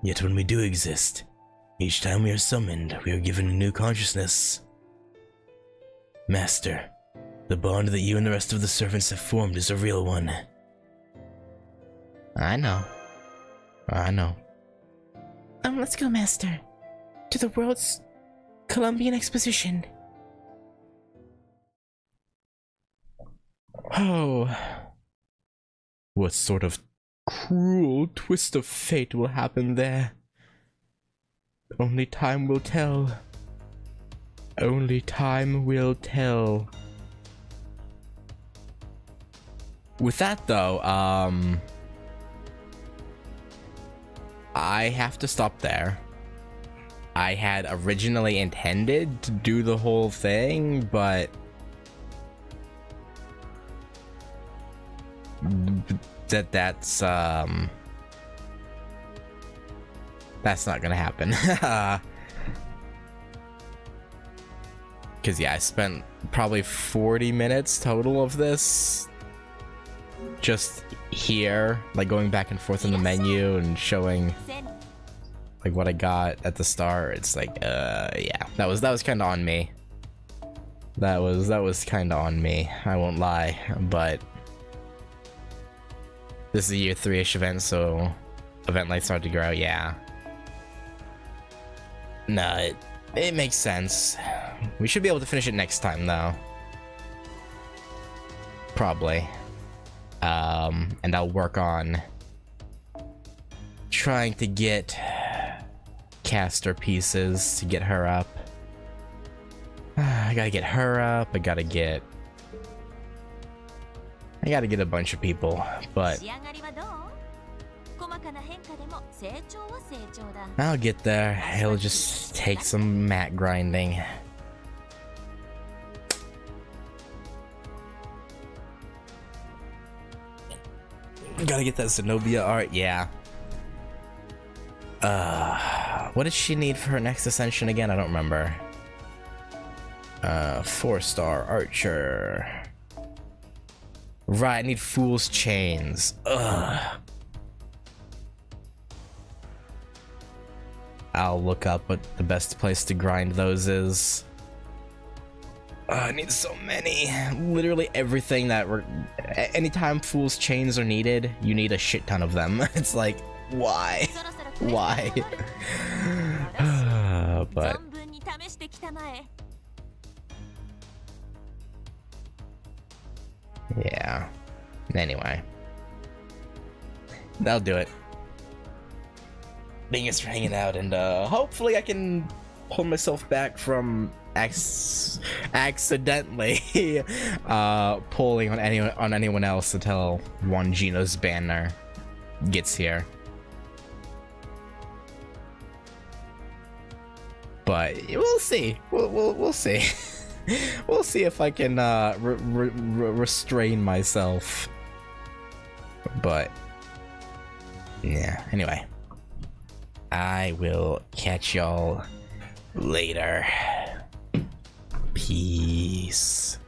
Yet when we do exist, each time we are summoned, we are given a new consciousness. Master, the bond that you and the rest of the servants have formed is a real one. I know. Let's go, Master. To the World's Columbian Exposition. Oh. What sort of cruel twist of fate will happen there? Only time will tell. Only time will tell. With that though, I have to stop there. I had originally intended to do the whole thing, but that's not gonna happen. Cause yeah, I spent probably 40 minutes total of this just here, like going back and forth in the menu and showing like what I got at the start. It's like yeah, that was kind of on me. That was kind of on me, I won't lie. But this is a year 3-ish event, so event lights start to grow. Yeah, no, it makes sense. We should be able to finish it next time though, probably. And I'll work on trying to get caster pieces to get her up. I gotta get her up. I gotta get a bunch of people, but I'll get there. It'll just take some mat grinding. Gotta get that Zenobia art, yeah. What did she need for her next ascension again? I don't remember. 4-star archer. Right, I need Fool's Chains. Ugh. I'll look up what the best place to grind those is. I need so many. Literally everything that anytime fool's chains are needed, you need a shit ton of them. It's like, why? Why? But yeah. Anyway, that'll do it. Thanks for hanging out, and hopefully I can pull myself back from accidentally pulling on anyone else until one Geno's banner gets here. But we'll see. We'll see. We'll see if I can restrain myself. But yeah. Anyway, I will catch y'all later. Peace.